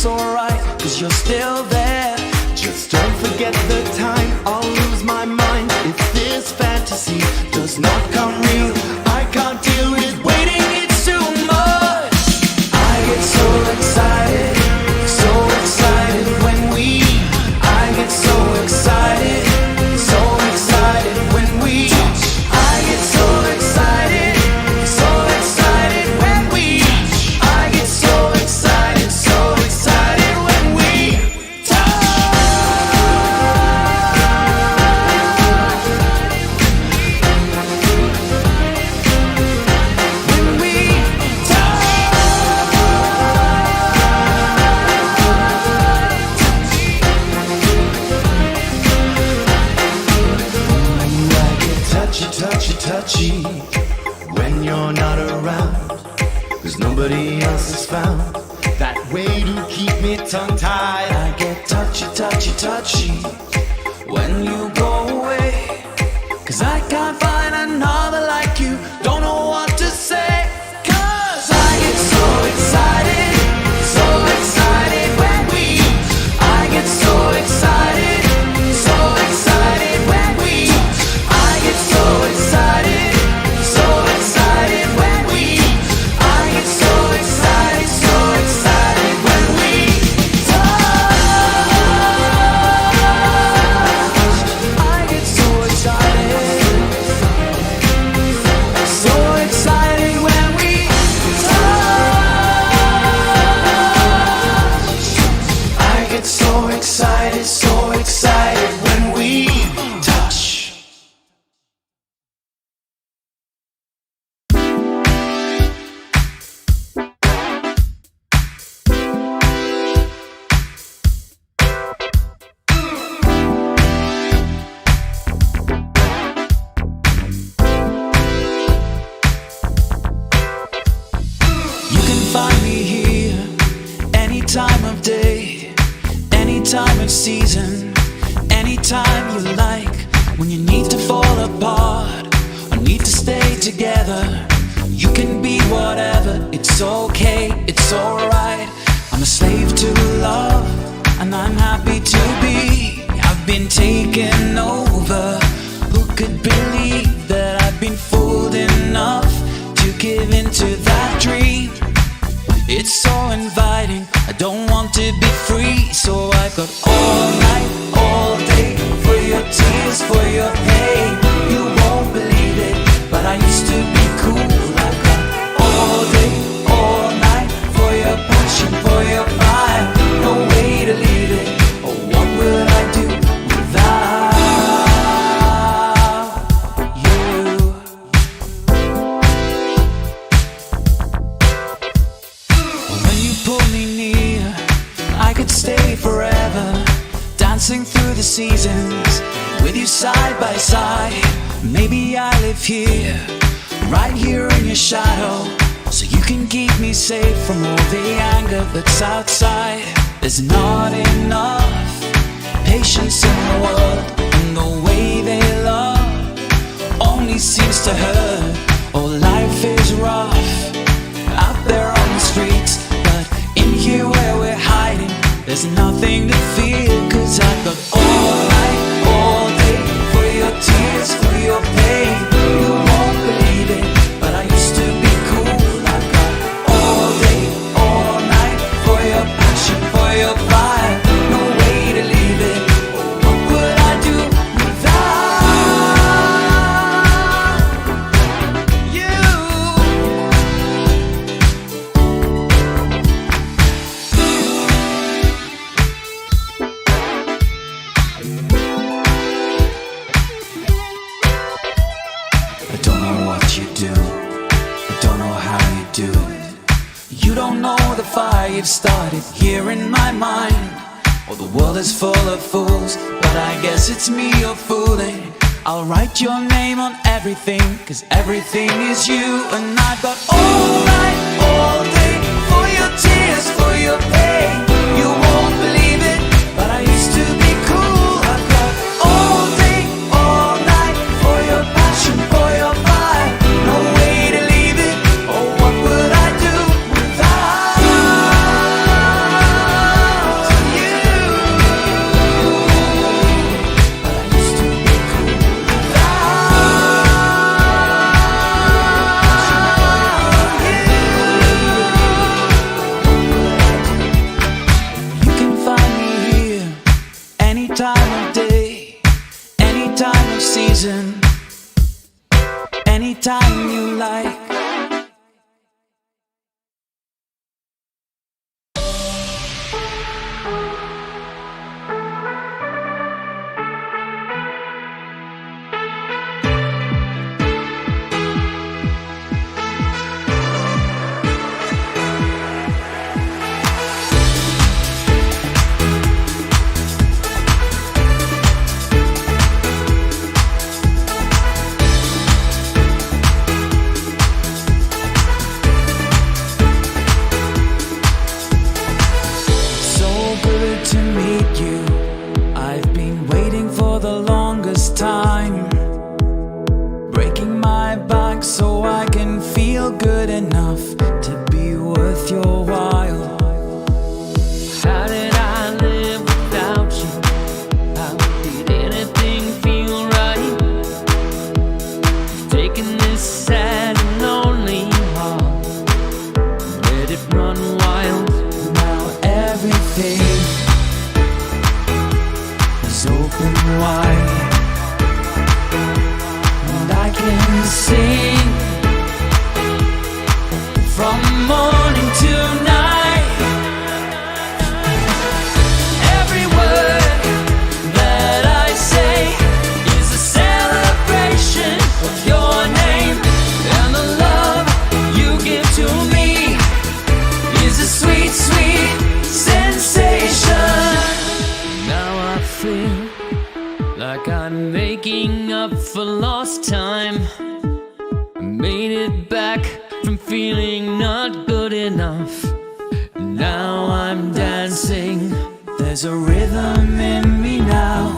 it's alright, 'cause you're still there. Just don't forget the time, I'll lose my mind if this fantasy does not come real. I can't deal with waiting, it's too much. I get so excited when we I get so excited when we I get so excited when we I get so excited when we touchy when you're not around, 'cause nobody else has found that way to keep me tongue-tied. I get touchy when you go away, 'cause I can't find another like you. Don't know what to say, 'cause I get so excited when we I get so excited when we I get so excited when we I get so excited when we touch. I get so excited when we touch. I get so excited when we touch. Find me here any time of day, any time of season, anytime you like. When you need to fall apart or need to stay together, you can be whatever. It's okay, it's alright. I'm a slave to love, and I'm happy to be. I've been taken over. Who could believe that I've been fooled enough to give into that dream? It's so inviting, I don't want to be free. So I've got all night, all day, for your tears, for your pain. You won't believe it, but I used to be cool. I've got all day, all night, for your passion, for your fire. No way to leave it, oh what would I do without you? Pull me near, I could stay forever, dancing through the seasons, with you side by side. Maybe I live here, right here in your shadow, so you can keep me safe from all the anger that's outside. There's not enough patience in the world, and the way they love only seems to hurt. Oh, life is rough out there on the streets, in here where we're hiding, there's nothing to fear. 'Cause I've got all night, all day, for your tears, for your pain. You won't believe it, but I used to be cool. I've got all day, all night, for your passion, for your fire. No way to leave it, oh, what would I do without you? I don't know what you do, I don't know how you do it. You don't know the fire you've started here in my mind. Oh, the world is full of fools, but I guess it's me you're fooling. I'll write your name on everything, 'cause everything is you. And I've got all night, all day, for your tears, for your pain. You won't believe it, but I used to be cool. I've got all day, all night, for your passion, for your fire. No way to leave it, oh what would I do without good to meet you. I've been waiting for the longest time, breaking my back so I can feel good enough to be worth your while. How did I live without you? How did anything feel right? Taking this sad and lonely heart, let it run wild. Now everything is open wide, and I can sing from morning to night. Every word that I say is a celebration of your name, and the love you give to me is a sweet, sweet sensation. Now I feel like I'm making up for lost time. I made it back from feeling not good enough. Now I'm dancing. There's a rhythm in me now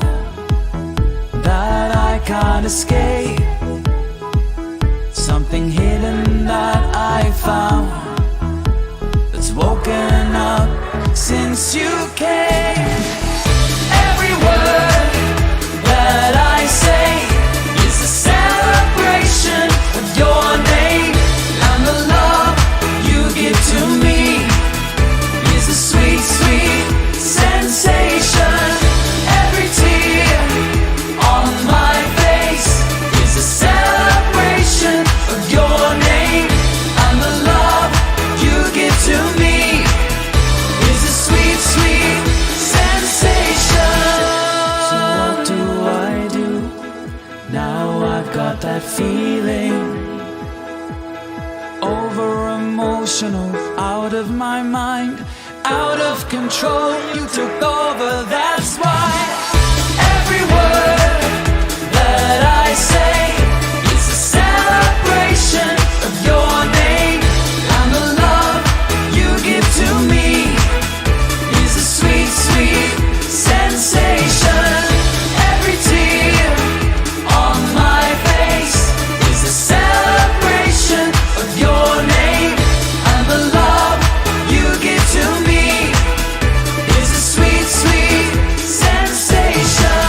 that I can't escape, something hidden that I found that's woken up since you came. Every word that I say is a celebration of your name, and the love you give to me is a sweet, sweet sensation. Every tear on my face is a celebration of your name, and the love you give to me is a sweet, sweet sensation. So what do I do now I've got that feeling? Over emotional, out of my mind, out of control, you took over, that's why. Every word that I say is a celebration of your name, and the love you give to me is a sweet, sweet sensation. Every tear on my face is a celebration of your name, and the love you give to me is a sweet, sweet sensation.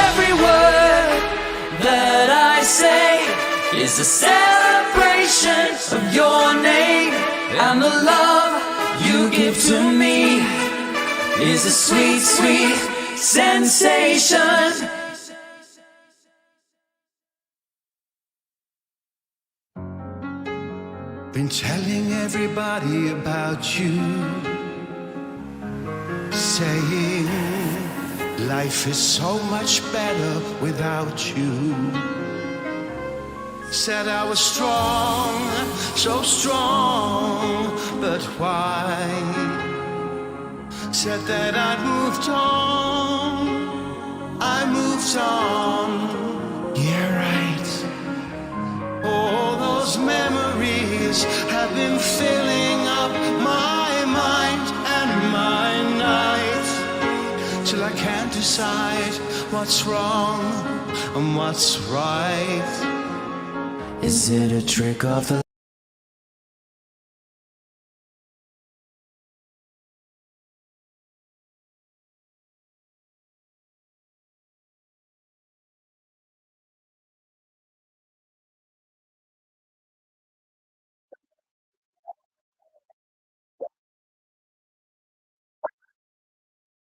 Every word that I say is a celebration of your name, and the love you give to me is a sweet, sweet sensation. Been telling everybody about you, saying life is so much better without you. Said I was strong, so strong, but why? Said that I'd moved on, I moved on. Yeah, right. All those memories have been filling up my mind and my night, till I can't decide what's wrong and what's right. Is it a trick of the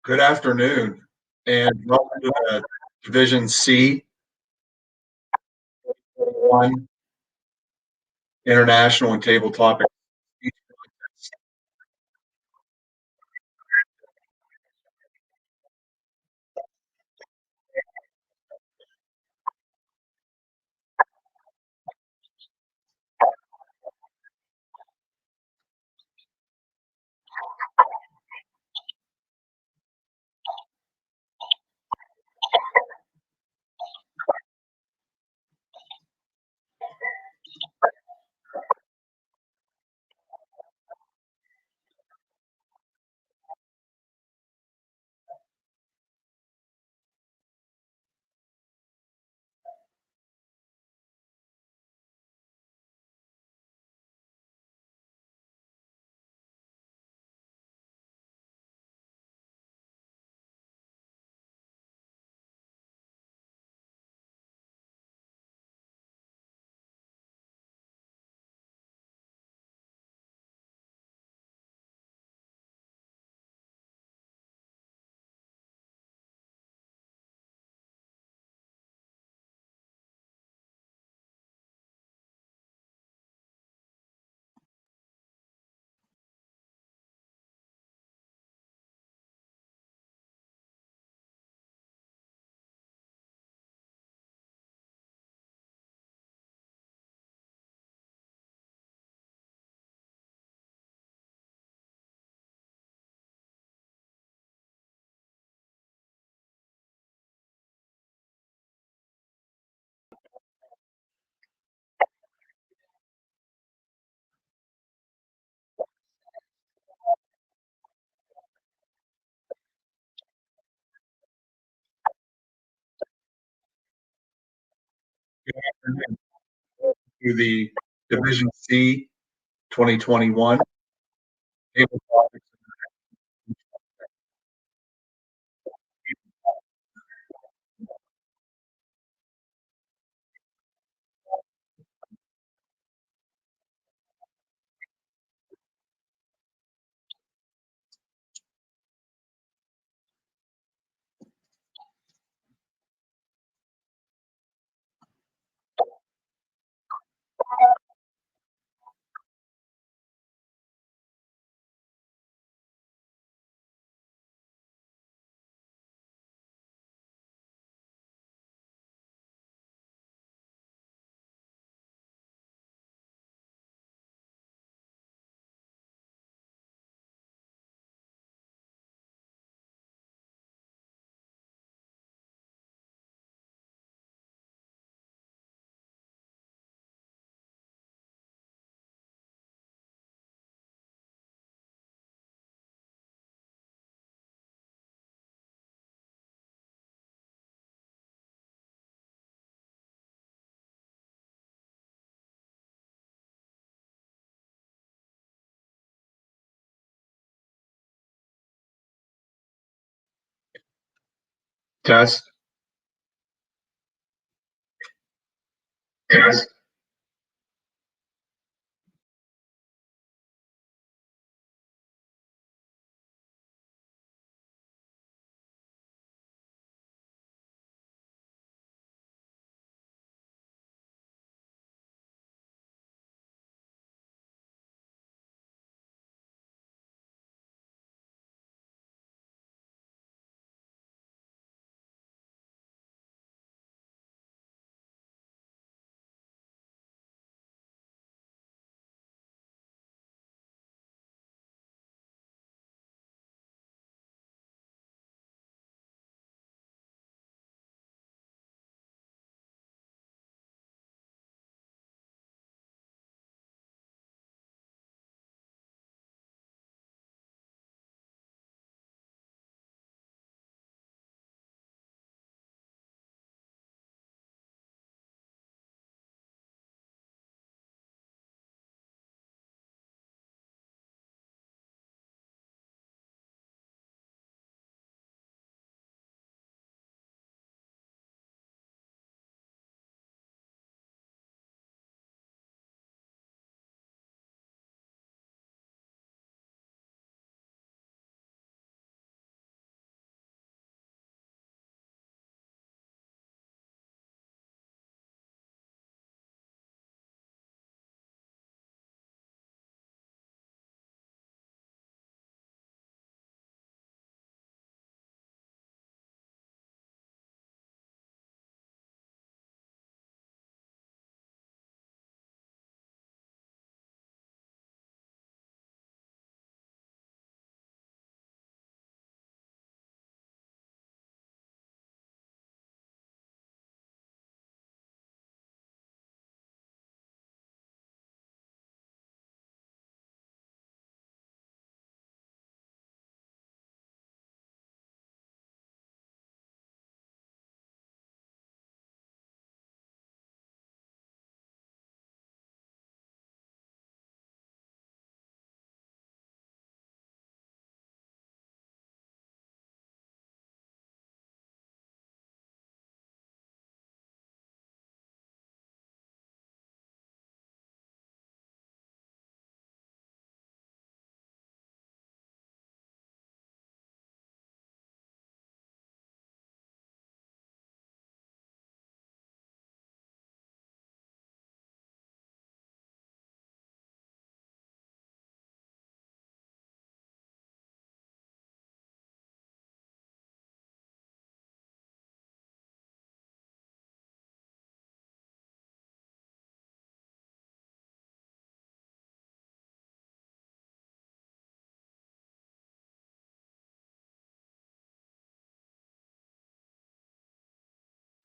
Good afternoon, and welcome to the Division C one International and Tabletop. afternoon to the Division C 2021 Table Topics. Test. Test.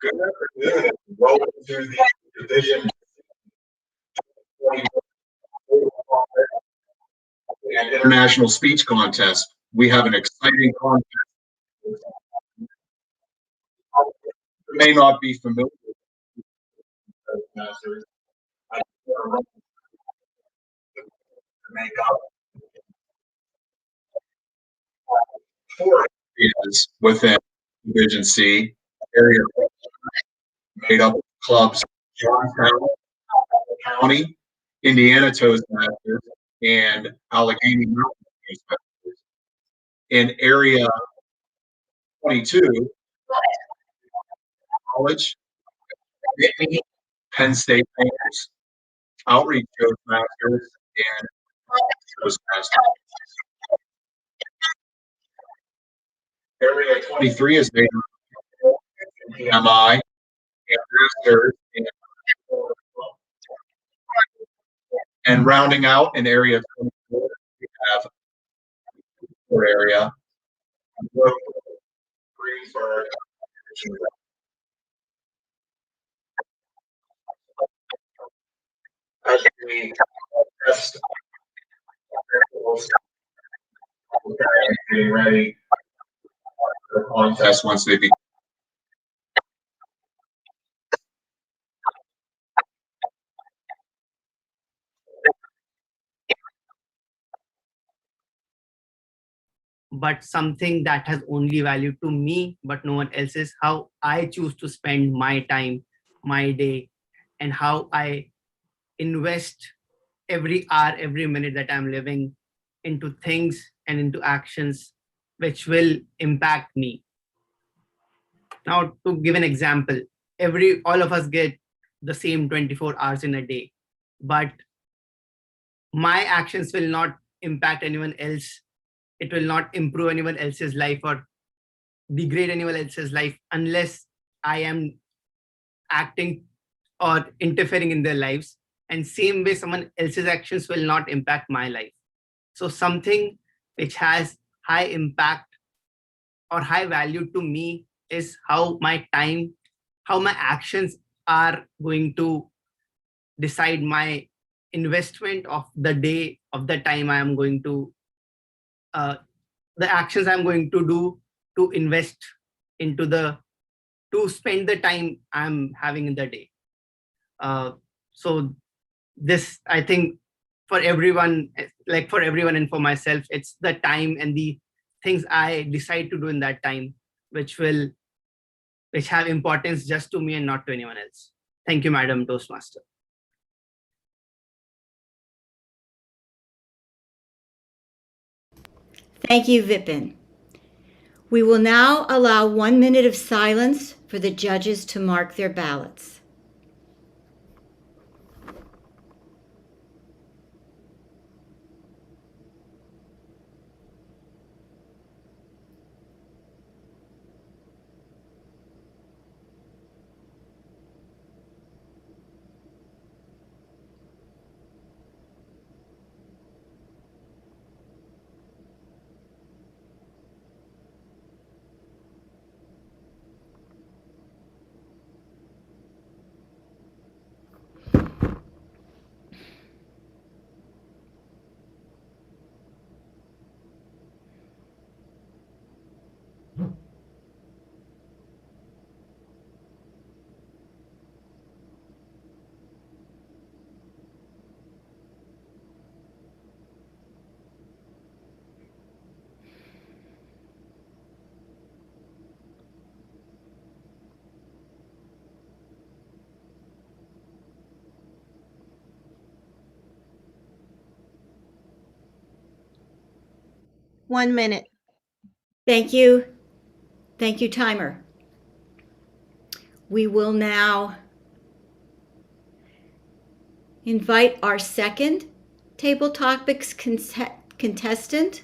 Good afternoon and welcome to the Division 2021 and International Speech Contest. We have an exciting contest. You may not be familiar. Toastmasters. I to make up 4 areas within Division C area made up of clubs Johnstown County, Indiana Toastmasters, and Allegheny Mountain Toastmasters. In Area 22, College, Whitney, Penn State Rangers, Outreach Toastmasters, and Toastmasters. Area 23 is made up of PMI and Masters and rounding out in Area 24, we have area Greensburg. As we test getting ready for the contest once they begin. But something that has only value to me but no one else is how I choose to spend my time, my day, and how I invest every hour, every minute that I'm living into things and into actions which will impact me. Now, to give an example, all of us get the same 24 hours in a day, but my actions will not impact anyone else. It will not improve anyone else's life or degrade anyone else's life unless I am acting or interfering in their lives. And same way, someone else's actions will not impact my life. So something which has high impact or high value to me is how my time, how my actions are going to decide my investment of the day, of the time I am going to, the actions I'm going to do to invest into to spend the time I'm having in the day. So this, I think for everyone, like for everyone and for myself, it's the time and the things I decide to do in that time, which have importance just to me and not to anyone else. Thank you, Madam Toastmaster. Thank you, Vipin. We will now allow 1 minute of silence for the judges to mark their ballots. One minute. Thank you. Thank you, timer. We will now invite our second Table Topics contestant,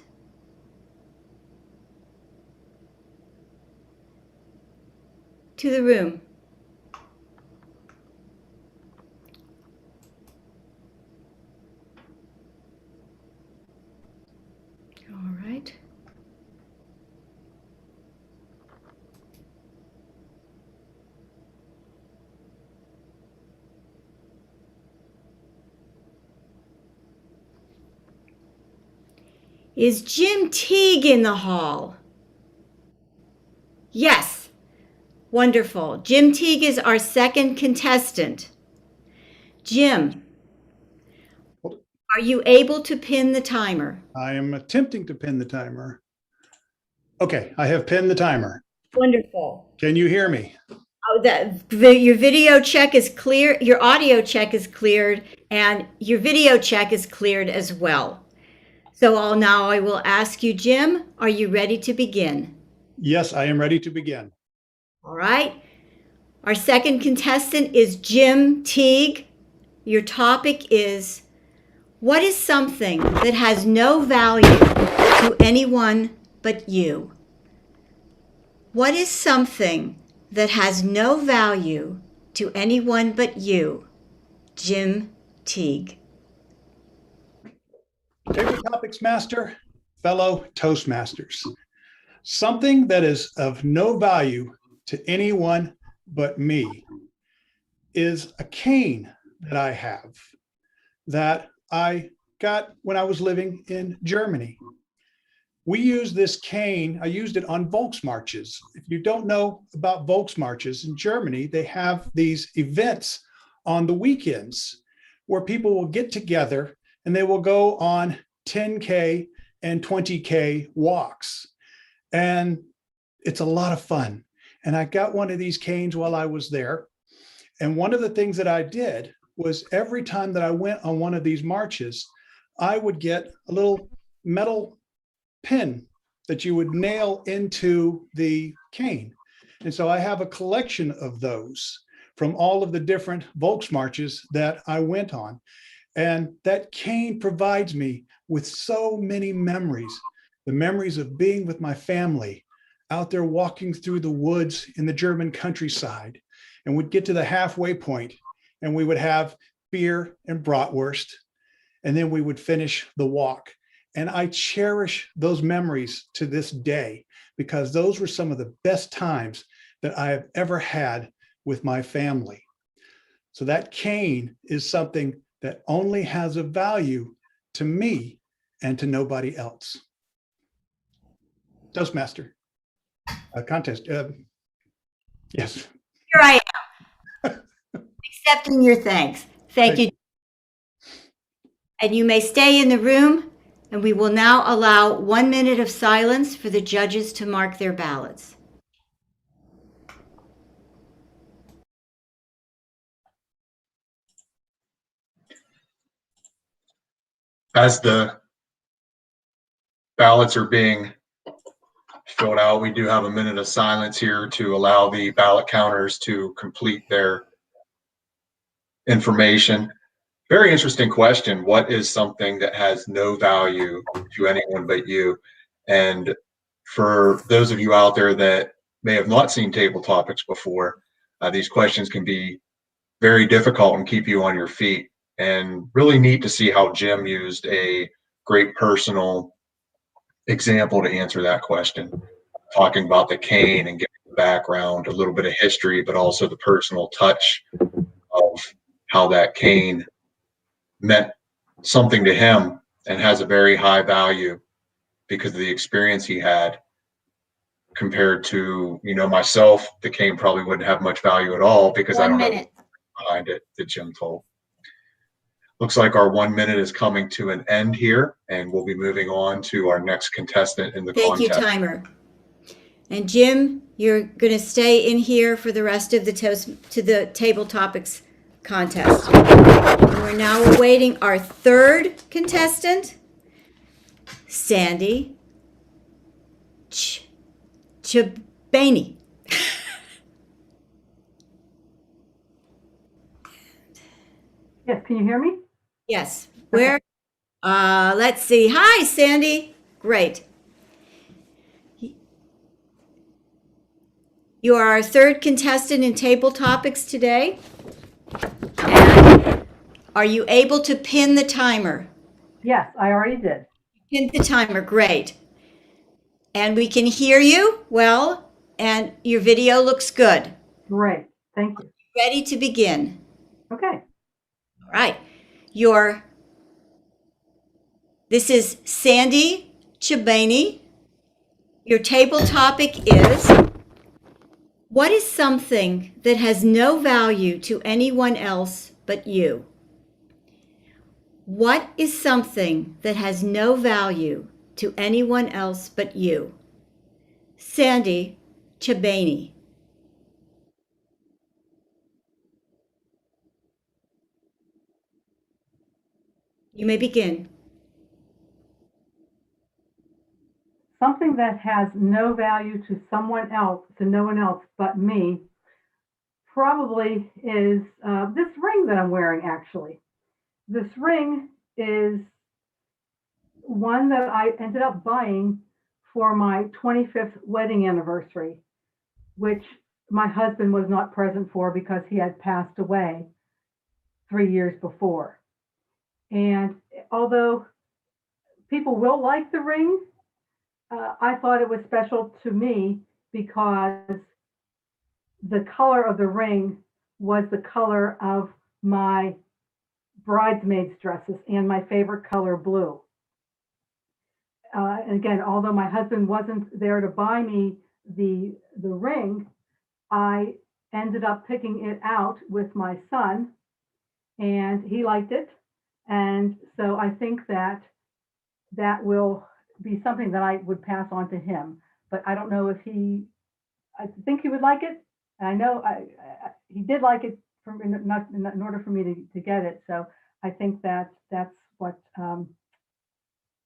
to the room. All right. Is Jim Teague in the hall? Yes. Wonderful. Jim Teague is our second contestant. Jim, are you able to pin the timer? I am attempting to pin the timer. Okay, I have pinned the timer. Wonderful. Can you hear me? Oh, your video check is clear, your audio check is cleared, and your video check is cleared as well. So I will ask you, Jim, are you ready to begin? Yes, I am ready to begin. All right. Our second contestant is Jim Teague. Your topic is, what is something that has no value to anyone but you? What is something that has no value to anyone but you? Jim Teague. Table Topics Master, fellow Toastmasters. Something that is of no value to anyone but me is a cane that I have that I got when I was living in Germany. We use this cane, I used it on Volksmarches. If you don't know about Volksmarches in Germany, they have these events on the weekends where people will get together and they will go on 10K and 20K walks. And it's a lot of fun. And I got one of these canes while I was there. And one of the things that I did was every time that I went on one of these marches, I would get a little metal pin that you would nail into the cane. And so I have a collection of those from all of the different Volksmarches that I went on. And that cane provides me with so many memories, the memories of being with my family out there walking through the woods in the German countryside, and we'd get to the halfway point and we would have beer and bratwurst, and then we would finish the walk. And I cherish those memories to this day because those were some of the best times that I have ever had with my family. So that cane is something that only has a value to me and to nobody else. Toastmaster contest. Yes. Here I am, accepting your thanks. Thank you. And you may stay in the room, and we will now allow 1 minute of silence for the judges to mark their ballots. As the ballots are being filled out, we do have a minute of silence here to allow the ballot counters to complete their information. Very interesting question. What is something that has no value to anyone but you? And for those of you out there that may have not seen Table Topics before, these questions can be very difficult and keep you on your feet. And really neat to see how Jim used a great personal example to answer that question, talking about the cane and getting the background, a little bit of history, but also the personal touch of how that cane meant something to him and has a very high value because of the experience he had compared to, myself. The cane probably wouldn't have much value at all because I don't know behind it that Jim told. Looks like our 1 minute is coming to an end here, and we'll be moving on to our next contestant in the contest. Thank you, timer. And Jim, you're going to stay in here for the rest of the Table Topics contest. And we're now awaiting our third contestant, Sandy Chabani. Yes, can you hear me? Yes. Where? Let's see. Hi, Sandy. Great. You are our third contestant in Table Topics today. And are you able to pin the timer? Yes, I already did. Pin the timer. Great. And we can hear you well, and your video looks good. Great, thank you. Ready to begin. Okay. All right. This is Sandy Chabani. Your table topic is, what is something that has no value to anyone else but you? What is something that has no value to anyone else but you? Sandy Chabani. You may begin. Something that has no value to someone else, to no one else but me, probably is this ring that I'm wearing, actually. This ring is one that I ended up buying for my 25th wedding anniversary, which my husband was not present for because he had passed away 3 years before. And although people will like the ring, I thought it was special to me because the color of the ring was the color of my bridesmaids' dresses and my favorite color, blue. And again, although my husband wasn't there to buy me the ring, I ended up picking it out with my son, and he liked it. And so I think that that will be something that I would pass on to him. But I don't know if I think he would like it. I know he did like it in order for me to get it. So I think that that's what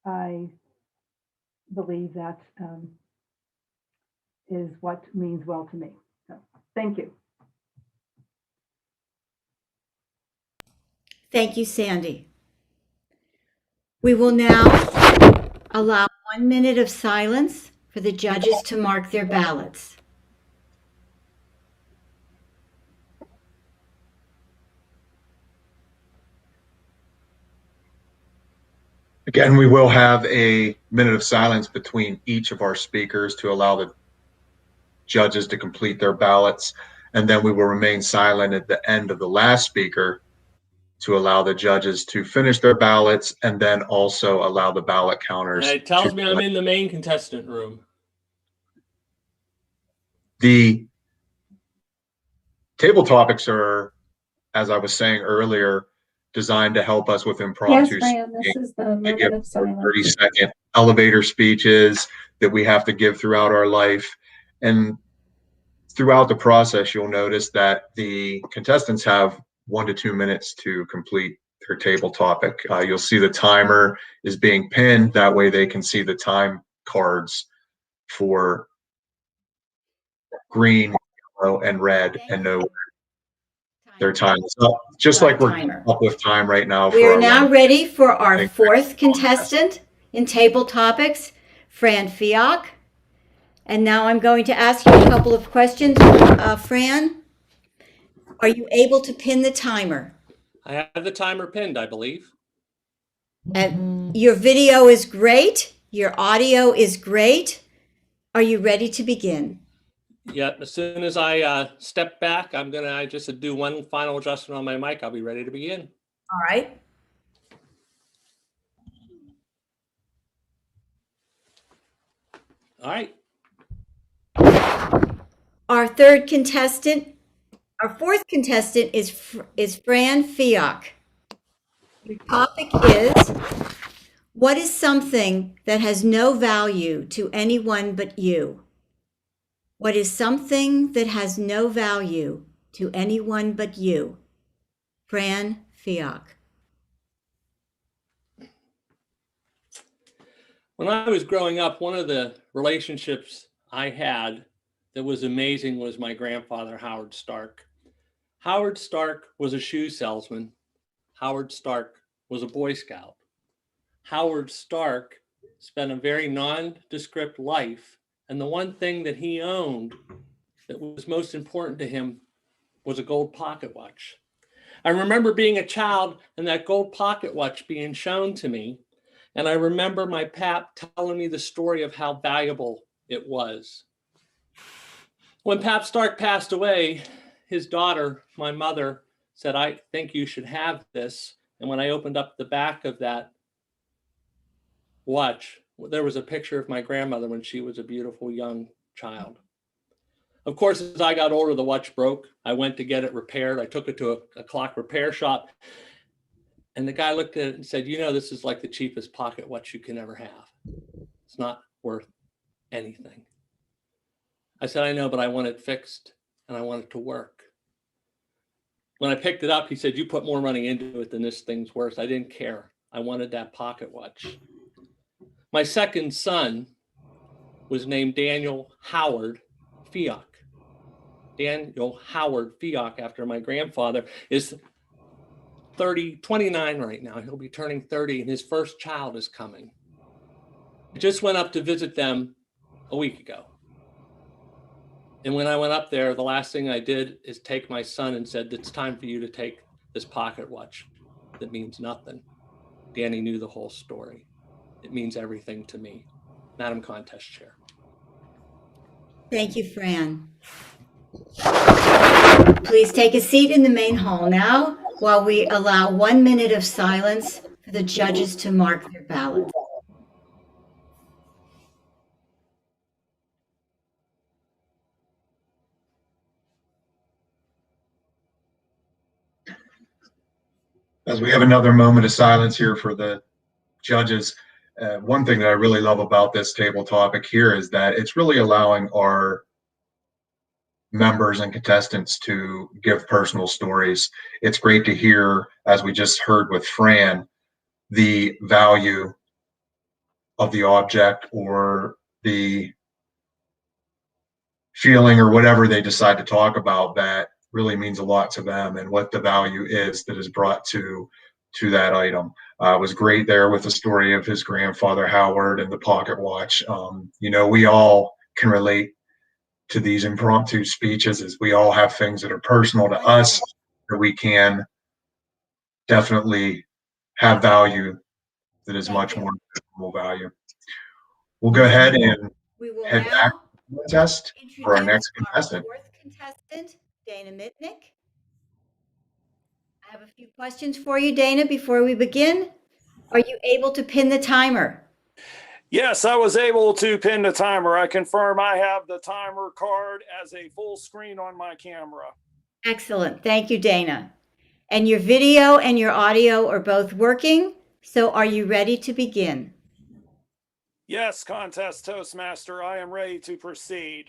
I believe that is what means well to me. So thank you. Thank you, Sandy. We will now allow 1 minute of silence for the judges to mark their ballots. Again, we will have a minute of silence between each of our speakers to allow the judges to complete their ballots. And then we will remain silent at the end of the last speaker to allow the judges to finish their ballots and then also allow the ballot counters. It tells me I'm in the main contestant room. The table topics are, as I was saying earlier, designed to help us with impromptu. Yes, Fran, this is the We give moment of silence. 30-second elevator speeches that we have to give throughout our life. And throughout the process, you'll notice that the contestants have 1 to 2 minutes to complete their table topic. You'll see the timer is being pinned. That way they can see the time cards for green, yellow, and red and know their time is up. Just like we're up with time right now. We are now ready for our fourth contestant in Table Topics, Fran Fiok. And now I'm going to ask you a couple of questions. Fran, are you able to pin the timer? I have the timer pinned, I believe. And your video is great. Your audio is great. Are you ready to begin? Yeah, as soon as I step back, I'm gonna just do one final adjustment on my mic. I'll be ready to begin. All right. All right. Our fourth contestant is Fran Fiok. Your topic is, what is something that has no value to anyone but you? What is something that has no value to anyone but you? Fran Fiok. When I was growing up, one of the relationships I had that was amazing was my grandfather, Howard Stark. Howard Stark was a shoe salesman. Howard Stark was a Boy Scout. Howard Stark spent a very nondescript life, and the one thing that he owned that was most important to him was a gold pocket watch. I remember being a child and that gold pocket watch being shown to me, and I remember my pap telling me the story of how valuable it was. When Pap Stark passed away, his daughter, my mother, said, I think you should have this. And when I opened up the back of that watch, there was a picture of my grandmother when she was a beautiful young child. Of course, as I got older, the watch broke. I went to get it repaired. I took it to a clock repair shop. And the guy looked at it and said, you know, this is like the cheapest pocket watch you can ever have. It's not worth anything. I said, I know, but I want it fixed and I want it to work. When I picked it up, he said, you put more money into it than this thing's worth. I didn't care. I wanted that pocket watch. My second son was named Daniel Howard Fiok. Daniel Howard Fiok, after my grandfather, is 29 right now. He'll be turning 30 and his first child is coming. I just went up to visit them a week ago. And when I went up there, the last thing I did is take my son and said, it's time for you to take this pocket watch that means nothing. Danny knew the whole story. It means everything to me. Madam Contest Chair. Thank you, Fran. Please take a seat in the main hall now while we allow 1 minute of silence for the judges to mark their ballots. As we have another moment of silence here for the judges, one thing that I really love about this table topic here is that it's really allowing our members and contestants to give personal stories. It's great to hear, as we just heard with Fran, the value of the object or the feeling or whatever they decide to talk about that really means a lot to them, and what the value is that is brought to that item. It was great there with the story of his grandfather Howard and the pocket watch. You know, we all can relate to these impromptu speeches, as we all have things that are personal to us that we can definitely have value that is much more personal value. We'll go ahead and We will head back now to the test for our introduce next contestant. our fourth contestant, Dana Mitnick. I have a few questions for you, Dana, before we begin. Are you able to pin the timer? Yes, I was able to pin the timer. I confirm I have the timer card as a full screen on my camera. Excellent. Thank you, Dana. And your video and your audio are both working. So are you ready to begin? Yes, Contest Toastmaster, I am ready to proceed.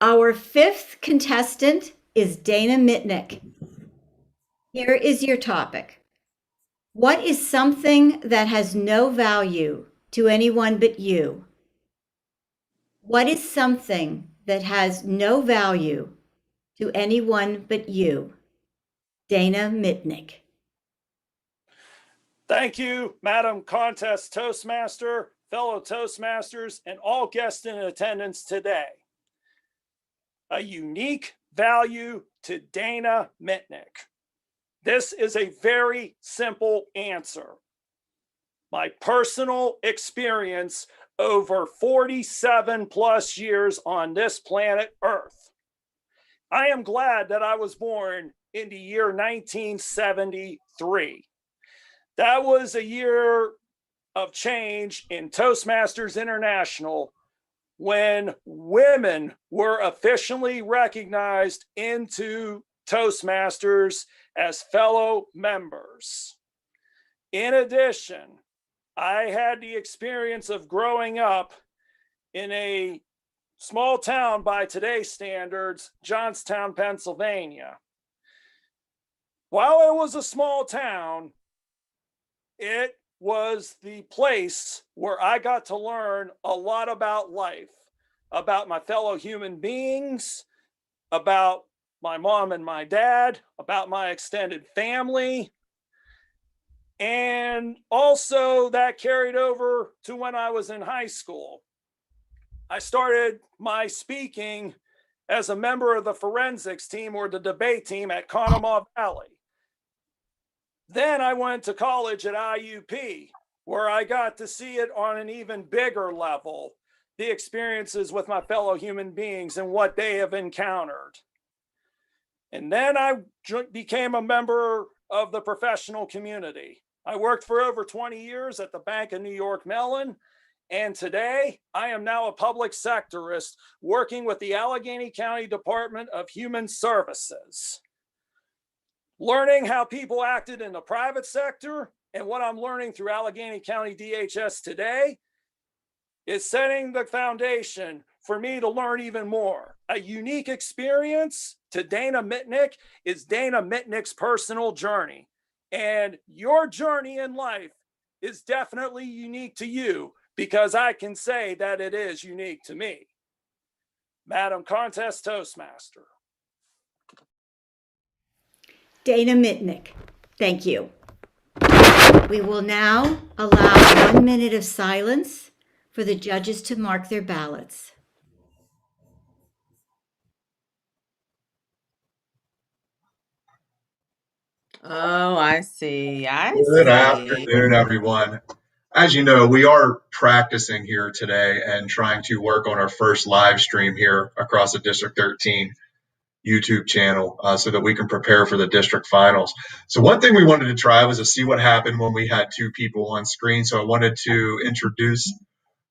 Our fifth contestant is Dana Mitnick. Here is your topic. What is something that has no value to anyone but you? What is something that has no value to anyone but you? Dana Mitnick. Thank you, Madam Contest Toastmaster, fellow Toastmasters, and all guests in attendance today. A unique value to Dana Mitnick. This is a very simple answer. My personal experience over 47 plus years on this planet Earth. I am glad that I was born in the year 1973. That was a year of change in Toastmasters International when women were officially recognized into Toastmasters as fellow members. In addition, I had the experience of growing up in a small town by today's standards, Johnstown, Pennsylvania. While it was a small town, it was the place where I got to learn a lot about life, about my fellow human beings, about my mom and my dad, about my extended family. And also that carried over to when I was in high school. I started my speaking as a member of the forensics team or the debate team at Conemaugh Valley. Then I went to college at IUP, where I got to see it on an even bigger level, the experiences with my fellow human beings and what they have encountered. And then I became a member of the professional community. I worked for over 20 years at the Bank of New York Mellon, and today I am now a public sectorist working with the Allegheny County Department of Human Services. learning how people acted in the private sector and what I'm learning through Allegheny County DHS today is setting the foundation for me to learn even more. A unique experience to Dana Mitnick is Dana Mitnick's personal journey. And your journey in life is definitely unique to you, because I can say that it is unique to me. Madam Contest Toastmaster. Dana Mitnick, thank you. We will now allow 1 minute of silence for the judges to mark their ballots. Oh, I see. I Good see. afternoon, everyone. As you know, we are practicing here today and trying to work on our first live stream here across the District 13 YouTube channel so that we can prepare for the district finals. So one thing we wanted to try was to see what happened when we had two people on screen. So I wanted to introduce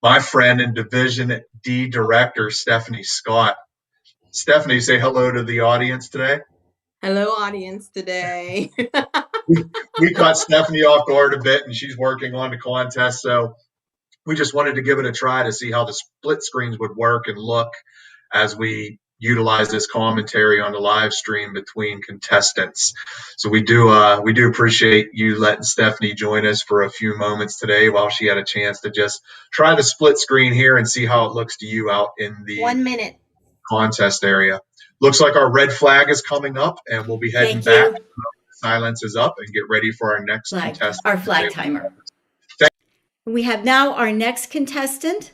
my friend and Division D Director, Stephanie Scott. Stephanie, say hello to the audience today. Hello, audience today. We caught Stephanie off guard a bit, and she's working on the contest. So we just wanted to give it a try to see how the split screens would work and look as we utilize this commentary on the live stream between contestants. So we do appreciate you letting Stephanie join us for a few moments today while she had a chance to just try the split screen here and see how it looks to you out in the 1 minute. contest area. Looks like our red flag is coming up, and we'll be heading Thank back. you. Silence is up, and get ready for our next contestant. Our flag timer. We have now our next contestant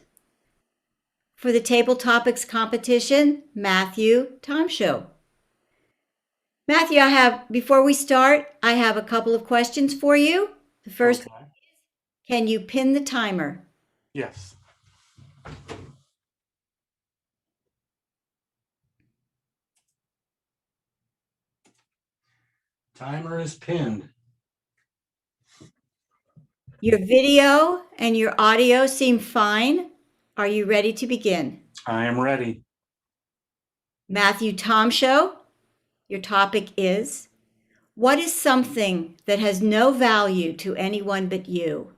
for the Table Topics competition, Matthew Tomshow. Matthew, before we start, I have a couple of questions for you. The first, Okay. Can you pin the timer? Yes. Timer is pinned. Your video and your audio seem fine. Are you ready to begin? I am ready. Matthew Tomshow, your topic is, what is something that has no value to anyone but you?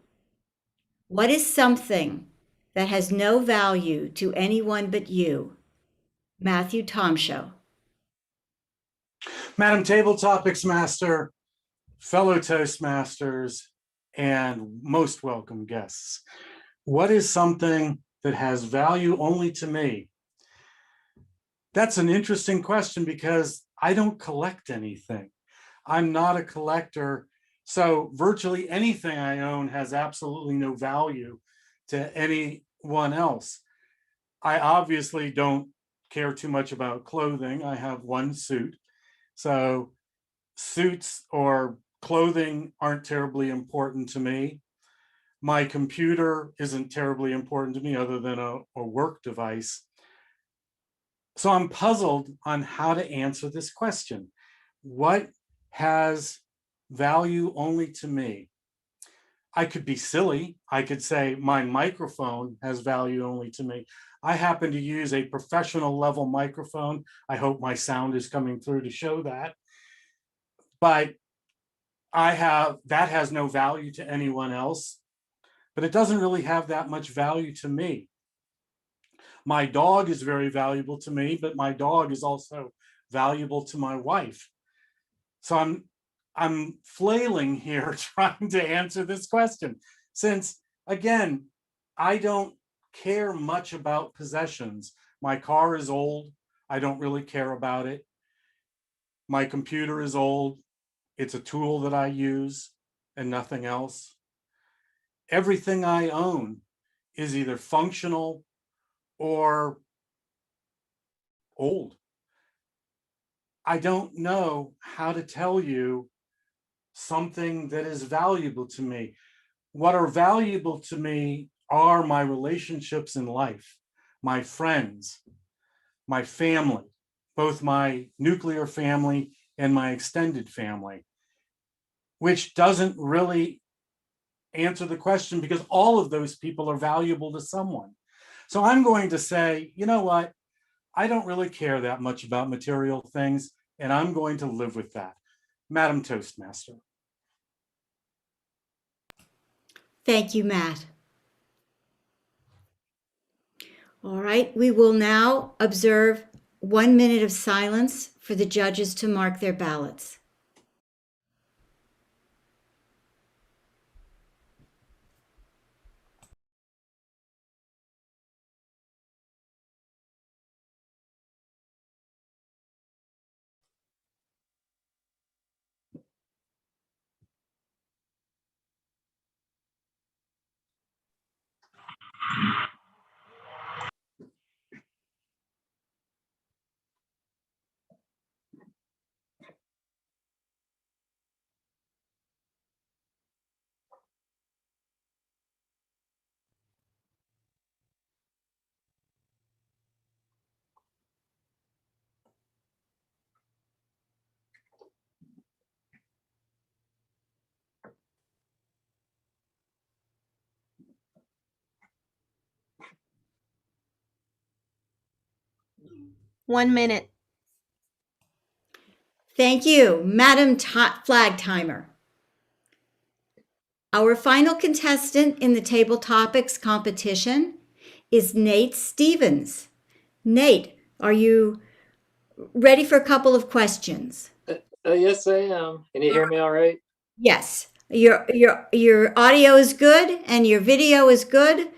What is something that has no value to anyone but you? Matthew Tomshow. Madam Table Topics Master, fellow Toastmasters, and most welcome guests. What is something that has value only to me? That's an interesting question because I don't collect anything. I'm not a collector, so virtually anything I own has absolutely no value to anyone else. I obviously don't care too much about clothing. I have one suit. So suits or clothing aren't terribly important to me. My computer isn't terribly important to me other than a work device. So I'm puzzled on how to answer this question. What has value only to me? I could be silly. I could say my microphone has value only to me. I happen to use a professional level microphone. I hope my sound is coming through to show that. But that has no value to anyone else, but it doesn't really have that much value to me. My dog is very valuable to me, but my dog is also valuable to my wife. So I'm flailing here trying to answer this question, since again, I don't care much about possessions. My car is old. I don't really care about it. My computer is old. It's a tool that I use and nothing else. Everything I own is either functional or old. I don't know how to tell you something that is valuable to me. What are valuable to me are my relationships in life, my friends, my family, both my nuclear family and my extended family, which doesn't really answer the question because all of those people are valuable to someone. So I'm going to say, you know what? I don't really care that much about material things, and I'm going to live with that. Madam Toastmaster. Thank you, Matt. All right, we will now observe 1 minute of silence for the judges to mark their ballots. One minute. Thank you, Madam Flag Timer. Our final contestant in the table topics competition is Nate Stevens. Nate, are you ready for a couple of questions? Yes, I am. Can you hear me all right? Yes. Your audio is good and your video is good.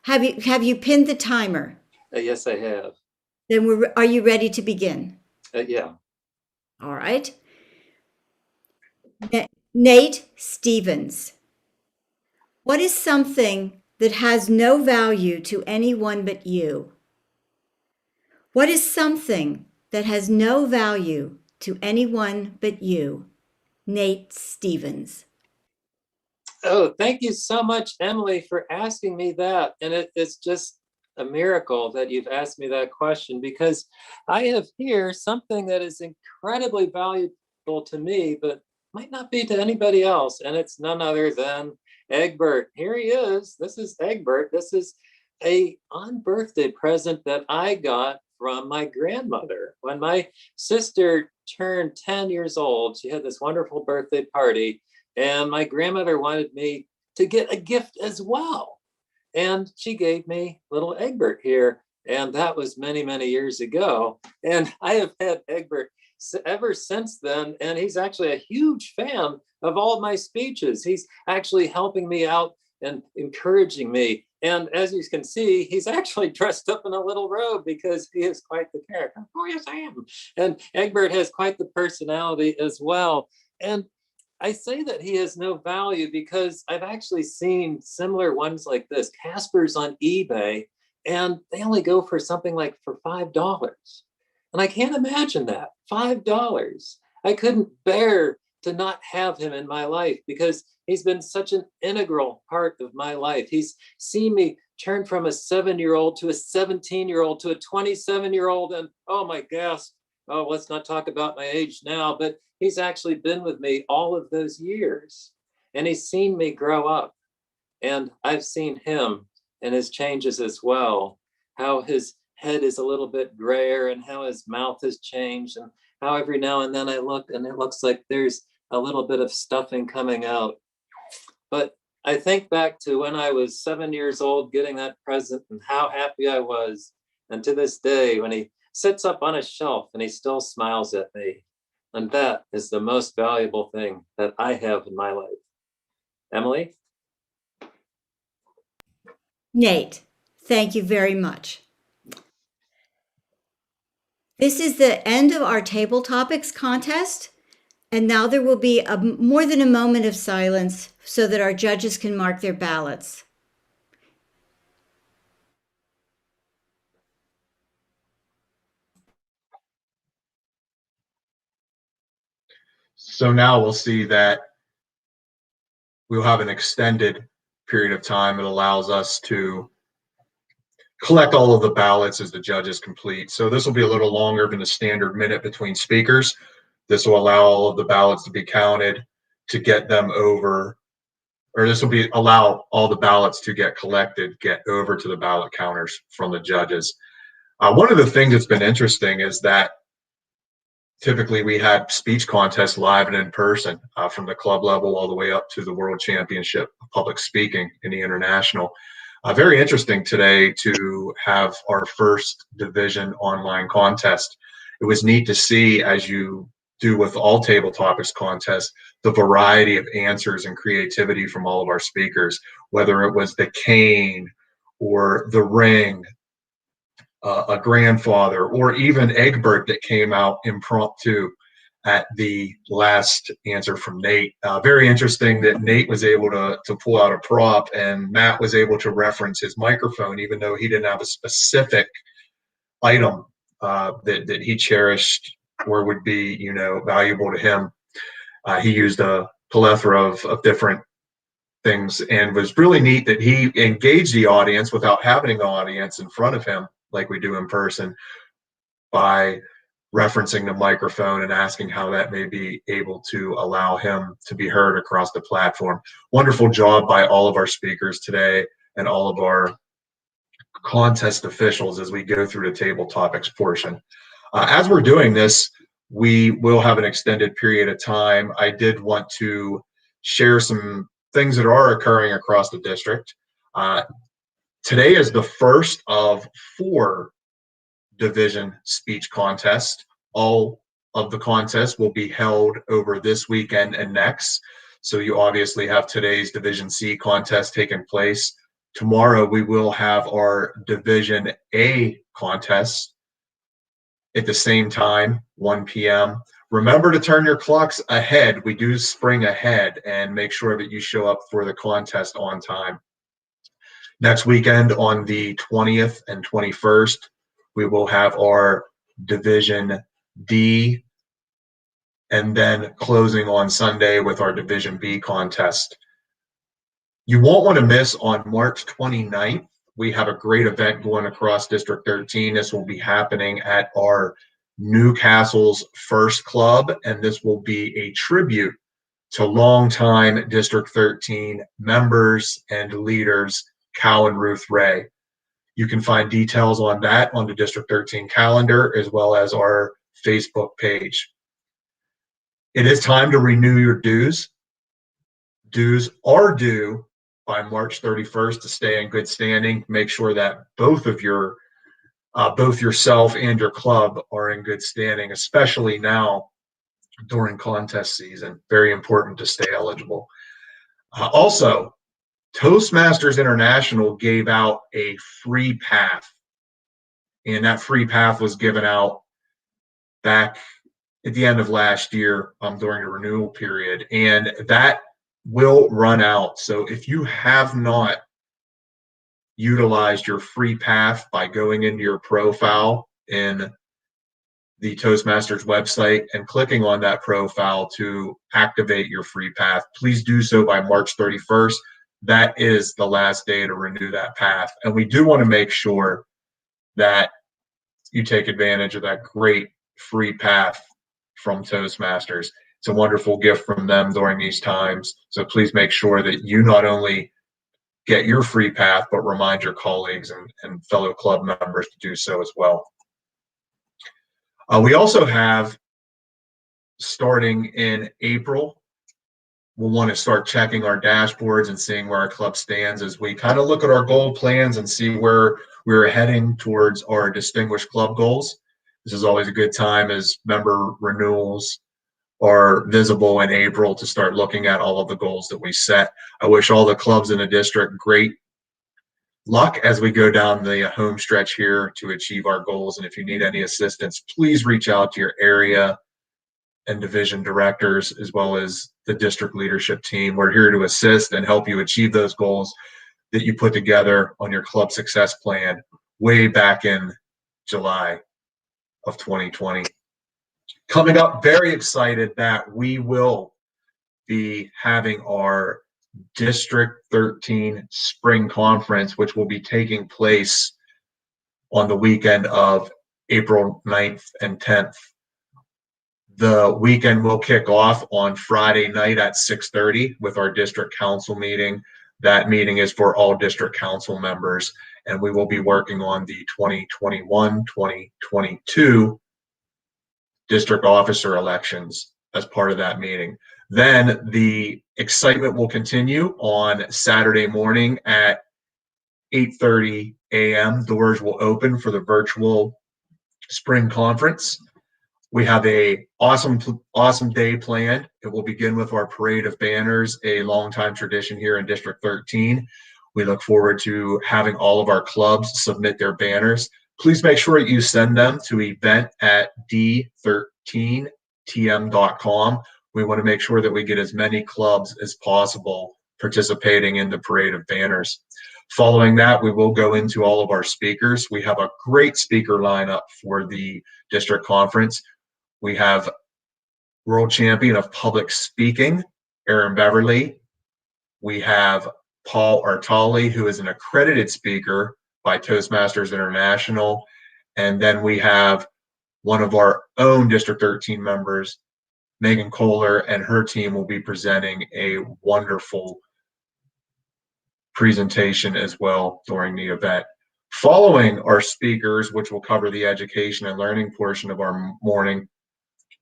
Have you pinned the timer? Yes, I have. Then are you ready to begin? Yeah. All right. Nate Stevens. What is something that has no value to anyone but you? What is something that has no value to anyone but you? Nate Stevens. Oh, thank you so much, Emily, for asking me that. And it's just a miracle that you've asked me that question, because I have here something that is incredibly valuable to me, but might not be to anybody else. And it's none other than Egbert. Here he is. This is Egbert. This is a on-birthday present that I got from my grandmother. When my sister turned 10 years old, she had this wonderful birthday party, and my grandmother wanted me to get a gift as well. And she gave me little Egbert here. And that was many, many years ago. And I have had Egbert ever since then. And he's actually a huge fan of all of my speeches. He's actually helping me out and encouraging me. And as you can see, he's actually dressed up in a little robe because he is quite the character. Oh, yes, I am. And Egbert has quite the personality as well. And I say that he has no value because I've actually seen similar ones like this, Casper's on eBay, and they only go for something like for $5. And I can't imagine that, $5. I couldn't bear to not have him in my life because he's been such an integral part of my life. He's seen me turn from a 7-year-old to a 17-year-old to a 27-year-old. And oh my gosh, oh, let's not talk about my age now, but he's actually been with me all of those years. And he's seen me grow up. And I've seen him and his changes as well, how his head is a little bit grayer and how his mouth has changed, and how every now and then I look and it looks like there's a little bit of stuffing coming out. But I think back to when I was 7 years old getting that present and how happy I was. And to this day, when he sits up on a shelf and he still smiles at me. And that is the most valuable thing that I have in my life. Emily? Nate, thank you very much. This is the end of our table topics contest. And now there will be more than a moment of silence so that our judges can mark their ballots. So now we'll see that we'll have an extended period of time. It allows us to collect all of the ballots as the judges complete. So this will be a little longer than the standard minute between speakers. This will allow all of the ballots to be counted to get them over, or this will be allow all the ballots to get collected, get over to the ballot counters from the judges. One of the things that's been interesting is that typically we had speech contests live and in person, from the club level all the way up to the World Championship of Public Speaking in the International. Very interesting today to have our first division online contest. It was neat to see, as you do with all table topics contests, the variety of answers and creativity from all of our speakers, whether it was the cane or the ring, a grandfather, or even Egbert that came out impromptu at the last answer from Nate. Very interesting that Nate was able to pull out a prop and Matt was able to reference his microphone, even though he didn't have a specific item that he cherished or would be, valuable to him. He used a plethora of different things, and was really neat that he engaged the audience without having an audience in front of him like we do in person, by referencing the microphone and asking how that may be able to allow him to be heard across the platform. Wonderful job by all of our speakers today and all of our contest officials as we go through the table topics portion. As we're doing this, we will have an extended period of time. I did want to share some things that are occurring across the district. Today is the first of 4 division speech contests. All of the contests will be held over this weekend and next. So you obviously have today's Division C contest taking place. Tomorrow we will have our Division A contest at the same time, 1 p.m. Remember to turn your clocks ahead. We do spring ahead, and make sure that you show up for the contest on time. Next weekend on the 20th and 21st, we will have our Division D, and then closing on Sunday with our Division B contest. You won't want to miss on March 29th. We have a great event going across District 13. This will be happening at our Newcastle's First Club, and this will be a tribute to longtime District 13 members and leaders, Cal and Ruth Ray. You can find details on that on the District 13 calendar, as well as our Facebook page. It is time to renew your dues. Dues are due by March 31st to stay in good standing. Make sure that both yourself and your club are in good standing, especially now during contest season. Very important to stay eligible. Also, Toastmasters International gave out a free path, and that free path was given out back at the end of last year during the renewal period, and that will run out. So if you have not utilized your free path by going into your profile in the Toastmasters website and clicking on that profile to activate your free path, please do so by March 31st. That is the last day to renew that path. And we do want to make sure that you take advantage of that great free path from Toastmasters. It's a wonderful gift from them during these times. So please make sure that you not only get your free path, but remind your colleagues and fellow club members to do so as well. We also have, starting in April, we'll want to start checking our dashboards and seeing where our club stands as we kind of look at our goal plans and see where we're heading towards our distinguished club goals. This is always a good time as member renewals are visible in April to start looking at all of the goals that we set. I wish all the clubs in the district great luck as we go down the home stretch here to achieve our goals. And if you need any assistance, please reach out to your area and division directors, as well as the district leadership team. We're here to assist and help you achieve those goals that you put together on your club success plan way back in July of 2020. Coming up, very excited that we will be having our District 13 Spring Conference, which will be taking place on the weekend of April 9th and 10th. The weekend will kick off on Friday night at 6:30 with our district council meeting. That meeting is for all district council members, and we will be working on the 2021-2022 district officer elections as part of that meeting. Then the excitement will continue on Saturday morning at 8:30 a.m. Doors will open for the virtual spring conference. We have a awesome day planned. It will begin with our parade of banners, a longtime tradition here in District 13. We look forward to having all of our clubs submit their banners. Please make sure that you send them to event@d13tm.com. We want to make sure that we get as many clubs as possible participating in the parade of banners. Following that, we will go into all of our speakers. We have a great speaker lineup for the district conference. We have world champion of public speaking, Aaron Beverly. We have Paul Artali, who is an accredited speaker by Toastmasters International. And then we have one of our own District 13 members, Megan Kohler, and her team will be presenting a wonderful presentation as well during the event. Following our speakers, which will cover the education and learning portion of our morning,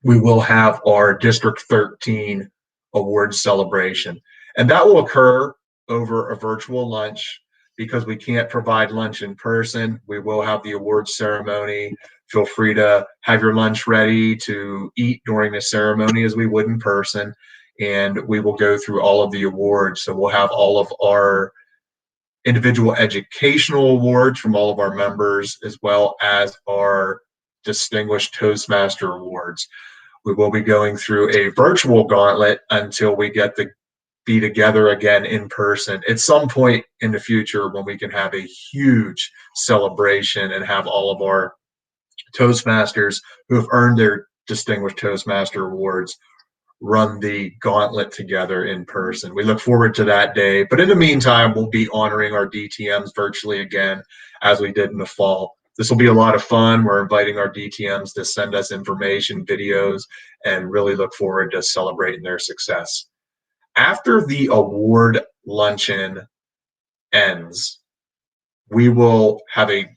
we will have our District 13 awards celebration. And that will occur over a virtual lunch because we can't provide lunch in person. We will have the awards ceremony. Feel free to have your lunch ready to eat during the ceremony as we would in person. And we will go through all of the awards. So we'll have all of our individual educational awards from all of our members, as well as our Distinguished Toastmaster Awards. We will be going through a virtual gauntlet until we get to be together again in person at some point in the future when we can have a huge celebration and have all of our Toastmasters who have earned their Distinguished Toastmaster Awards run the gauntlet together in person. We look forward to that day. But in the meantime, we'll be honoring our DTMs virtually again as we did in the fall. This will be a lot of fun. We're inviting our DTMs to send us information, videos, and really look forward to celebrating their success. After the award luncheon ends, we will have a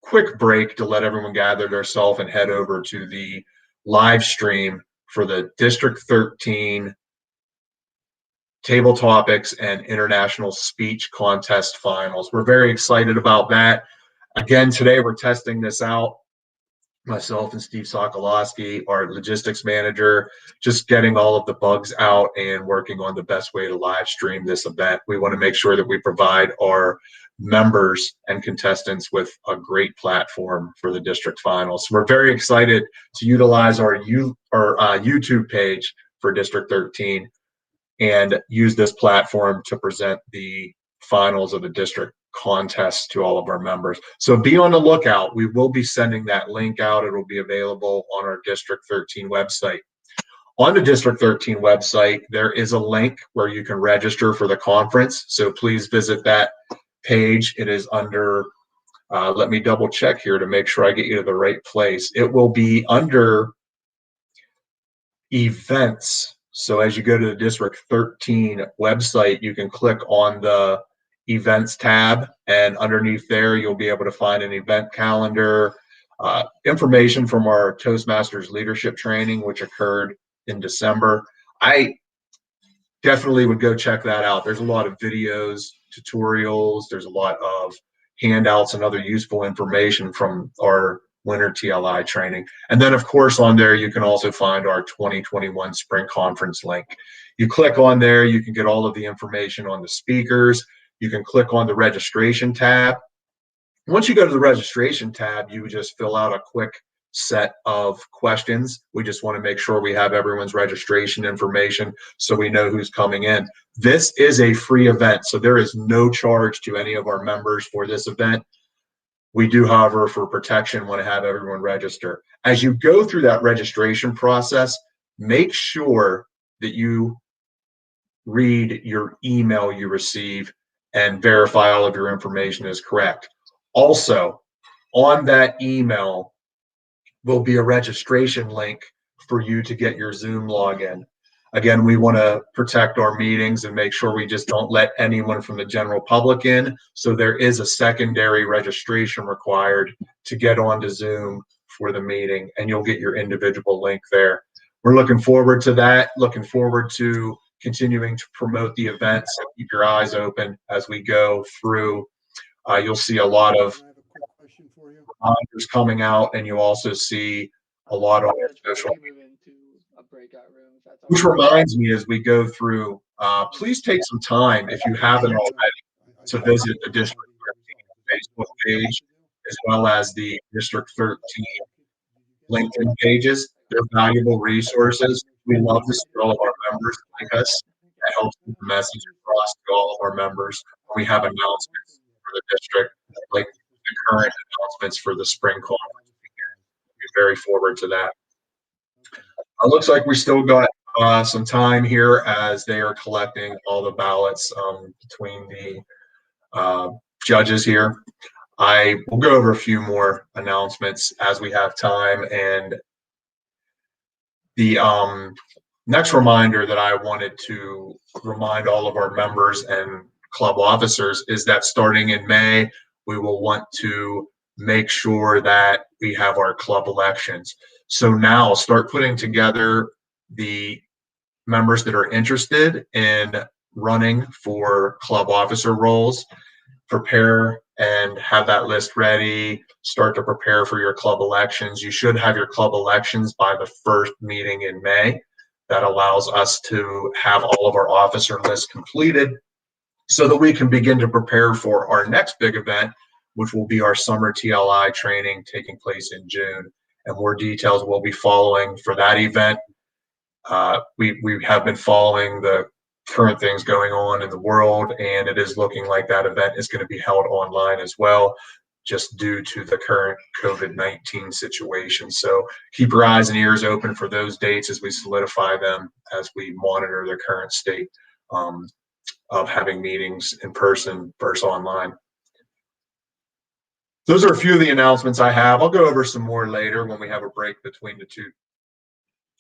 quick break to let everyone gather themselves and head over to the live stream for the District 13 Table Topics and International Speech Contest Finals. We're very excited about that. Again, today we're testing this out. Myself and Steve Sokolowski, our logistics manager, just getting all of the bugs out and working on the best way to live stream this event. We want to make sure that we provide our members and contestants with a great platform for the district finals. We're very excited to utilize our YouTube page for District 13 and use this platform to present the finals of the district contest to all of our members. So be on the lookout. We will be sending that link out. It will be available on our District 13 website. On the District 13 website, there is a link where you can register for the conference. So please visit that page. It is under, let me double check here to make sure I get you to the right place. It will be under events. So as you go to the District 13 website, you can click on the events tab, and underneath there you'll be able to find an event calendar, information from our Toastmasters leadership training, which occurred in December. I definitely would go check that out. There's a lot of videos, tutorials, there's a lot of handouts and other useful information from our winter TLI training. And then of course on there you can also find our 2021 spring conference link. You click on there, you can get all of the information on the speakers. You can click on the registration tab. Once you go to the registration tab, you just fill out a quick set of questions. We just want to make sure we have everyone's registration information so we know who's coming in. This is a free event, so there is no charge to any of our members for this event. We do, however, for protection, want to have everyone register. As you go through that registration process, make sure that you read your email you receive and verify all of your information is correct. Also, on that email will be a registration link for you to get your Zoom login. Again, we want to protect our meetings and make sure we just don't let anyone from the general public in. So there is a secondary registration required to get onto Zoom for the meeting, and you'll get your individual link there. We're looking forward to that, looking forward to continuing to promote the event. So keep your eyes open as we go through. You'll see a lot of reminders coming out, and you'll also see a lot on social. Which reminds me, as we go through, please take some time, if you haven't already, to visit the District 13 Facebook page, as well as the District 13 LinkedIn pages. They're valuable resources. We love to see all of our members like us. That helps get the message across to all of our members. We have announcements for the district, like the current announcements for the spring conference. We're very forward to that. It looks like we still got some time here as they are collecting all the ballots between the judges here. I will go over a few more announcements as we have time. And the next reminder that I wanted to remind all of our members and club officers is that starting in May, we will want to make sure that we have our club elections. So now start putting together the members that are interested in running for club officer roles. Prepare and have that list ready. Start to prepare for your club elections. You should have your club elections by the first meeting in May. That allows us to have all of our officer lists completed so that we can begin to prepare for our next big event, which will be our summer TLI training taking place in June. And more details will be following for that event. We have been following the current things going on in the world, and it is looking like that event is going to be held online as well, just due to the current COVID-19 situation. So keep your eyes and ears open for those dates as we solidify them, as we monitor the current state of having meetings in person versus online. Those are a few of the announcements I have. I'll go over some more later when we have a break between the two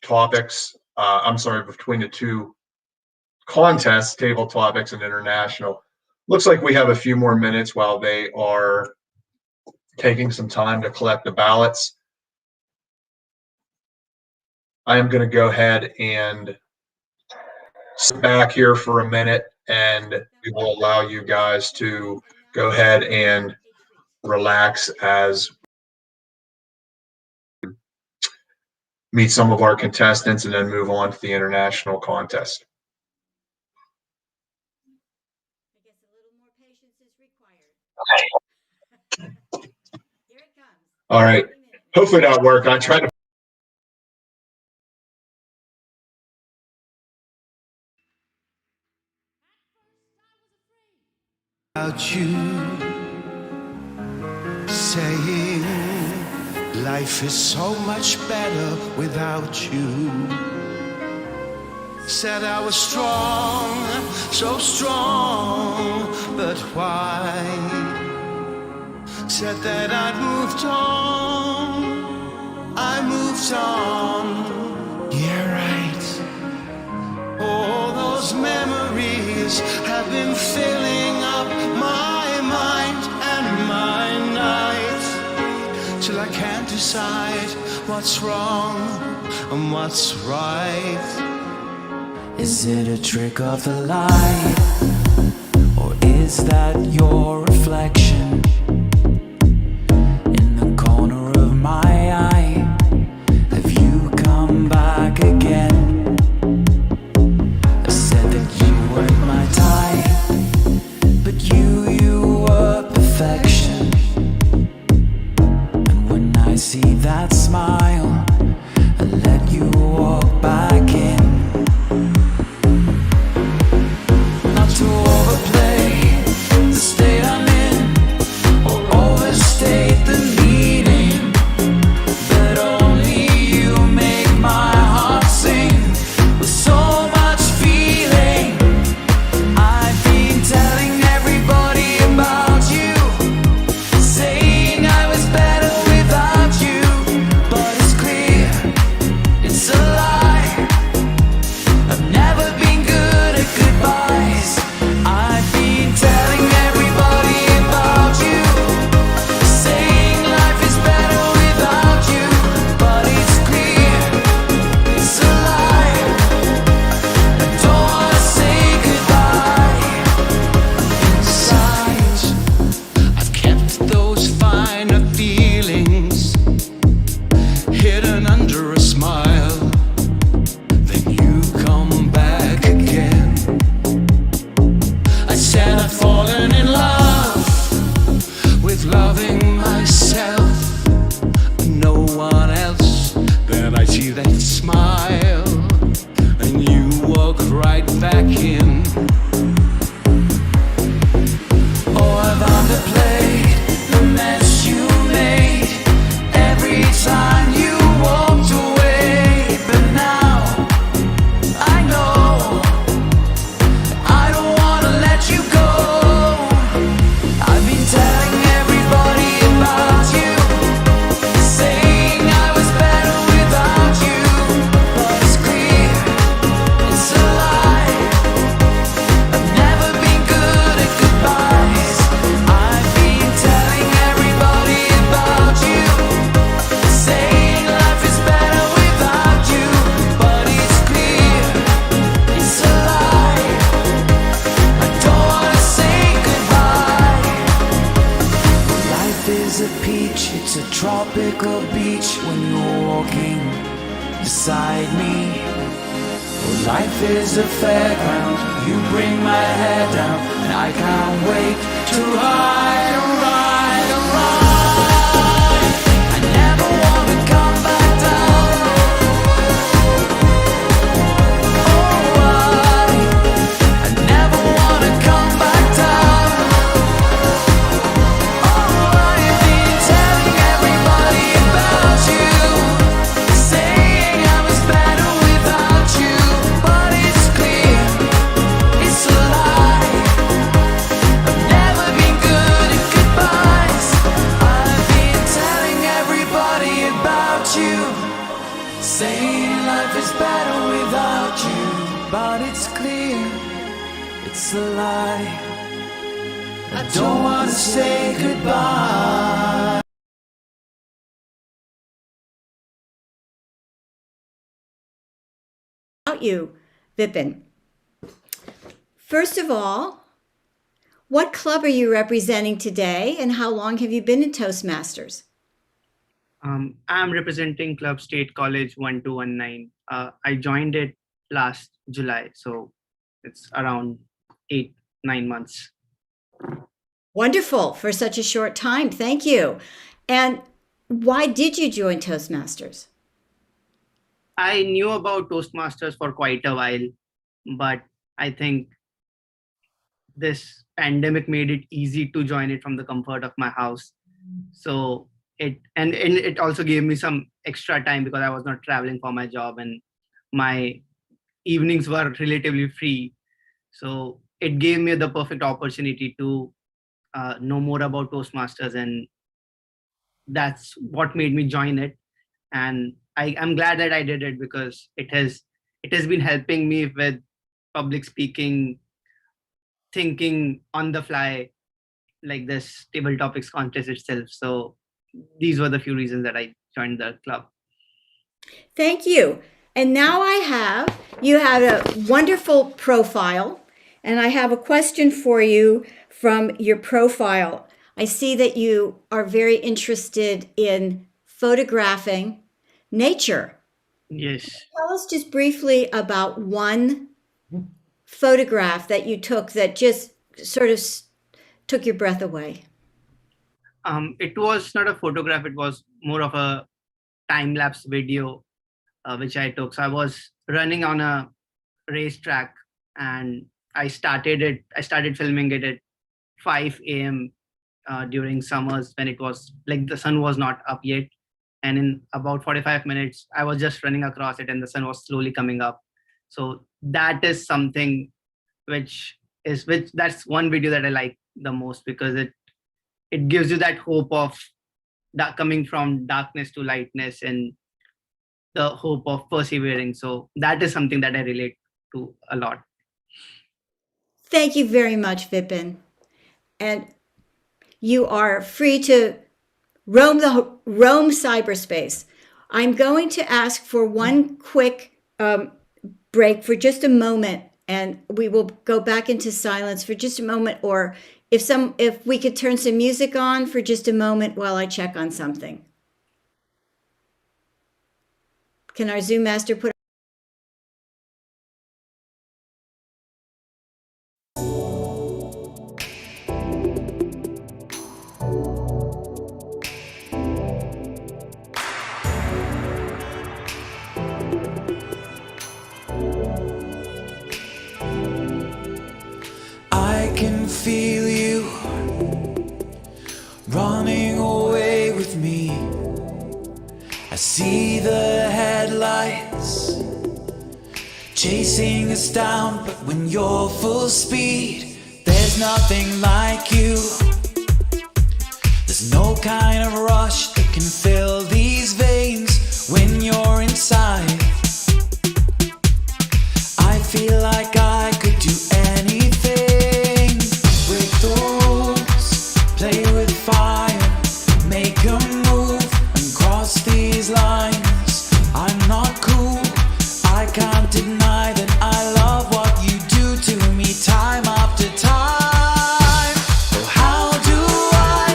topics. Between the two contests, table topics and international. Looks like we have a few more minutes while they are taking some time to collect the ballots. I am going to go ahead and sit back here for a minute, and we will allow you guys to go ahead and relax as meet some of our contestants and then move on to the international contest. All right, hopefully that'll work. I tried to. About you, saying life is so much better without you. Said I was strong, so strong, but why? Said that I'd moved on, yeah, right. All those memories have been filling up my mind and my nights, till I can't decide what's wrong and what's right. Is it a trick of the light, or is that your reflection in the corner of my eye? Have you come back again? I said that you weren't my type, but you were perfection. And when I see that smile, I let you walk back in. To overplay the state I'm in, or overstate the meaning, but only you make my heart sing with so much feeling. I've been telling everybody about you, saying I was better without you, but it's clear it's a lie. It's a tropical beach when you're walking beside me. Well, life is a fairground, you bring my head down, and I can't wait to ride, ride, ride. I never want to come back down. I never want to come back down. I've been telling everybody about you, saying I was better without you, but it's clear, it's a lie. I've never been good at goodbyes. I've been telling everybody about you, saying life is better without you, but it's clear, it's a lie. I don't want to say goodbye. About you, Vipin. First of all, what club are you representing today and how long have you been in Toastmasters? I'm representing Club State College 1219. I joined it last July, so it's around 8-9 months. Wonderful for such a short time. Thank you. And why did you join Toastmasters? I knew about Toastmasters for quite a while, but I think this pandemic made it easy to join it from the comfort of my house. So it also gave me some extra time because I was not traveling for my job and my evenings were relatively free. So it gave me the perfect opportunity to know more about Toastmasters, and that's what made me join it. And I'm glad that I did it because it has been helping me with public speaking, thinking on the fly, like this table topics contest itself. So these were the few reasons that I joined the club. Thank you. And now you have a wonderful profile, and I have a question for you from your profile. I see that you are very interested in photographing nature. Yes. Tell us just briefly about one photograph that you took that just sort of took your breath away. It was not a photograph, it was more of a time-lapse video which I took. So I was running on a racetrack and I started filming it at 5 a.m. During summers when it was like the sun was not up yet. And in about 45 minutes, I was just running across it and the sun was slowly coming up. So that is something which that's one video that I like the most because it gives you that hope of that coming from darkness to lightness and the hope of persevering. So that is something that I relate to a lot. Thank you very much, Vipin. And you are free to roam cyberspace. I'm going to ask for one quick break for just a moment, and we will go back into silence for just a moment, or if we could turn some music on for just a moment while I check on something. Can our Zoom master put I can feel you running away with me. I see the headlights chasing us down, but when you're full speed, there's nothing like you. There's no kind of rush that can fill these veins when you're inside. I feel like I could do anything. Break the rules, play with fire, make a move and cross these lines. I'm not cool, I can't deny that I love what you do to me time after time. Oh, how do I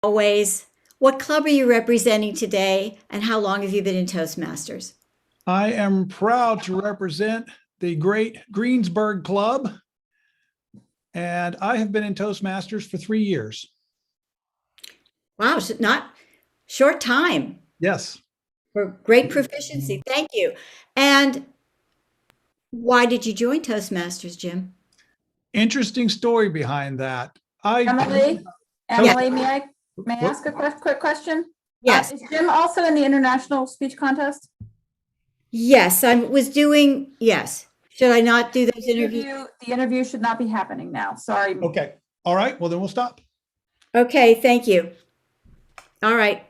Always. What club are you representing today, and how long have you been in Toastmasters? I am proud to represent the Great Greensburg Club, and I have been in Toastmasters for 3 years. Wow, so not short time. Yes. For great proficiency. Thank you. And why did you join Toastmasters, Jim? Interesting story behind that. Emily, may I ask a quick question? Yes. Is Jim also in the international speech contest? Yes, I was doing, yes. Should I not do those interviews? The interview should not be happening now. Sorry. Okay. All right. Well, then we'll stop. Okay, thank you. All right.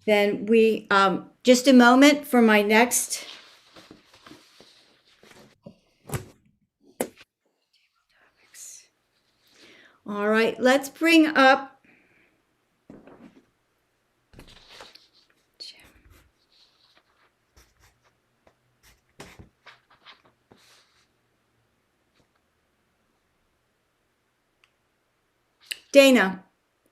Then we, just a moment for my next. All right, let's bring up. Dana.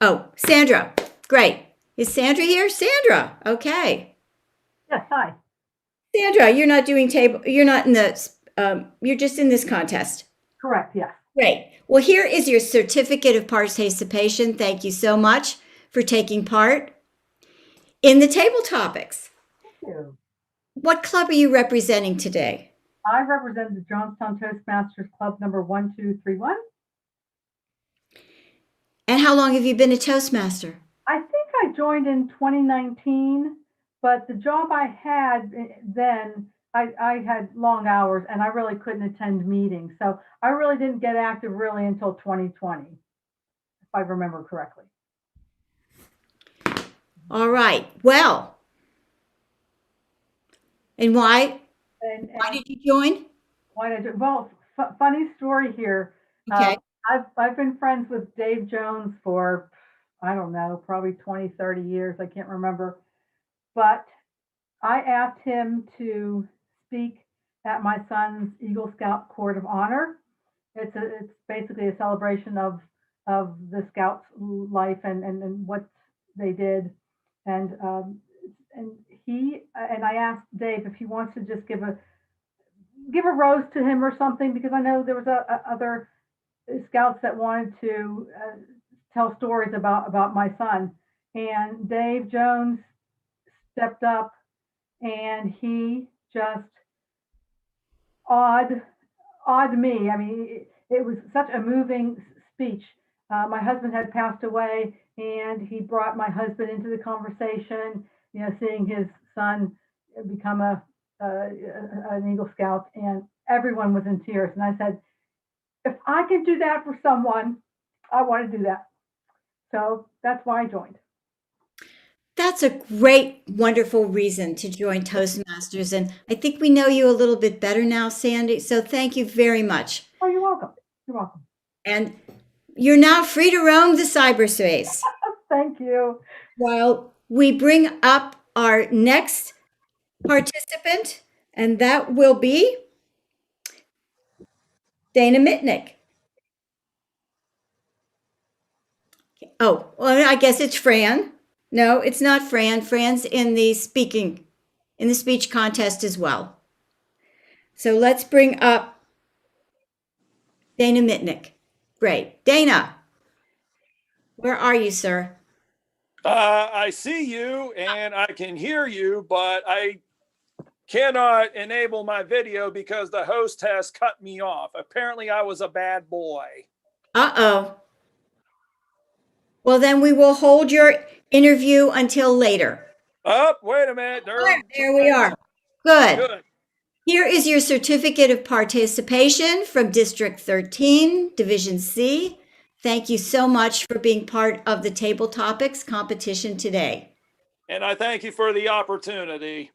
Oh, Sandra. Great. Is Sandra here? Sandra. Okay. Yes, hi. Sandra, you're not doing table, you're not in the, you're just in this contest. Correct, yes. Great. Well, here is your certificate of participation. Thank you so much for taking part in the table topics. Thank you. What club are you representing today? I represent the Johnstown Toastmasters Club number 1231. And how long have you been a Toastmaster? I think I joined in 2019, but the job I had then, I had long hours and I really couldn't attend meetings. So I really didn't get active really until 2020, if I remember correctly. All right. Well, and why? Why did you join? Why did I join? Well, funny story here. Okay. I've been friends with Dave Jones for, I don't know, probably 20, 30 years. I can't remember. But I asked him to speak at my son's Eagle Scout Court of Honor. It's basically a celebration of the Scouts' life and what they did. And I asked Dave if he wants to just give a rose to him or something, because I know there was other Scouts that wanted to tell stories about my son. And Dave Jones stepped up and he just awed me. I mean, it was such a moving speech. My husband had passed away and he brought my husband into the conversation, you know, seeing his son become an Eagle Scout, and everyone was in tears. And I said, if I can do that for someone, I want to do that. So that's why I joined. That's a great, wonderful reason to join Toastmasters. And I think we know you a little bit better now, Sandy. So thank you very much. Oh, you're welcome. You're welcome. And you're now free to roam the cyberspace. Thank you. While we bring up our next participant, and that will be Dana Mitnick. Oh, well, I guess it's Fran. No, it's not Fran. Fran's in the speech contest as well. So let's bring up Dana Mitnick. Great. Dana, where are you, sir? I see you and I can hear you, but I cannot enable my video because the host has cut me off. Apparently I was a bad boy. Uh-oh. Well, then we will hold your interview until later. Oh, wait a minute. There we are. Good. Here is your certificate of participation from District 13, Division C. Thank you so much for being part of the Table Topics competition today. And I thank you for the opportunity.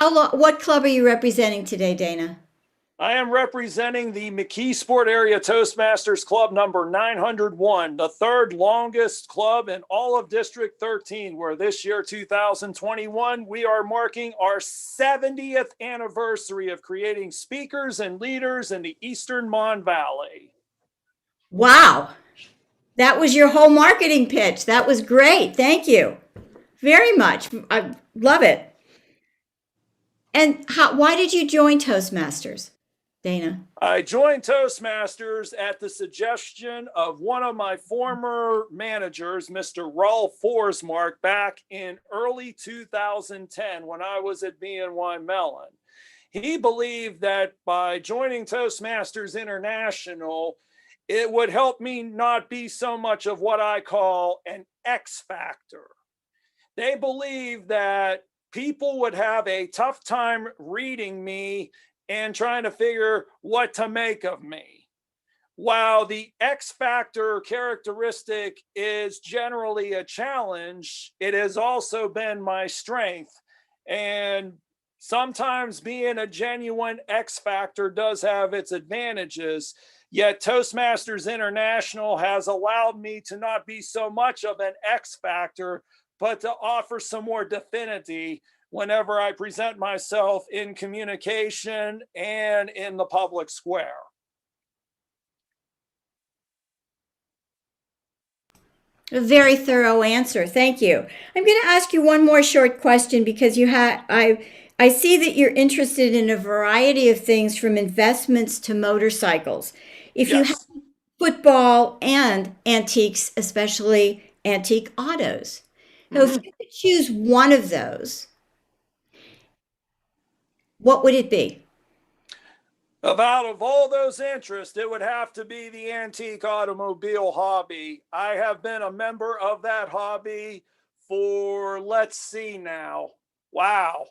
What club are you representing today, Dana? I am representing the McKeesport Area Toastmasters Club number 901, the third longest club in all of District 13, where this year, 2021, we are marking our 70th anniversary of creating speakers and leaders in the Eastern Mon Valley. Wow. That was your whole marketing pitch. That was great. Thank you very much. I love it. And why did you join Toastmasters, Dana? I joined Toastmasters at the suggestion of one of my former managers, Mr. Rolf Forsmark, back in early 2010 when I was at BNY Mellon. He believed that by joining Toastmasters International, it would help me not be so much of what I call an X factor. They believe that people would have a tough time reading me and trying to figure what to make of me. While the X factor characteristic is generally a challenge, it has also been my strength. And sometimes being a genuine X factor does have its advantages. Yet Toastmasters International has allowed me to not be so much of an X factor, but to offer some more definity whenever I present myself in communication and in the public square. A very thorough answer. Thank you. I'm going to ask you one more short question because I see that you're interested in a variety of things from investments to motorcycles. If you have football and antiques, especially antique autos. So if you could choose one of those, what would it be? Out of all those interests, it would have to be the antique automobile hobby. I have been a member of that hobby for, let's see now, wow,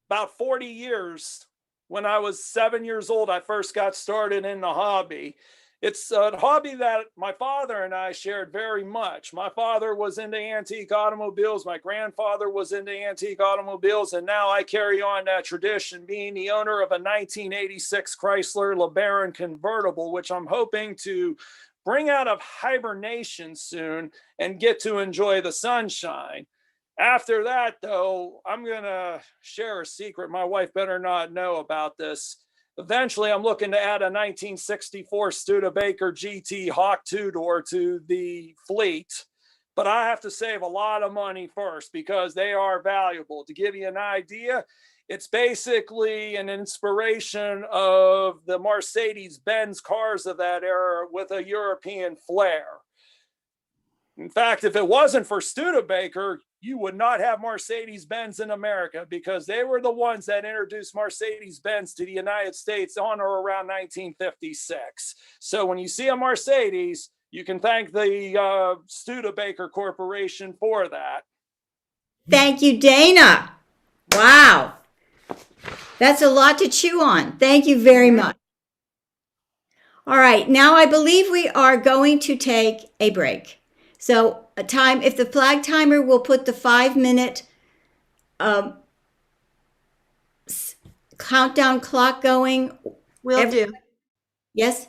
about 40 years. When I was 7 years old, I first got started in the hobby. It's a hobby that my father and I shared very much. My father was into antique automobiles. My grandfather was into antique automobiles. And now I carry on that tradition, being the owner of a 1986 Chrysler LeBaron convertible, which I'm hoping to bring out of hibernation soon and get to enjoy the sunshine. After that, though, I'm going to share a secret. My wife better not know about this. Eventually, I'm looking to add a 1964 Studebaker GT Hawk two-door to the fleet, but I have to save a lot of money first because they are valuable. To give you an idea, it's basically an inspiration of the Mercedes-Benz cars of that era with a European flair. In fact, if it wasn't for Studebaker, you would not have Mercedes-Benz in America because they were the ones that introduced Mercedes-Benz to the United States on or around 1956. So when you see a Mercedes, you can thank the Studebaker Corporation for that. Thank you, Dana. Wow. That's a lot to chew on. Thank you very much. All right, now I believe we are going to take a break. So if the flag timer will put the 5-minute countdown clock going. Will do. Yes?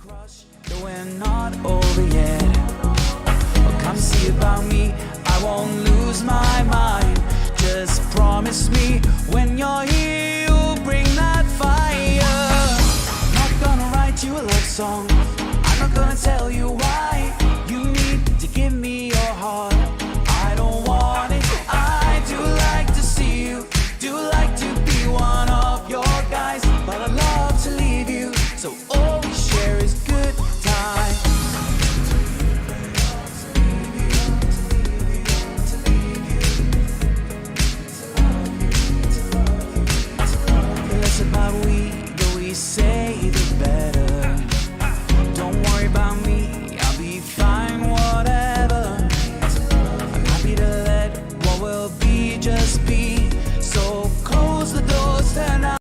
Though we're not over yet. Well, come see about me, I won't lose my mind. Just promise me when you're here, you'll bring that fire. I'm not gonna write you a love song, I'm not gonna tell you why you need to give me your heart. I don't want it, I do like to see you, do like to be one of your guys, but I'd love to leave you, so all we share is good time. The less about we, the we say, the better. Don't worry about me, I'll be fine, whatever. I'm happy to let what will be just be. So close the doors, turn out.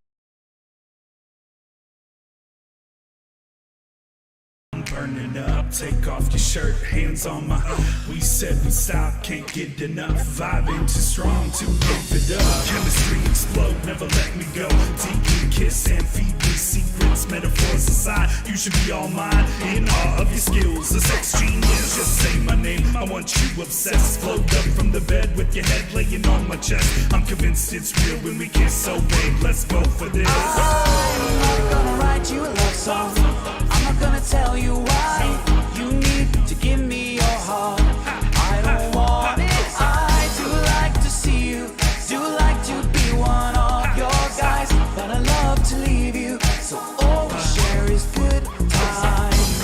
Burning up, take off your shirt, hands on my. We said we stop, can't get enough. Vibing too strong to give it up. Chemistry explode, never let me go. Deeply kiss and feed me secrets, metaphors aside. You should be all mine, in awe of your skills. A sex genius, just say my name. I want you obsessed. Float up from the bed with your head laying on my chest. I'm convinced it's real when we kiss, so babe, let's go for this. I'm not gonna write you a love song, I'm not gonna tell you why you need to give me your heart. I don't want it, I do like to see you, do like to be one of your guys, but I love to leave you, so all we share is good times.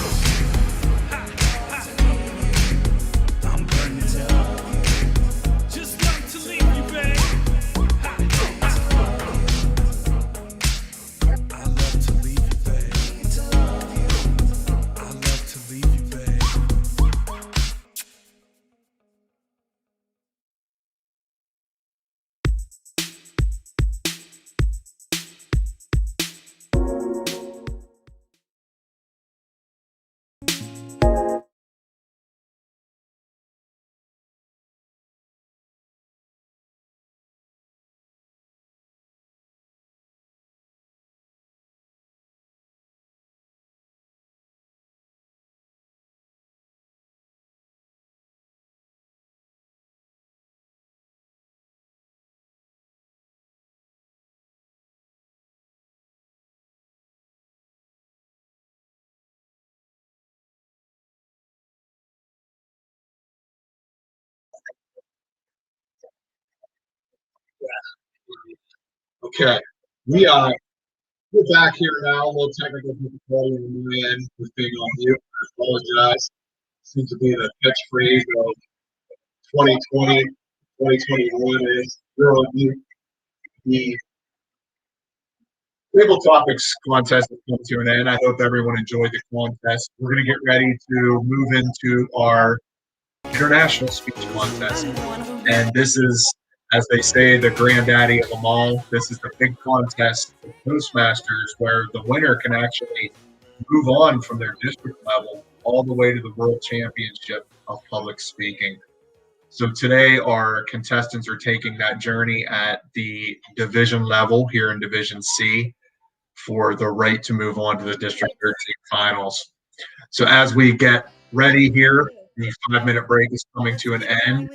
I'm burning up. Just love to leave you, babe. I love to leave you, babe. I love to leave you, babe. Okay, we we're back here now. A little technical difficulty on my end with being on mute. I apologize. Seems to be the catchphrase of 2020, 2021 is you're on mute. The Table Topics contest has come to an end. I hope everyone enjoyed the contest. We're going to get ready to move into our international speech contest. And this is, as they say, the granddaddy of them all. This is the big contest of Toastmasters where the winner can actually move on from their district level all the way to the World Championship of Public Speaking. So today our contestants are taking that journey at the division level here in Division C for the right to move on to the District 13 finals. So as we get ready here, the 5-minute break is coming to an end,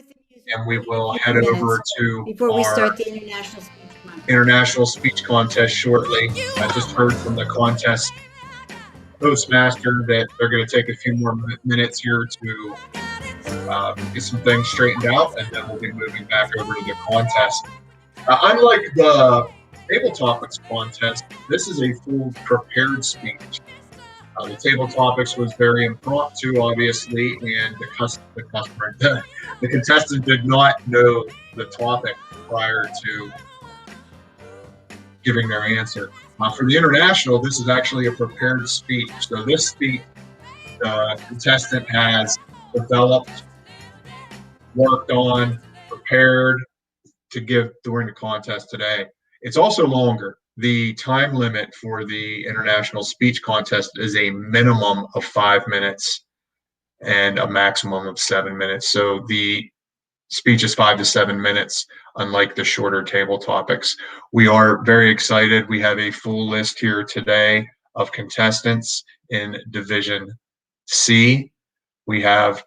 and we will head over to before we our start the international speech contest. international speech contest shortly. I just heard from the contest Toastmaster that they're going to take a few more minutes here to get some things straightened out, and then we'll be moving back over to the contest. Unlike the Table Topics contest, this is a full prepared speech. The Table Topics was very impromptu, obviously, and the contestant did not know the topic prior to giving their answer. For the international, this is actually a prepared speech. So this speech, the contestant has developed, worked on, prepared to give during the contest today. It's also longer. The time limit for the international speech contest is a minimum of 5 minutes and a maximum of 7 minutes. So the speech is 5 to 7 minutes, unlike the shorter Table Topics. We are very excited. We have a full list here today of contestants in Division C. We have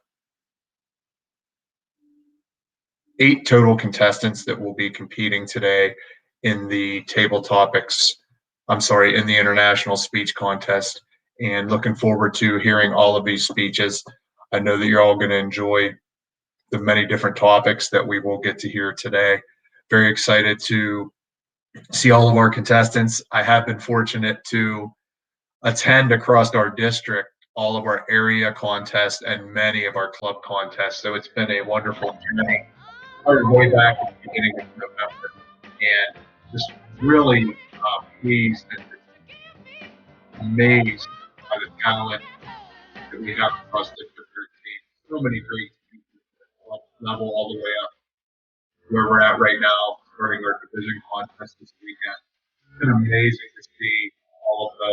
8 total contestants that will be competing today in the in the international speech contest, and looking forward to hearing all of these speeches. I know that you're all going to enjoy the many different topics that we will get to hear today. Very excited to see all of our contestants. I have been fortunate to attend across our district all of our area contests and many of our club contests. So it's been a wonderful journey. Started way back at the beginning of November, and just really pleased and amazed by the talent that we have across District 13. So many great speakers at the club level all the way up where we're at right now, starting our division contest this weekend. It's been amazing to see all of the,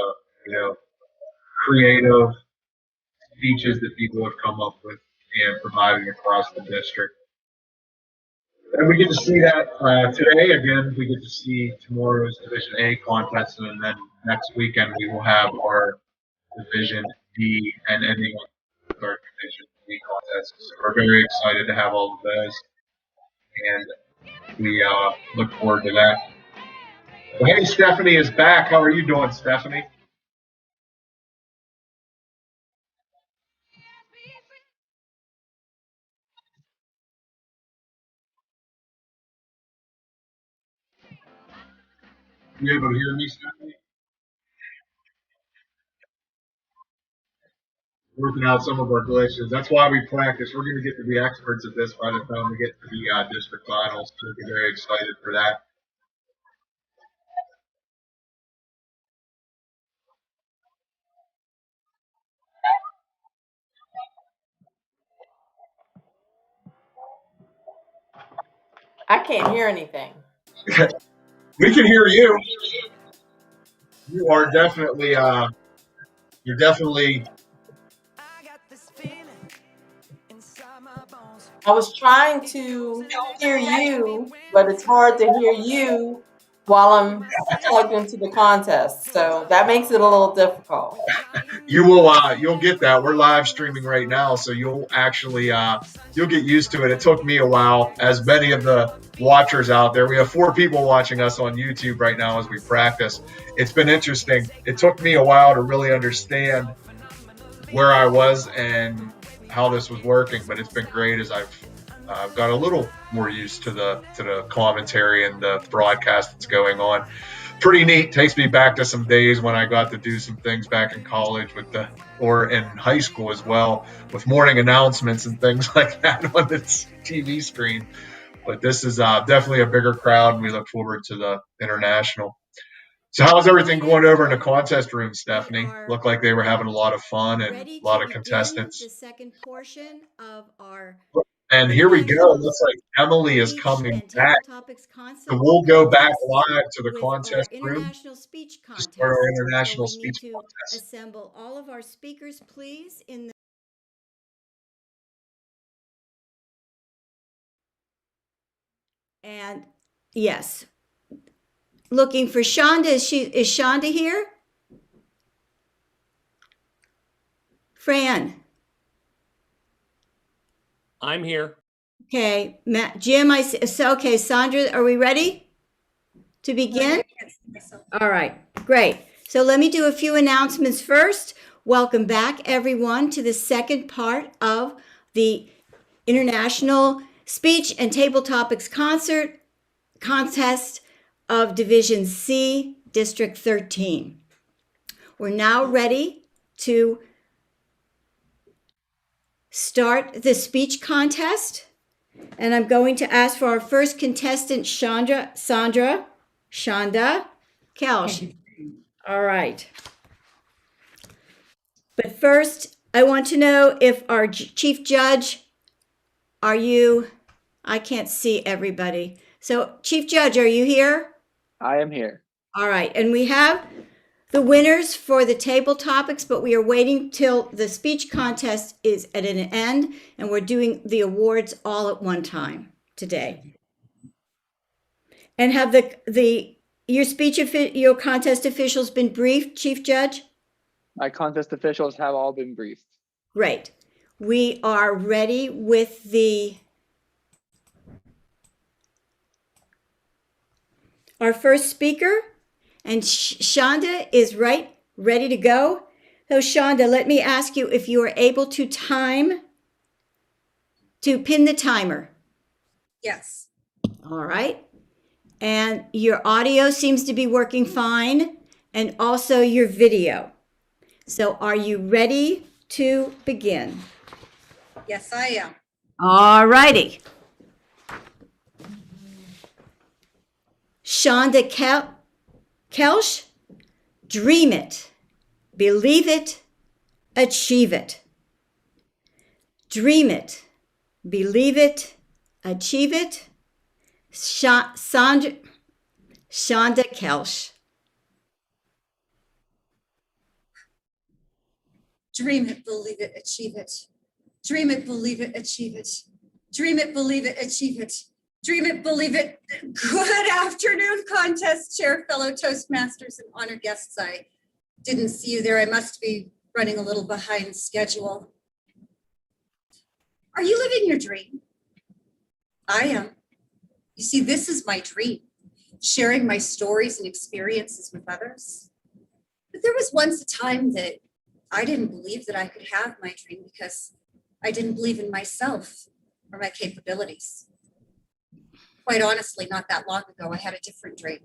creative speeches that people have come up with and provided across the district. And we get to see that today. Again, we get to see tomorrow's Division A contest, and then next weekend we will have our Division D and ending with our Division B contest. So we're very excited to have all of those, and we look forward to that. Well, hey, Stephanie is back. How are you doing, Stephanie? You able to hear me, Stephanie? Working out some of our glitches. That's why we practice. We're going to get to be experts at this by the time we get to the district finals. So we're very excited for that. I can't hear anything. We can hear you. You are definitely, you're definitely. I was trying to hear you, but it's hard to hear you while I'm plugged into the contest. So that makes it a little difficult. You will, you'll get that. We're live streaming right now, so you'll actually, you'll get used to it. It took me a while, as many of the watchers out there. We have 4 people watching us on YouTube right now as we practice. It's been interesting. It took me a while to really understand where I was and how this was working, but it's been great as I've got a little more used to the commentary and the broadcast that's going on. Pretty neat. Takes me back to some days when I got to do some things back in college or in high school as well, with morning announcements and things like that on the TV screen. But this is definitely a bigger crowd, and we look forward to the international. So how's everything going over in the contest room, Stephanie? Looked like they were having a lot of fun and a lot of contestants. The second portion of our And here we go. It looks like Emily is coming back. So we'll go back live to the contest room international speech to start our contest. international So we need speech to contest. assemble all of our speakers, please, in the and yes. Looking for Shonda. Is Shonda here? Fran. I'm here. Okay, Matt, Jim, okay, Sandra, are we ready to begin? All right, great. So let me do a few announcements first. Welcome back, everyone, to the second part of the International Speech and Table Topics Contest of Division C, District 13. We're now ready to start the speech contest. And I'm going to ask for our first contestant, Shonda Kelch. All right. But first, I want to know if our chief judge, I can't see everybody. So Chief Judge, are you here? I am here. All right. And we have the winners for the table topics, but we are waiting till the speech contest is at an end, and we're doing the awards all at one time today. And have your contest officials been briefed, Chief Judge? My contest officials have all been briefed. Great. We are ready with our first speaker, and Shonda is ready to go. So Shonda, let me ask you if you are able to pin the timer. Yes. All right. And your audio seems to be working fine, and also your video. So are you ready to begin? Yes, I am. All righty. Shonda Kelsch, dream it, believe it, achieve it. Dream it, believe it, achieve it. Shonda Kelsch. Dream it, believe it, achieve it. Dream it, believe it, achieve it. Dream it, believe it, achieve it. Dream it, believe it. Good afternoon, contest chair, fellow Toastmasters, and honored guests. I didn't see you there. I must be running a little behind schedule. Are you living your dream? I am. You see, this is my dream, sharing my stories and experiences with others. But there was once a time that I didn't believe that I could have my dream because I didn't believe in myself or my capabilities. Quite honestly, not that long ago, I had a different dream.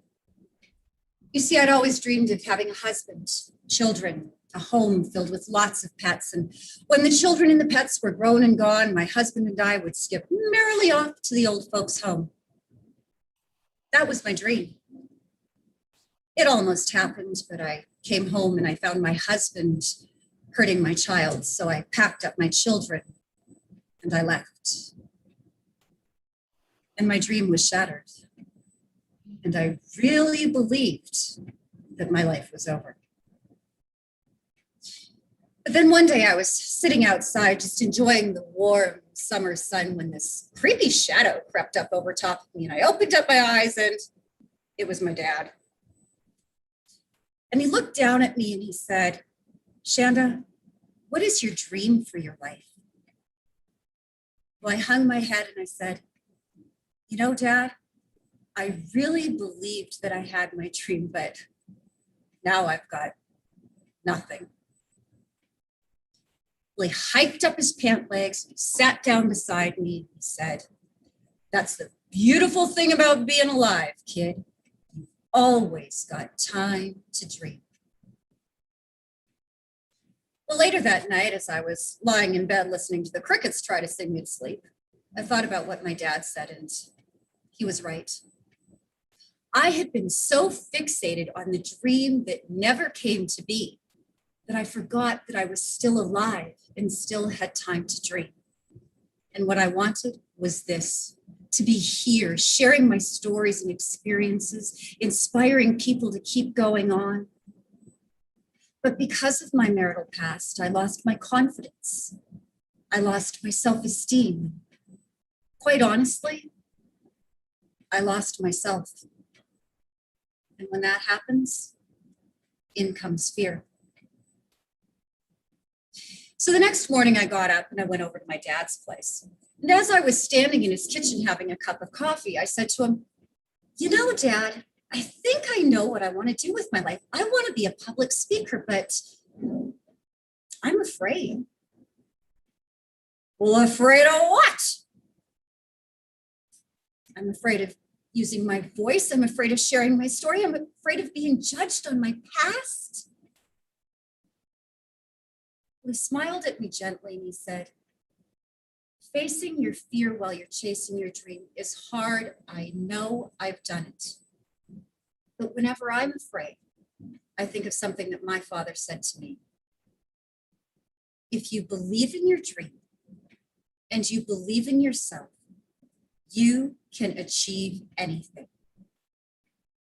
You see, I'd always dreamed of having a husband, children, a home filled with lots of pets. And when the children and the pets were grown and gone, my husband and I would skip merrily off to the old folks' home. That was my dream. It almost happened, but I came home and I found my husband hurting my child. So I packed up my children and I left. And my dream was shattered. And I really believed that my life was over. But then one day I was sitting outside just enjoying the warm summer sun when this creepy shadow crept up over top of me. And I opened up my eyes and it was my dad. And he looked down at me and he said, Shanda, what is your dream for your life? Well, I hung my head and I said, you know, Dad, I really believed that I had my dream, but now I've got nothing. Well, he hiked up his pant legs, he sat down beside me, and said, that's the beautiful thing about being alive, kid. You've always got time to dream. Well, later that night, as I was lying in bed listening to the crickets try to sing me to sleep, I thought about what my dad said, and he was right. I had been so fixated on the dream that never came to be that I forgot that I was still alive and still had time to dream. And what I wanted was this, to be here, sharing my stories and experiences, inspiring people to keep going on. But because of my marital past, I lost my confidence. I lost my self-esteem. Quite honestly, I lost myself. And when that happens, in comes fear. So the next morning I got up and I went over to my dad's place. And as I was standing in his kitchen having a cup of coffee, I said to him, you know, Dad, I think I know what I want to do with my life. I want to be a public speaker, but I'm afraid. Well, afraid of what? I'm afraid of using my voice. I'm afraid of sharing my story. I'm afraid of being judged on my past. He smiled at me gently and he said, facing your fear while you're chasing your dream is hard. I know, I've done it. But whenever I'm afraid, I think of something that my father said to me. If you believe in your dream and you believe in yourself, you can achieve anything.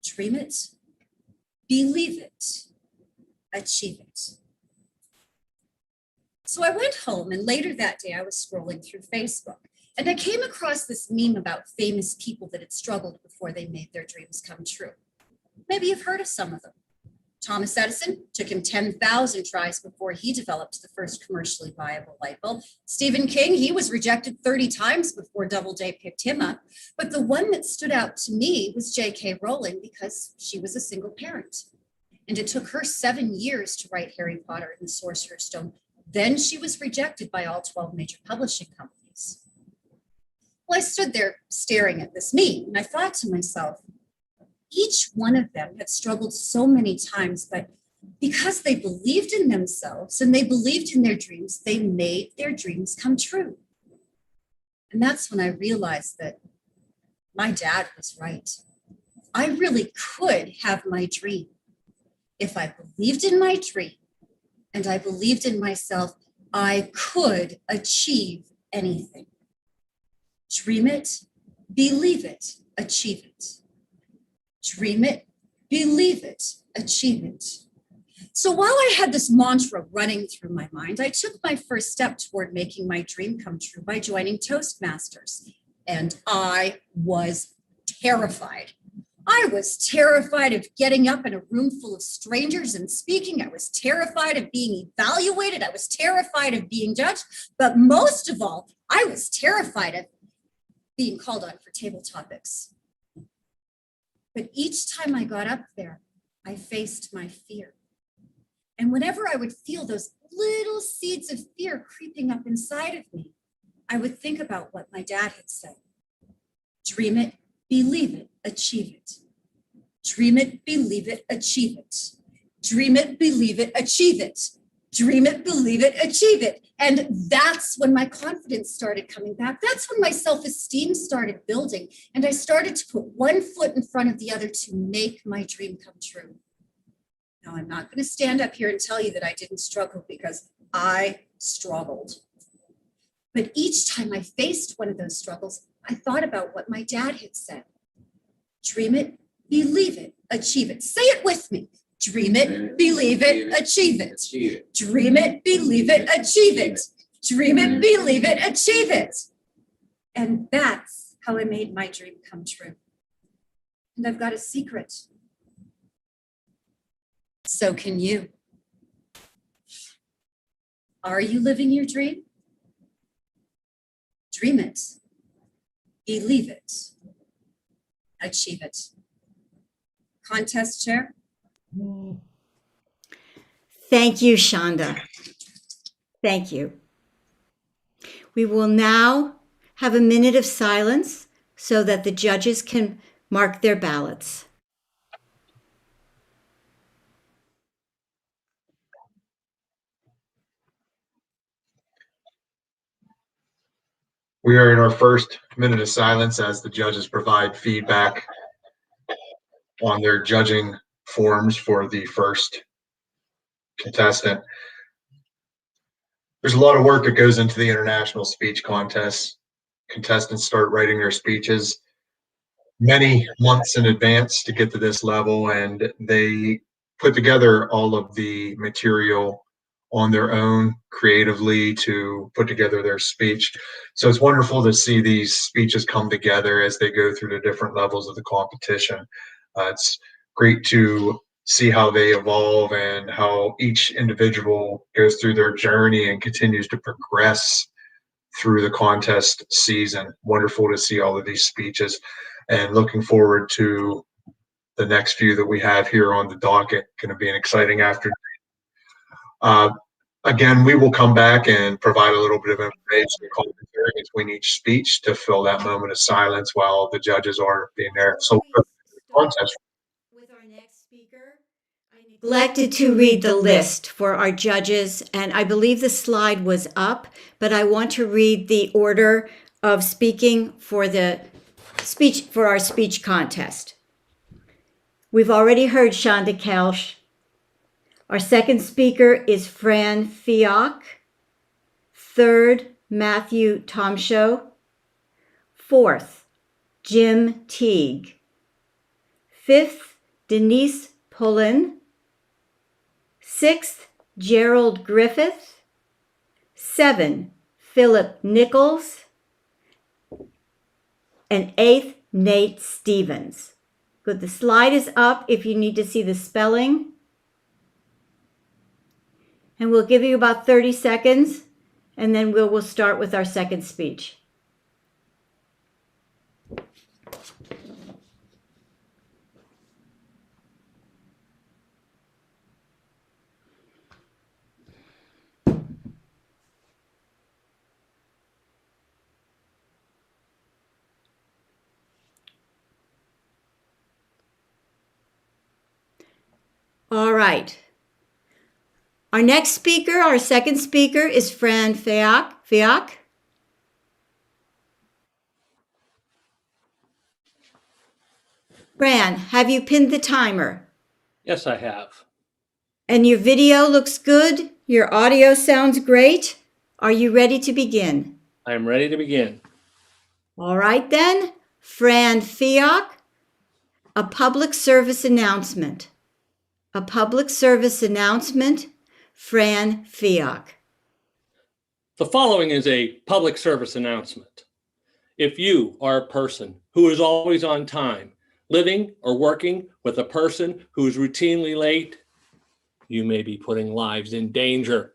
Dream it, believe it, achieve it. So I went home, and later that day I was scrolling through Facebook, and I came across this meme about famous people that had struggled before they made their dreams come true. Maybe you've heard of some of them. Thomas Edison took him 10,000 tries before he developed the first commercially viable light bulb. Stephen King, he was rejected 30 times before Doubleday picked him up. But the one that stood out to me was J.K. Rowling because she was a single parent. And it took her 7 years to write Harry Potter and the Sorcerer's Stone. Then she was rejected by all 12 major publishing companies. Well, I stood there staring at this meme and I thought to myself, each one of them had struggled so many times, but because they believed in themselves and they believed in their dreams, they made their dreams come true. And that's when I realized that my dad was right. I really could have my dream. If I believed in my dream and I believed in myself, I could achieve anything. Dream it, believe it, achieve it. Dream it, believe it, achieve it. So while I had this mantra running through my mind, I took my first step toward making my dream come true by joining Toastmasters. And I was terrified. I was terrified of getting up in a room full of strangers and speaking. I was terrified of being evaluated. I was terrified of being judged. But most of all, I was terrified of being called on for table topics. But each time I got up there, I faced my fear. And whenever I would feel those little seeds of fear creeping up inside of me, I would think about what my dad had said. Dream it, believe it, achieve it. Dream it, believe it, achieve it. Dream it, believe it, achieve it. Dream it, believe it, achieve it. And that's when my confidence started coming back. That's when my self-esteem started building. And I started to put one foot in front of the other to make my dream come true. Now, I'm not going to stand up here and tell you that I didn't struggle because I struggled. But each time I faced one of those struggles, I thought about what my dad had said. Dream it, believe it, achieve it. Say it with me. Dream it, believe it, achieve it. Dream it, believe it, achieve it. Dream it, believe it, achieve it. And that's how I made my dream come true. And I've got a secret. So can you. Are you living your dream? Dream it, believe it, achieve it. Contest chair. Thank you, Shonda. Thank you. We will now have a minute of silence so that the judges can mark their ballots. We are in our first minute of silence as the judges provide feedback on their judging forms for the first contestant. There's a lot of work that goes into the international speech contest. Contestants start writing their speeches many months in advance to get to this level, and they put together all of the material on their own creatively to put together their speech. So it's wonderful to see these speeches come together as they go through the different levels of the competition. It's great to see how they evolve and how each individual goes through their journey and continues to progress through the contest season. Wonderful to see all of these speeches and looking forward to the next few that we have here on the docket. Going to be an exciting afternoon. Again, we will come back and provide a little bit of information commentary between each speech to fill that moment of silence while the judges are being there. So contest. With our next speaker, I neglected to read the list for our judges, and I believe the slide was up, but I want to read the order of speaking for our speech contest. We've already heard Shonda Kelsch. Our second speaker is Fran Fioc. Third, Matthew Tomshow. Fourth, Jim Teague. Fifth, Denise Pullen. Sixth, Gerald Griffith. 7, Philip Nichols. And 8th, Nate Stevens. Good, the slide is up if you need to see the spelling. And we'll give you about 30 seconds, and then we'll start with our second speech. All right. Our next speaker, our second speaker, is Fran Fiak. Fran, have you pinned the timer? Yes, I have. And your video looks good. Your audio sounds great. Are you ready to begin? I am ready to begin. All right then. Fran Fiak, a public service announcement. A public service announcement. Fran Fiak. The following is a public service announcement. If you are a person who is always on time, living or working with a person who is routinely late, you may be putting lives in danger.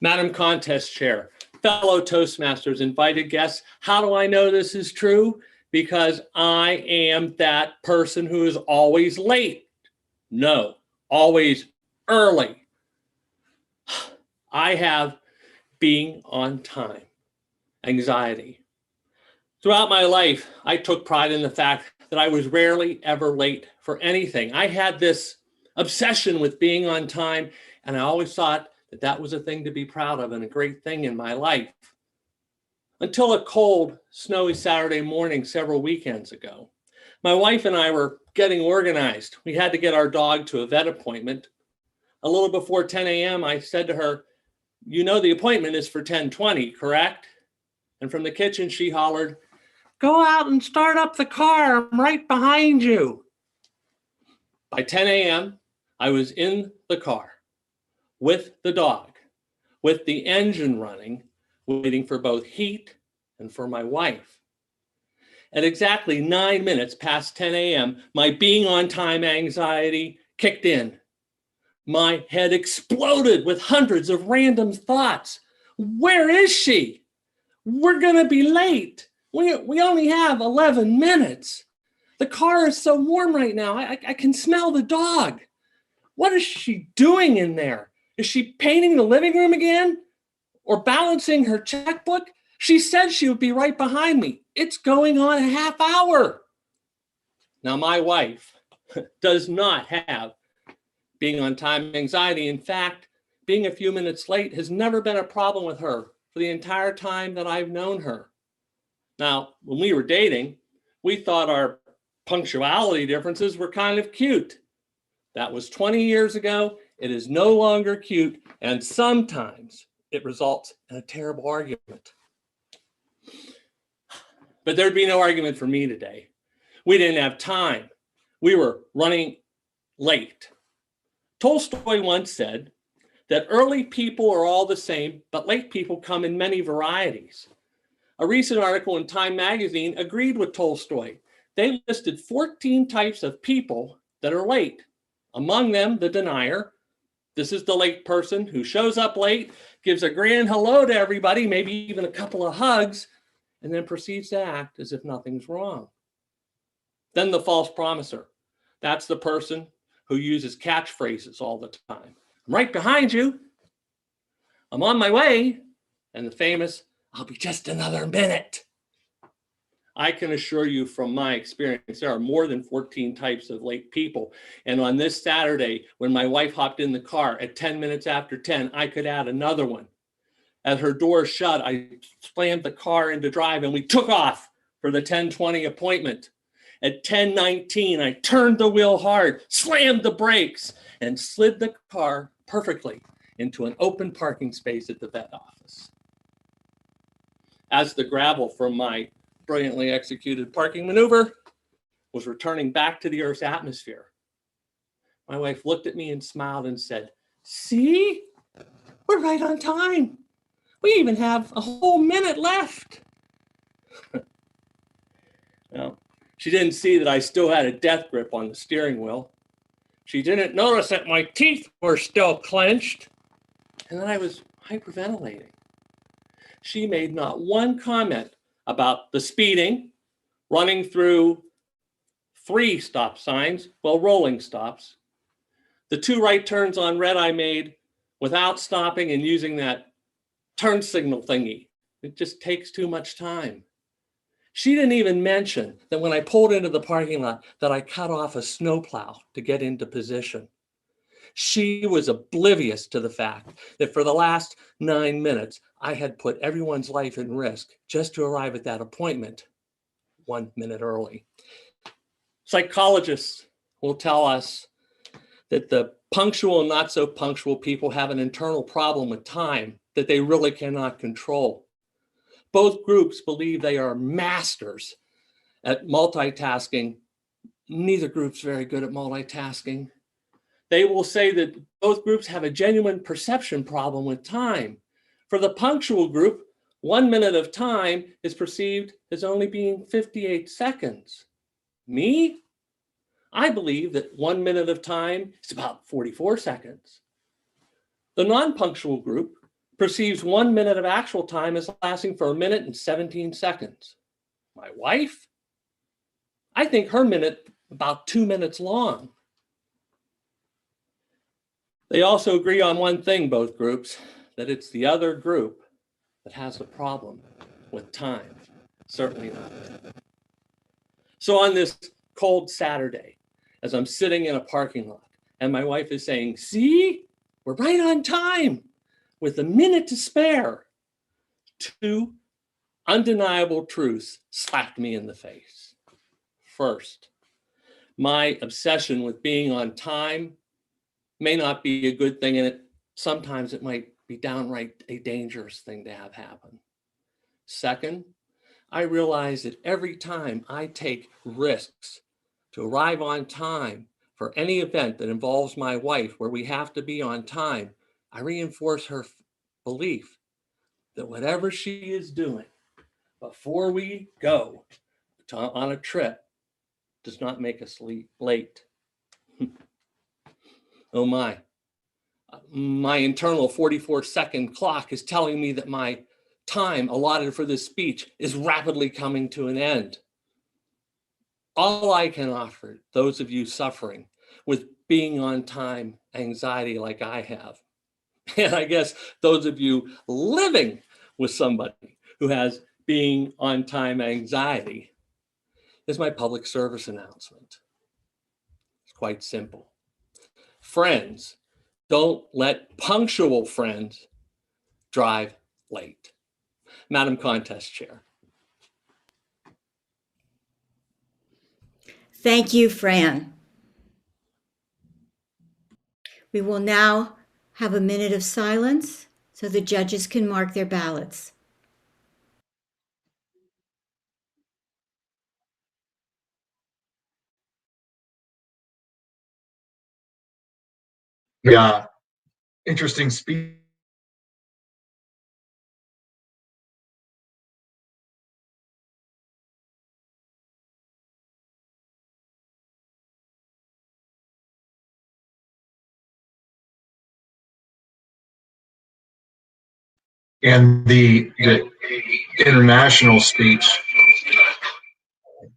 Madam Contest Chair, fellow Toastmasters, invited guests, how do I know this is true? Because I am that person who is always late. No, always early. I have being on time anxiety. Throughout my life, I took pride in the fact that I was rarely ever late for anything. I had this obsession with being on time, and I always thought that that was a thing to be proud of and a great thing in my life. Until a cold, snowy Saturday morning several weekends ago. My wife and I were getting organized. We had to get our dog to a vet appointment. A little before 10 a.m., I said to her, you know the appointment is for 10:20, correct? And from the kitchen, she hollered, go out and start up the car. I'm right behind you. By 10 a.m., I was in the car with the dog, with the engine running, waiting for both heat and for my wife. At exactly 9 minutes past 10 a.m., my being on time anxiety kicked in. My head exploded with hundreds of random thoughts. Where is she? We're going to be late. We only have 11 minutes. The car is so warm right now. I can smell the dog. What is she doing in there? Is she painting the living room again? Or balancing her checkbook? She said she would be right behind me. It's going on a half hour. Now, my wife does not have being on time anxiety. In fact, being a few minutes late has never been a problem with her for the entire time that I've known her. Now, when we were dating, we thought our punctuality differences were kind of cute. That was 20 years ago. It is no longer cute, and sometimes it results in a terrible argument. But there'd be no argument for me today. We didn't have time. We were running late. Tolstoy once said that early people are all the same, but late people come in many varieties. A recent article in Time magazine agreed with Tolstoy. They listed 14 types of people that are late. Among them, the denier. This is the late person who shows up late, gives a grand hello to everybody, maybe even a couple of hugs, and then proceeds to act as if nothing's wrong. Then the false promiser. That's the person who uses catchphrases all the time. I'm right behind you. I'm on my way. And the famous, I'll be just another minute. I can assure you from my experience, there are more than 14 types of late people. And on this Saturday, when my wife hopped in the car at 10 minutes after 10, I could add another one. As her door shut, I slammed the car into drive and we took off for the 10:20 appointment. At 10:19, I turned the wheel hard, slammed the brakes, and slid the car perfectly into an open parking space at the vet office. As the gravel from my brilliantly executed parking maneuver was returning back to the Earth's atmosphere, my wife looked at me and smiled and said, see, we're right on time. We even have a whole minute left. Well, she didn't see that I still had a death grip on the steering wheel. She didn't notice that my teeth were still clenched. and then I was hyperventilating. She made not one comment about the speeding, running through 3 stop signs, well, rolling stops, the 2 right turns on red I made without stopping and using that turn signal thingy. It just takes too much time. She didn't even mention that when I pulled into the parking lot that I cut off a snowplow to get into position. She was oblivious to the fact that for the last 9 minutes, I had put everyone's life in risk just to arrive at that appointment 1 minute early. Psychologists will tell us that the punctual and not so punctual people have an internal problem with time that they really cannot control. Both groups believe they are masters at multitasking. Neither group's very good at multitasking. They will say that both groups have a genuine perception problem with time. For the punctual group, 1 minute of time is perceived as only being 58 seconds. Me? I believe that 1 minute of time is about 44 seconds. The non-punctual group perceives 1 minute of actual time as lasting for 1 minute and 17 seconds. My wife? I think her minute about 2 minutes long. They also agree on one thing, both groups, that it's the other group that has a problem with time, certainly not me. So on this cold Saturday, as I'm sitting in a parking lot and my wife is saying, see, we're right on time with a minute to spare, 2 undeniable truths slapped me in the face. First, my obsession with being on time may not be a good thing, and sometimes it might be downright a dangerous thing to have happen. Second, I realize that every time I take risks to arrive on time for any event that involves my wife where we have to be on time, I reinforce her belief that whatever she is doing before we go on a trip does not make us late. Oh my internal 44-second clock is telling me that my time allotted for this speech is rapidly coming to an end. All I can offer those of you suffering with being on time anxiety like I have, and I guess those of you living with somebody who has being on time anxiety, is my public service announcement. It's quite simple. Friends, don't let punctual friends drive late. Madam Contest Chair. Thank you, Fran. We will now have a minute of silence so the judges can mark their ballots. Yeah, interesting speech. And the international speech,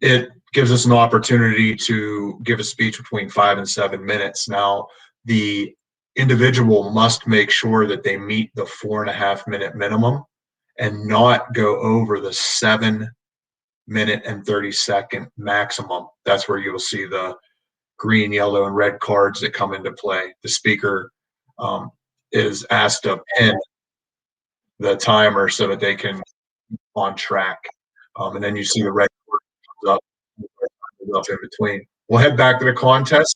it gives us an opportunity to give a speech between 5 and 7 minutes. Now, the individual must make sure that they meet the 4.5 minute minimum and not go over the 7 minute and 30-second maximum. That's where you'll see the green, yellow, and red cards that come into play. The speaker is asked to pin the timer so that they can on track. And then you see the red cord comes up in between. We'll head back to the contest.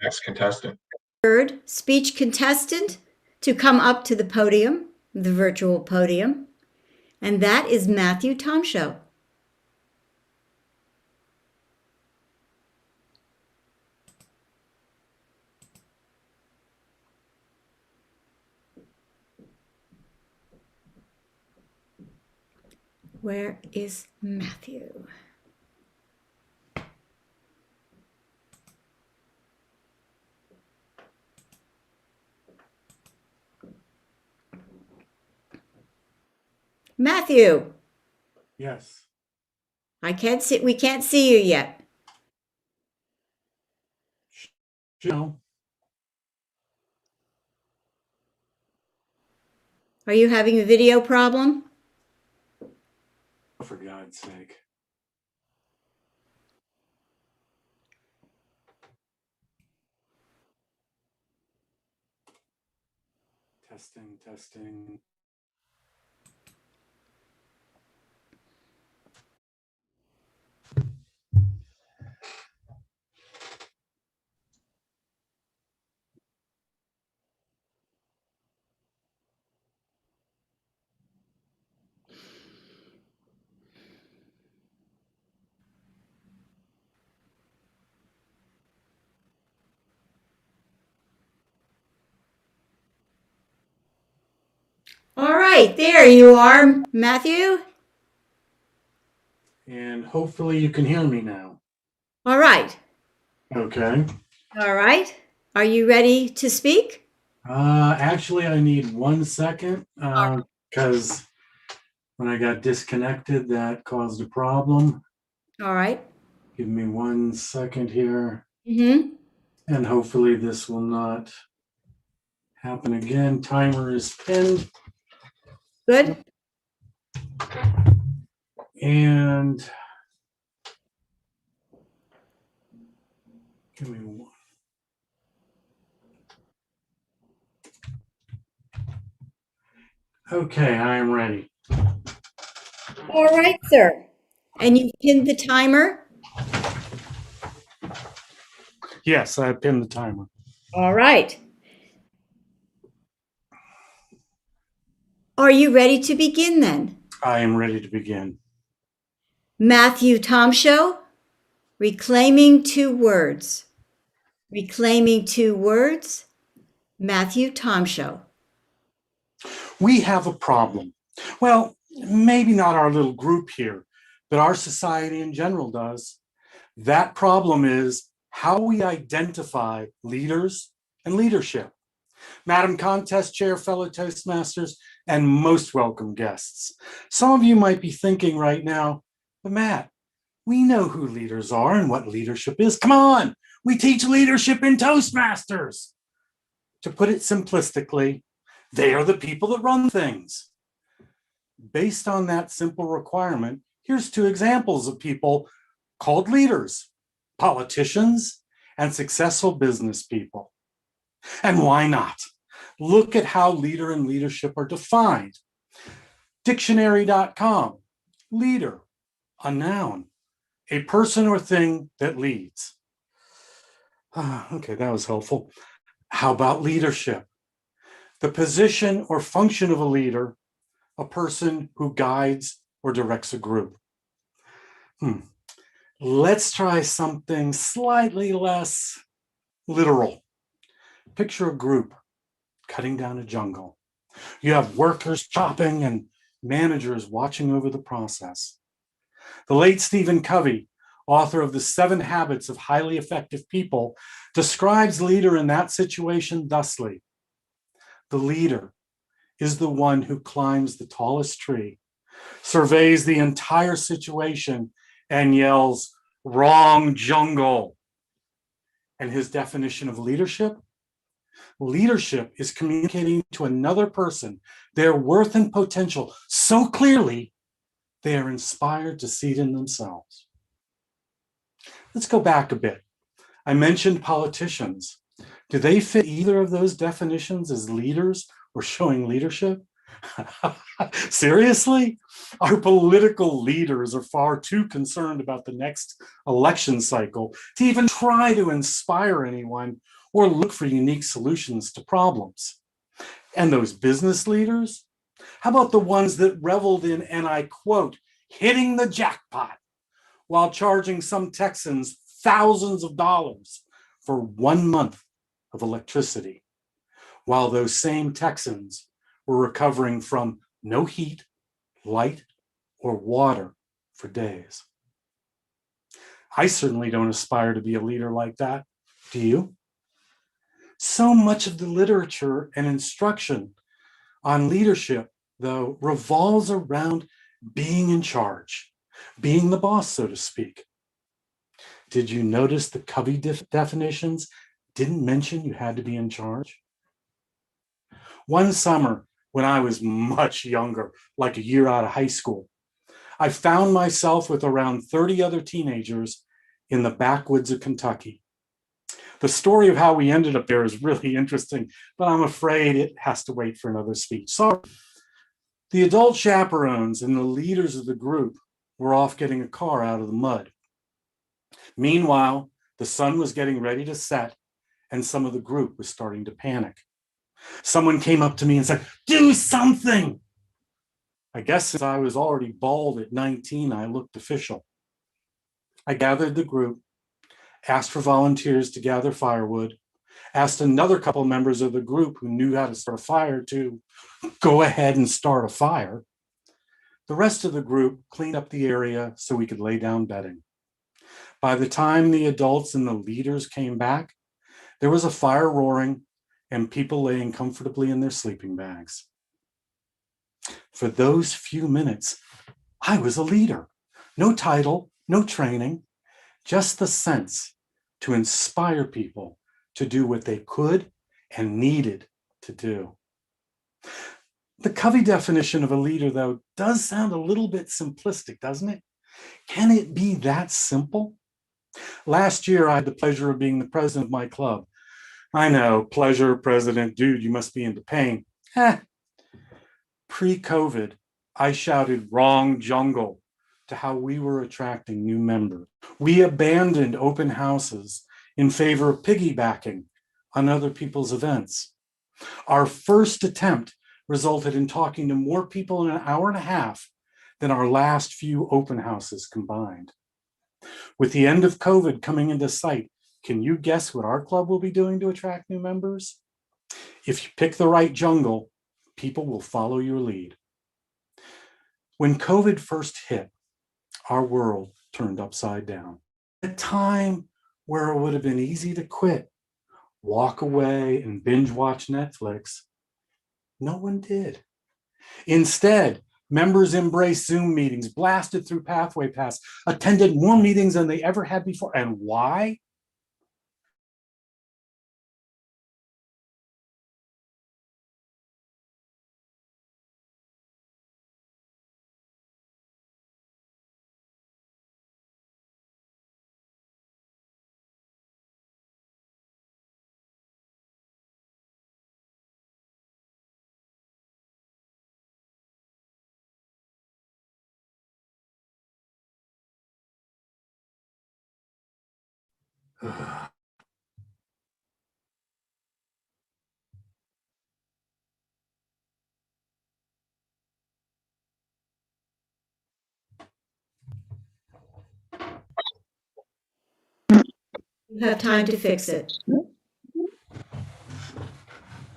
Next contestant. Third speech contestant to come up to the podium, the virtual podium, and that is Matthew Tomshow. Where is Matthew? Matthew, Yes. we can't see you yet. No. Are you having a video problem? For God's sake. Testing. All right, there you are, Matthew. And hopefully you can hear me now. All right. Okay. All right. Are you ready to speak? Actually, I need 1 second because when I got disconnected, that caused a problem. All right. Give me 1 second here. Mm-hmm. And hopefully this will not happen again. Timer is pinned. Good. And give me one. Okay, I am ready. All right, sir. And you pinned the timer? Yes, I pinned the timer. All right. Are you ready to begin then? I am ready to begin. Matthew Tom Show, Reclaiming 2 Words. Reclaiming 2 Words, Matthew Tom Show. We have a problem. Well, maybe not our little group here, but our society in general does. That problem is how we identify leaders and leadership. Madam Contest Chair, fellow Toastmasters, and most welcome guests. Some of you might be thinking right now, but Matt, we know who leaders are and what leadership is. Come on, we teach leadership in Toastmasters. To put it simplistically, they are the people that run things. Based on that simple requirement, here's 2 examples of people called leaders, politicians, and successful business people. And why not? Look at how leader and leadership are defined. Dictionary.com, leader, a noun, a person or thing that leads. Okay, that was helpful. How about leadership? The position or function of a leader, a person who guides or directs a group. Let's try something slightly less literal. Picture a group cutting down a jungle. You have workers chopping and managers watching over the process. The late Stephen Covey, author of The 7 Habits of Highly Effective People, describes leader in that situation thusly. The leader is the one who climbs the tallest tree, surveys the entire situation, and yells, "Wrong jungle." And his definition of leadership? Leadership is communicating to another person their worth and potential so clearly they are inspired to see it in themselves. Let's go back a bit. I mentioned politicians. Do they fit either of those definitions as leaders or showing leadership? Seriously? Our political leaders are far too concerned about the next election cycle to even try to inspire anyone or look for unique solutions to problems. And those business leaders? How about the ones that reveled in, and I quote, hitting the jackpot while charging some Texans thousands of dollars for 1 month of electricity, while those same Texans were recovering from no heat, light, or water for days? I certainly don't aspire to be a leader like that. Do you? So much of the literature and instruction on leadership though, revolves around being in charge, being the boss, so to speak. Did you notice the Covey definitions didn't mention you had to be in charge? One summer, when I was much younger, like a year out of high school, I found myself with around 30 other teenagers in the backwoods of Kentucky. The story of how we ended up there is really interesting, but I'm afraid it has to wait for another speech. Sorry. The adult chaperones and the leaders of the group were off getting a car out of the mud. Meanwhile, the sun was getting ready to set, and some of the group was starting to panic. Someone came up to me and said, "Do something!" I guess since I was already bald at 19, I looked official. I gathered the group, asked for volunteers to gather firewood, asked another couple members of the group who knew how to start a fire to go ahead and start a fire. The rest of the group cleaned up the area so we could lay down bedding. By the time the adults and the leaders came back, there was a fire roaring and people laying comfortably in their sleeping bags. For those few minutes, I was a leader. No title, no training, just the sense to inspire people to do what they could and needed to do. The Covey definition of a leader, though, does sound a little bit simplistic, doesn't it? Can it be that simple? Last year, I had the pleasure of being the president of my club. I know, pleasure, president, dude, you must be into pain. Pre-COVID, I shouted wrong jungle to how we were attracting new members. We abandoned open houses in favor of piggybacking on other people's events. Our first attempt resulted in talking to more people in an hour and a half than our last few open houses combined. With the end of COVID coming into sight, can you guess what our club will be doing to attract new members? If you pick the right jungle, people will follow your lead. When COVID first hit, our world turned upside down. A time where it would have been easy to quit, walk away, and binge watch Netflix, no one did. Instead, members embraced Zoom meetings, blasted through Pathway Pass, attended more meetings than they ever had before. And why? You have time to fix it.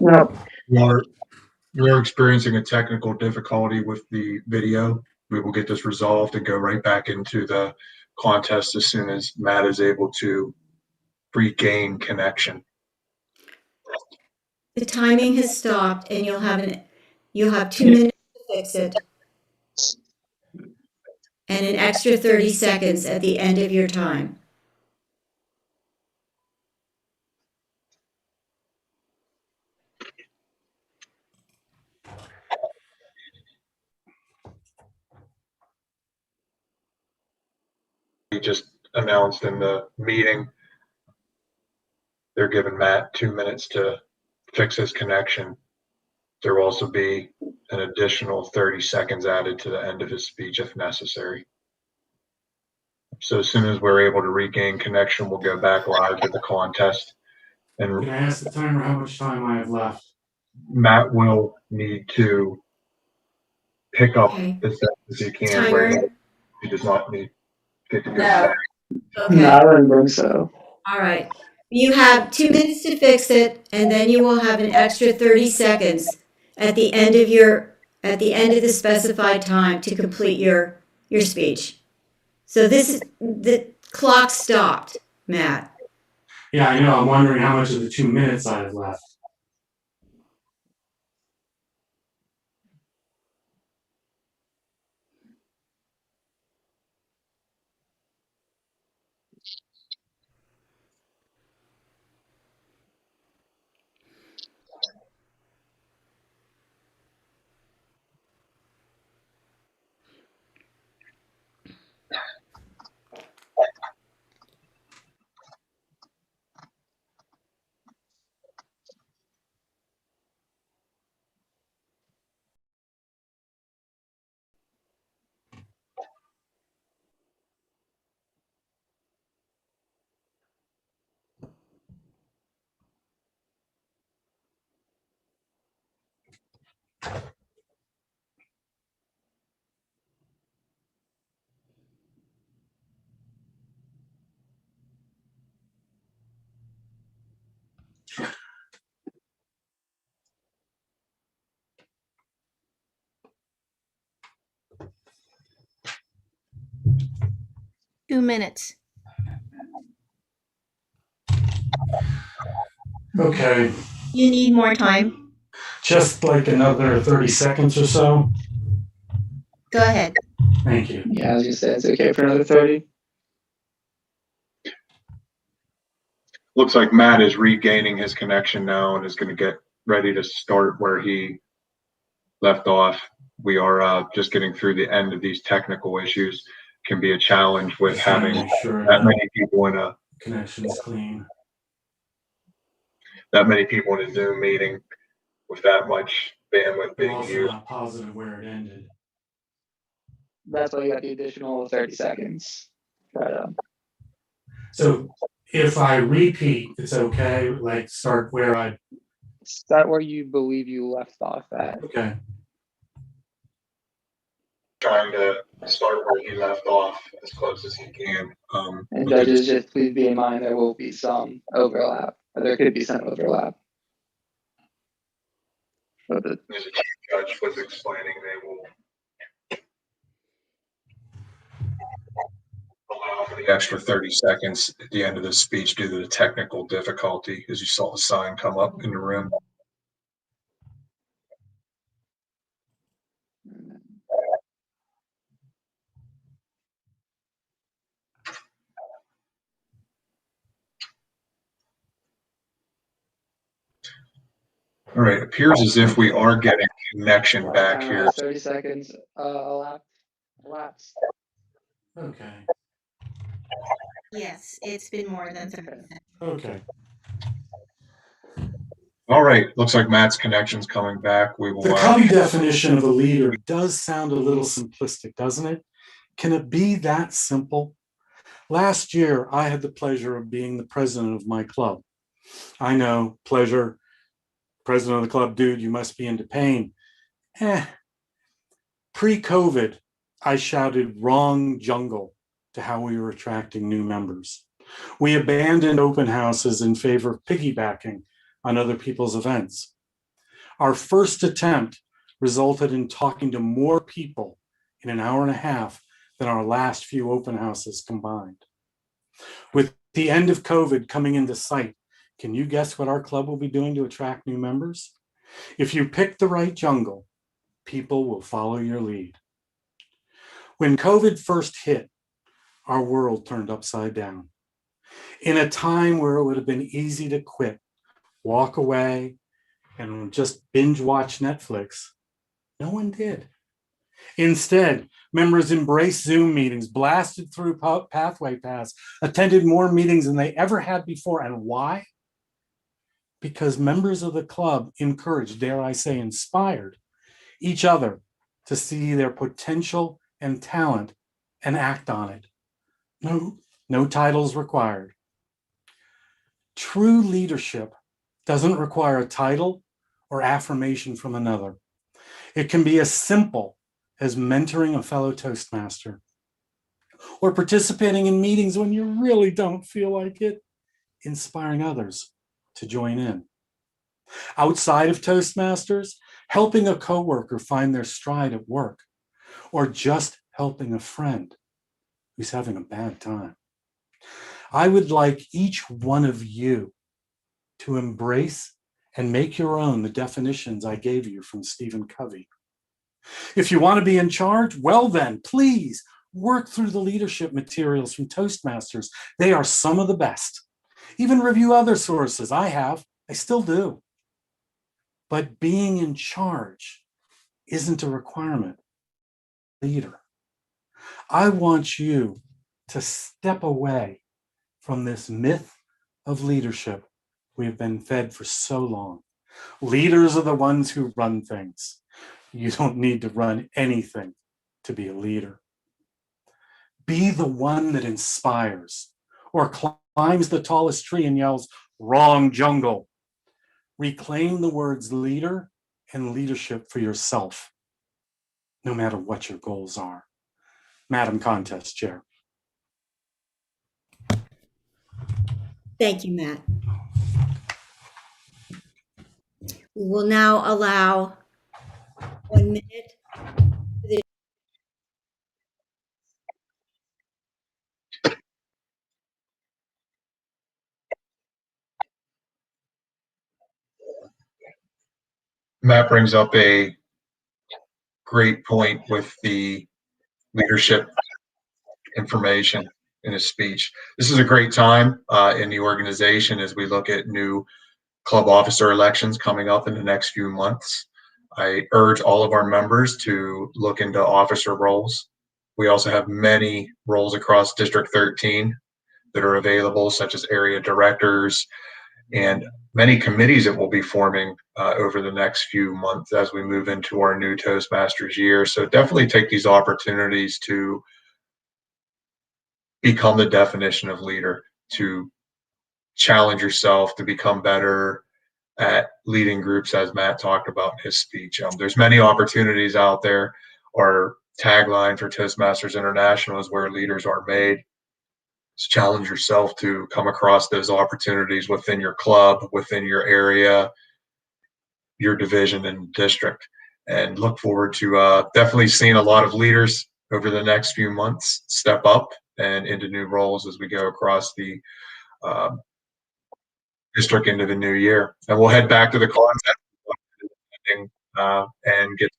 No. You're experiencing a technical difficulty with the video. We will get this resolved and go right back into the contest as soon as Matt is able to regain connection. The timing has stopped and you'll have 2 minutes to fix it. And an extra 30 seconds at the end of your time. He just announced in the meeting they're giving Matt 2 minutes to fix his connection. There will also be an additional 30 seconds added to the end of his speech if necessary. So as soon as we're able to regain connection, we'll go back live to the contest. And Can I ask the timer how much time I have left? Matt will need to pick up as best as he can. Timer. Right, he does not need to get to go No. back. Okay. No, I wouldn't think so. All right. You have 2 minutes to fix it, and then you will have an extra 30 seconds at the end of the specified time to complete your speech. So the clock stopped, Matt. Yeah, I know. I'm wondering how much of the 2 minutes I have left. 2 minutes. Okay, You need more time. just like another 30 seconds or so. Go ahead. Thank you. Yeah, I was gonna say it's okay for another 30. Looks like Matt is regaining his connection now and is going to get ready to start where he left off. We are just getting through the end of these technical issues. Can be a challenge with Just wanna having make sure that many people in a connection's clean. Zoom meeting with that much bandwidth I'm being also used. not positive where it ended. That's why you got the additional 30 seconds. But, So if I repeat, it's okay, like start where I, start where you believe you left off at. okay. Trying to start where he left off as close as he can. And judges, just please be in mind there will be some overlap, or there could be some overlap. But As the chief judge was explaining, they will allow for the extra 30 seconds at the end of the speech due to the technical difficulty, as you saw the sign come up in the room. All right, appears as if we are getting connection back here. 30 seconds elapsed. Okay. Yes, it's been more than 30 seconds. Okay. All right, looks like Matt's connection's coming back. We will. The Covey definition of a leader does sound a little simplistic, doesn't it? Can it be that simple? Last year, I had the pleasure of being the president of my club. I know, pleasure, president of the club, dude, you must be into pain. Pre-COVID, I shouted wrong jungle to how we were attracting new members. We abandoned open houses in favor of piggybacking on other people's events. Our first attempt resulted in talking to more people in an hour and a half than our last few open houses combined. With the end of COVID coming into sight, can you guess what our club will be doing to attract new members? If you pick the right jungle, people will follow your lead. When COVID first hit, our world turned upside down. In a time where it would have been easy to quit, walk away, and just binge watch Netflix, no one did. Instead, members embraced Zoom meetings, blasted through Pathway Pass, attended more meetings than they ever had before. And why? Because members of the club encouraged, dare I say, inspired each other to see their potential and talent and act on it. No titles required. True leadership doesn't require a title or affirmation from another. It can be as simple as mentoring a fellow Toastmaster or participating in meetings when you really don't feel like it, inspiring others to join in. Outside of Toastmasters, helping a coworker find their stride at work, or just helping a friend who's having a bad time. I would like each one of you to embrace and make your own the definitions I gave you from Stephen Covey. If you want to be in charge, well then, please work through the leadership materials from Toastmasters. They are some of the best. Even review other sources. I still do. But being in charge isn't a requirement. Leader. I want you to step away from this myth of leadership we've been fed for so long. Leaders are the ones who run things. You don't need to run anything to be a leader. Be the one that inspires or climbs the tallest tree and yells, "Wrong jungle." Reclaim the words leader and leadership for yourself, no matter what your goals are. Madam Contest Chair. Thank you, Matt. We will now allow 1 minute. Matt brings up a great point with the leadership information in his speech. This is a great time in the organization as we look at new club officer elections coming up in the next few months. I urge all of our members to look into officer roles. We also have many roles across District 13 that are available, such as area directors and many committees that will be forming over the next few months as we move into our new Toastmasters year. So definitely take these opportunities to become the definition of leader, to challenge yourself to become better at leading groups, as Matt talked about in his speech. There's many opportunities out there. Our tagline for Toastmasters International is where leaders are made. Just challenge yourself to come across those opportunities within your club, within your area, your division and district, and look forward to definitely seeing a lot of leaders over the next few months step up and into new roles as we go across the district into the new year. And we'll head back to the content and get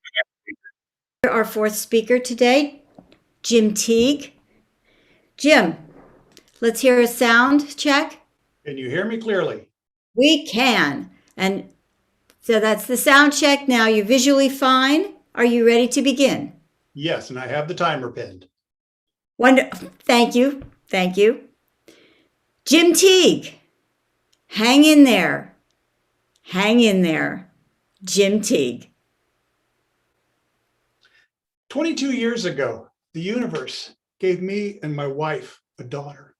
to Our fourth speaker today, Jim Teague. Jim, let's hear a sound check. Can you hear me clearly? We can. And so that's the sound check. Now you're visually fine. Are you ready to begin? Yes, and I have the timer pinned. Wonderful. Thank you. Thank you. Jim Teague, hang in there. Hang in there. Jim Teague. 22 years ago, the universe gave me and my wife a daughter.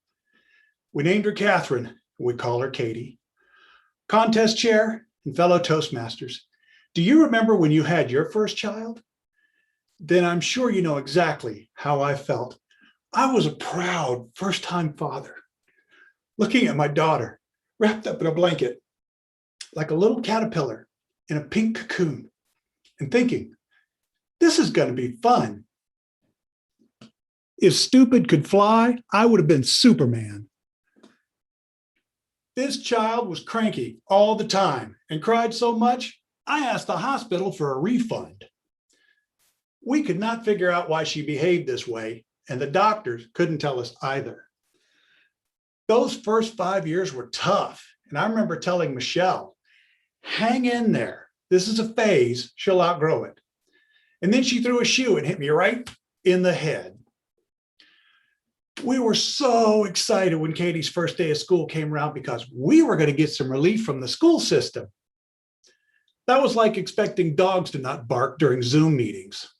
We named her Catherine, and we call her Katie. Contest chair and fellow Toastmasters, do you remember when you had your first child? Then I'm sure you know exactly how I felt. I was a proud first-time father, looking at my daughter wrapped up in a blanket like a little caterpillar in a pink cocoon and thinking, this is going to be fun. If stupid could fly, I would have been Superman. This child was cranky all the time and cried so much, I asked the hospital for a refund. We could not figure out why she behaved this way, and the doctors couldn't tell us either. Those first 5 years were tough, and I remember telling Michelle, hang in there. This is a phase. She'll outgrow it. And then she threw a shoe and hit me right in the head. We were so excited when Katie's first day of school came around because we were going to get some relief from the school system. That was like expecting dogs to not bark during Zoom meetings.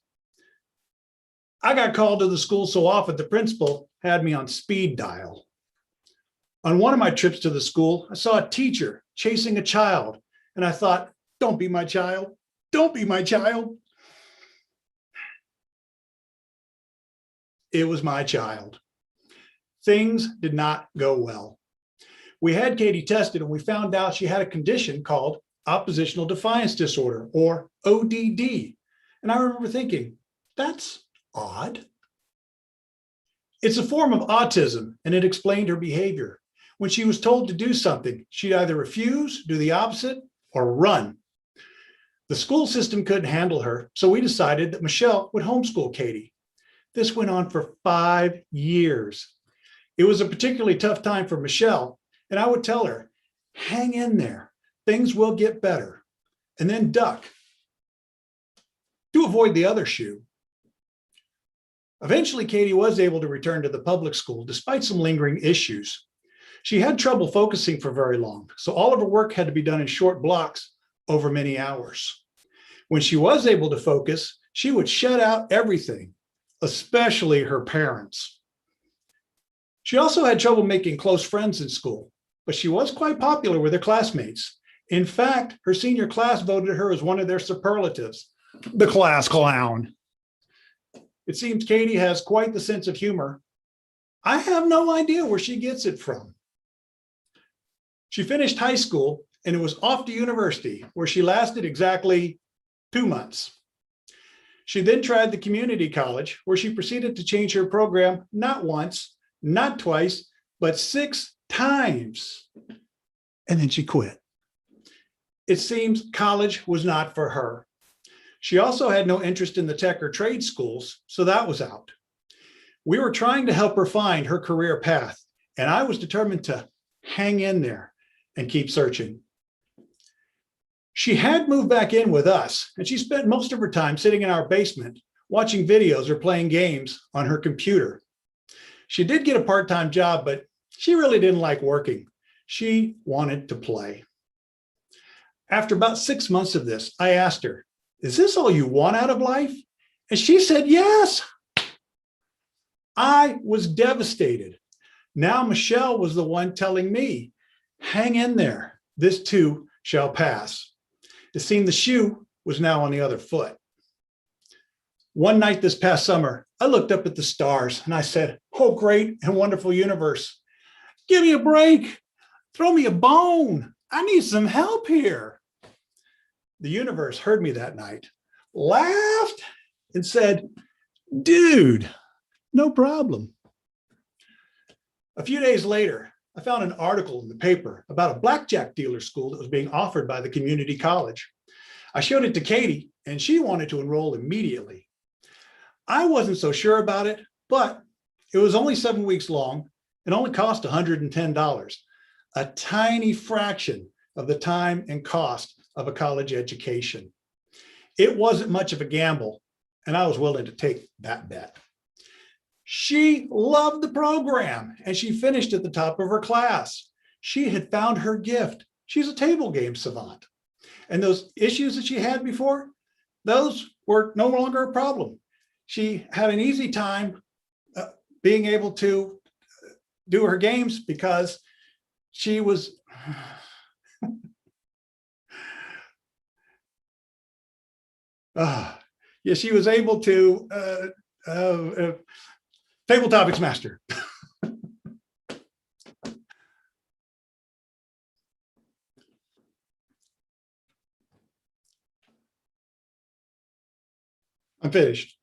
I got called to the school so often the principal had me on speed dial. On one of my trips to the school, I saw a teacher chasing a child, and I thought, don't be my child. Don't be my child. It was my child. Things did not go well. We had Katie tested and we found out she had a condition called oppositional defiance disorder, or ODD. And I remember thinking, that's odd. It's a form of autism, and it explained her behavior. When she was told to do something, she'd either refuse, do the opposite, or run. The school system couldn't handle her, so we decided that Michelle would homeschool Katie. This went on for 5 years. It was a particularly tough time for Michelle, and I would tell her, hang in there, things will get better, and then duck to avoid the other shoe. Eventually, Katie was able to return to the public school despite some lingering issues. She had trouble focusing for very long, so all of her work had to be done in short blocks over many hours. When she was able to focus, she would shut out everything, especially her parents. She also had trouble making close friends in school, but she was quite popular with her classmates. In fact, her senior class voted her as one of their superlatives, the class clown. It seems Katie has quite the sense of humor. I have no idea where she gets it from. She finished high school and it was off to university, where she lasted exactly 2 months. She then tried the community college, where she proceeded to change her program not once, not twice, but 6 times. And then she quit. It seems college was not for her. She also had no interest in the tech or trade schools, so that was out. We were trying to help her find her career path, and I was determined to hang in there and keep searching. She had moved back in with us, and she spent most of her time sitting in our basement, watching videos or playing games on her computer. She did get a part-time job, but she really didn't like working. She wanted to play. After about 6 months of this, I asked her, "Is this all you want out of life?" And she said, "Yes." I was devastated. Now Michelle was the one telling me, "Hang in there. This too shall pass." It seemed the shoe was now on the other foot. One night this past summer, I looked up at the stars and I said, "Oh, great and wonderful universe, give me a break. Throw me a bone. I need some help here." The universe heard me that night, laughed, and said, "Dude, no problem." A few days later, I found an article in the paper about a blackjack dealer school that was being offered by the community college. I showed it to Katie, and she wanted to enroll immediately. I wasn't so sure about it, but it was only 7 weeks long and only cost $110, a tiny fraction of the time and cost of a college education. It wasn't much of a gamble, and I was willing to take that bet. She loved the program, and she finished at the top of her class. She had found her gift. She's a table game savant. And those issues that she had before, those were no longer a problem. She had an easy time being able to do her games because she was she was able to table topics master. I'm finished.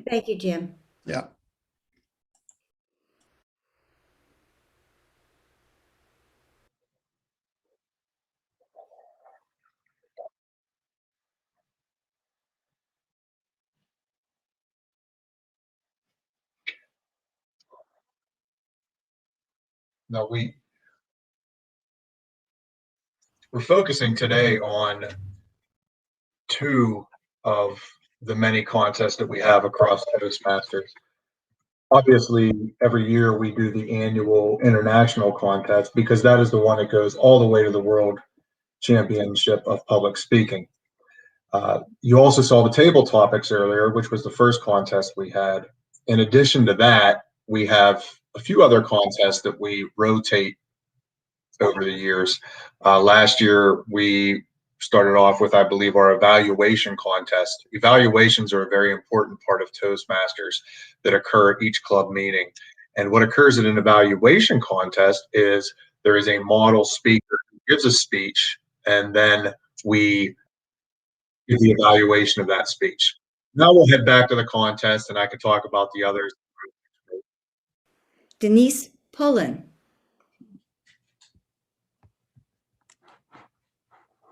Thank you, Jim. Yeah. No, we're focusing today on two of the many contests that we have across Toastmasters. Obviously, every year we do the annual international contest because that is the one that goes all the way to the World Championship of Public Speaking. You also saw the table topics earlier, which was the first contest we had. In addition to that, we have a few other contests that we rotate over the years. Last year, we started off with, I believe, our evaluation contest. Evaluations are a very important part of Toastmasters that occur at each club meeting. And what occurs at an evaluation contest is there is a model speaker who gives a speech, and then we give the evaluation of that speech. Now we'll head back to the contest, and I can talk about the others. Denise Pullen.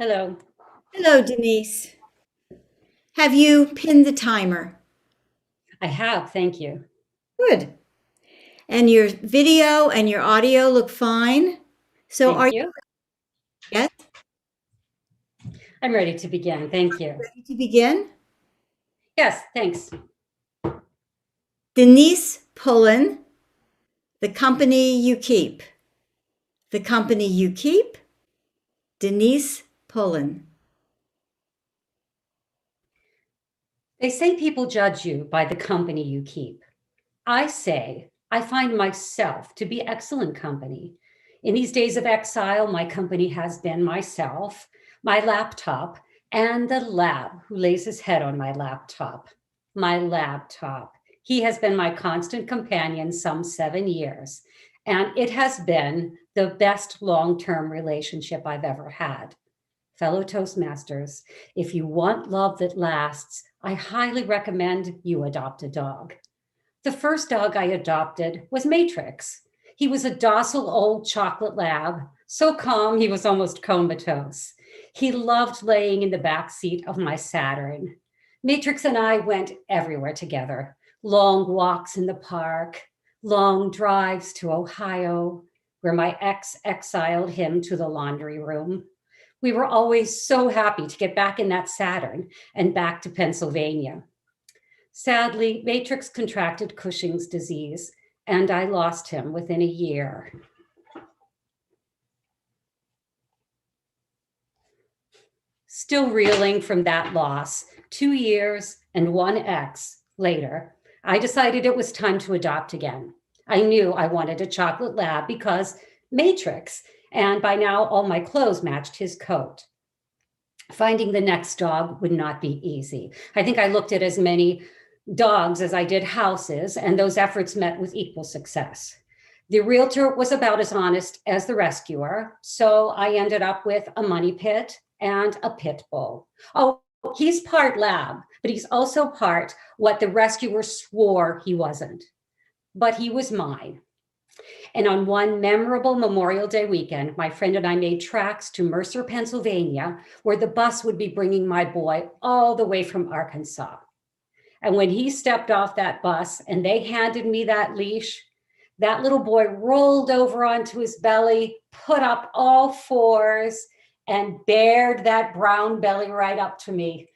Hello. Hello, Denise. Have you pinned the timer? I have, thank you. Good. And your video and your audio look fine. So Thank are you. Yes? I'm ready to begin. Thank you. Ready to begin? Yes, thanks. Denise Pullen, the company you keep. The company you keep, Denise Pullen. They say people judge you by the company you keep. I say I find myself to be excellent company. In these days of exile, my company has been myself, my laptop, and the lab who lays his head on my laptop. My laptop. He has been my constant companion some 7 years, and it has been the best long-term relationship I've ever had. Fellow Toastmasters, if you want love that lasts, I highly recommend you adopt a dog. The first dog I adopted was Matrix. He was a docile old chocolate lab, so calm he was almost comatose. He loved laying in the back seat of my Saturn. Matrix and I went everywhere together. Long walks in the park, long drives to Ohio, where my ex exiled him to the laundry room. We were always so happy to get back in that Saturn and back to Pennsylvania. Sadly, Matrix contracted Cushing's disease, and I lost him within a year. Still reeling from that loss, 2 years and one ex later, I decided it was time to adopt again. I knew I wanted a chocolate lab because Matrix, and by now all my clothes matched his coat. Finding the next dog would not be easy. I think I looked at as many dogs as I did houses, and those efforts met with equal success. The realtor was about as honest as the rescuer, so I ended up with a money pit and a pit bull. Oh, he's part lab, but he's also part what the rescuer swore he wasn't. But he was mine. And on one memorable Memorial Day weekend, my friend and I made tracks to Mercer, Pennsylvania, where the bus would be bringing my boy all the way from Arkansas. And when he stepped off that bus and they handed me that leash, that little boy rolled over onto his belly, put up all fours, and bared that brown belly right up to me.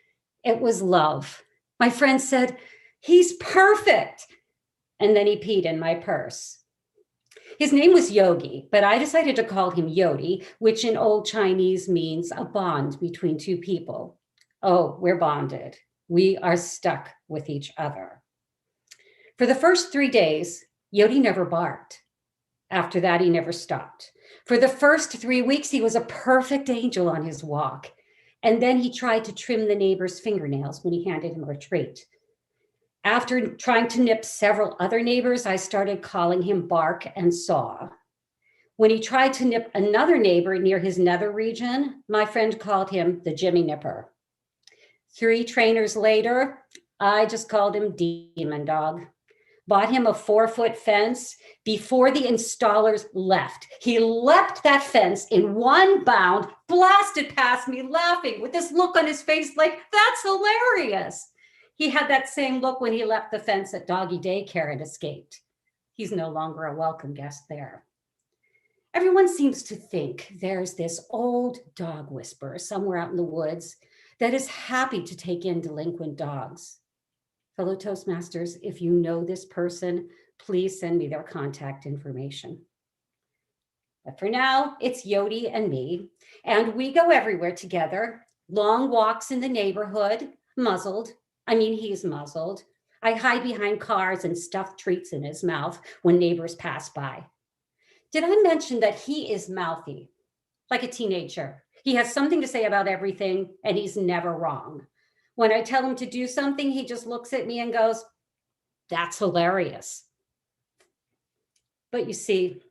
It was love. My friend said, "He's perfect." And then he peed in my purse. His name was Yogi, but I decided to call him Yodi, which in Old Chinese means a bond between two people. Oh, we're bonded. We are stuck with each other. For the first 3 days, Yodi never barked. After that, he never stopped. For the first 3 weeks, he was a perfect angel on his walk. And then he tried to trim the neighbor's fingernails when he handed him a treat. After trying to nip several other neighbors, I started calling him Bark and Saw. When he tried to nip another neighbor near his nether region, my friend called him the Jimmy Nipper. 3 trainers later, I just called him Demon Dog. Bought him a 4-foot fence before the installers left. He leapt that fence in one bound, blasted past me laughing with this look on his face like, "That's hilarious." He had that same look when he left the fence at doggy daycare and escaped. He's no longer a welcome guest there. Everyone seems to think there's this old dog whisperer somewhere out in the woods that is happy to take in delinquent dogs. Fellow Toastmasters, if you know this person, please send me their contact information. But for now, it's Yodi and me, and we go everywhere together. Long walks in the neighborhood, muzzled. I mean, he's muzzled. I hide behind cars and stuff treats in his mouth when neighbors pass by. Did I mention that he is mouthy, like a teenager? He has something to say about everything, and he's never wrong. When I tell him to do something, he just looks at me and goes, "That's hilarious." But you see,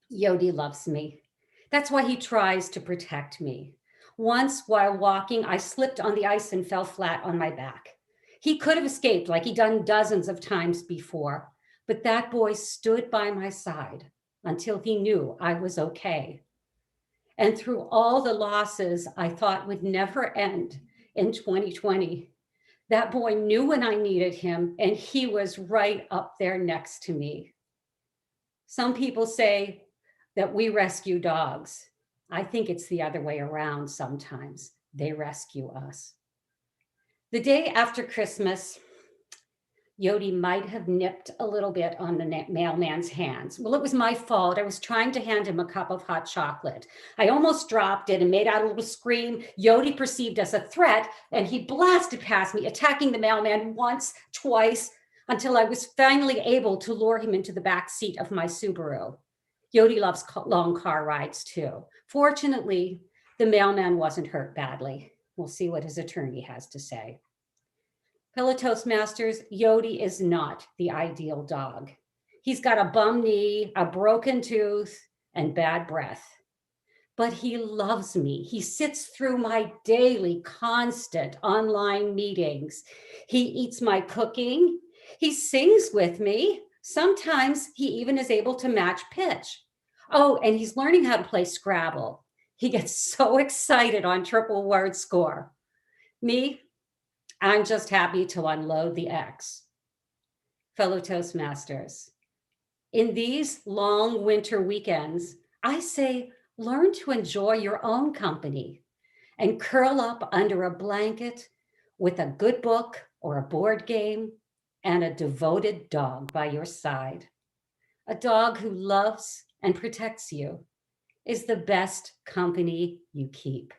Yodi loves me. That's why he tries to protect me. Once, while walking, I slipped on the ice and fell flat on my back. He could have escaped like he'd done dozens of times before, but that boy stood by my side until he knew I was okay. And through all the losses I thought would never end in 2020, that boy knew when I needed him, and he was right up there next to me. Some people say that we rescue dogs. I think it's the other way around sometimes. They rescue us. The day after Christmas, Yodi might have nipped a little bit on the mailman's hands. Well, it was my fault. I was trying to hand him a cup of hot chocolate. I almost dropped it and made out a little scream. Yodi perceived as a threat, and he blasted past me, attacking the mailman once, twice, until I was finally able to lure him into the back seat of my Subaru. Yodi loves long car rides too. Fortunately, the mailman wasn't hurt badly. We'll see what his attorney has to say. Fellow Toastmasters, Yodi is not the ideal dog. He's got a bum knee, a broken tooth, and bad breath. But he loves me. He sits through my daily, constant online meetings. He eats my cooking. He sings with me. Sometimes he even is able to match pitch. Oh, and he's learning how to play Scrabble. He gets so excited on triple word score. Me, I'm just happy to unload the X. Fellow Toastmasters, in these long winter weekends, I say learn to enjoy your own company and curl up under a blanket with a good book or a board game and a devoted dog by your side. A dog who loves and protects you is the best company you keep.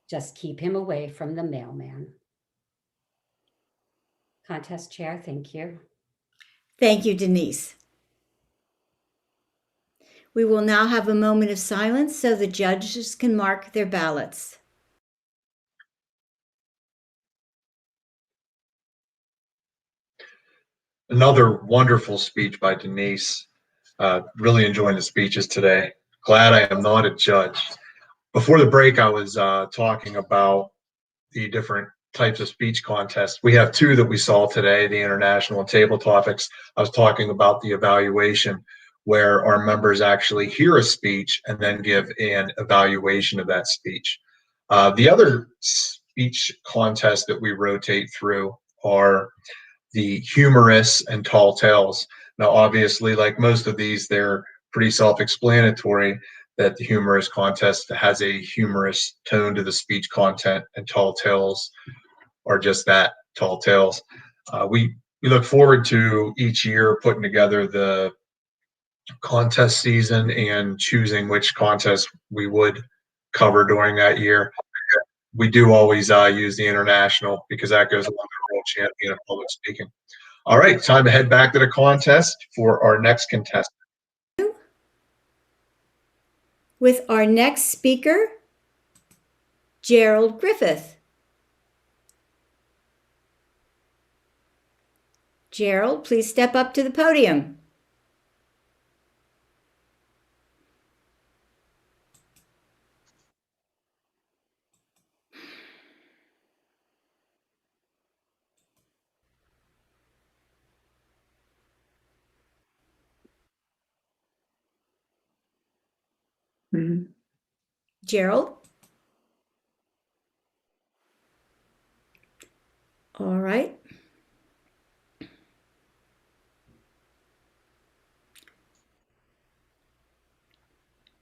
Just keep him away from the mailman. Contest chair, thank you. Thank you, Denise. We will now have a moment of silence so the judges can mark their ballots. Another wonderful speech by Denise. Really enjoying the speeches today. Glad I am not a judge. Before the break, I was talking about the different types of speech contests. We have two that we saw today, the international and table topics. I was talking about the evaluation where our members actually hear a speech and then give an evaluation of that speech. The other speech contests that we rotate through are the humorous and tall tales. Now, obviously, like most of these, they're pretty self-explanatory that the humorous contest has a humorous tone to the speech content, and tall tales are just that, tall tales. We look forward to each year putting together the contest season and choosing which contest we would cover during that year. We do always use the international because that goes along with the world champion of public speaking. All right, time to head back to the contest for our next contestant. With our next speaker, Gerald Griffith. Gerald, please step up to the podium. Gerald? All right.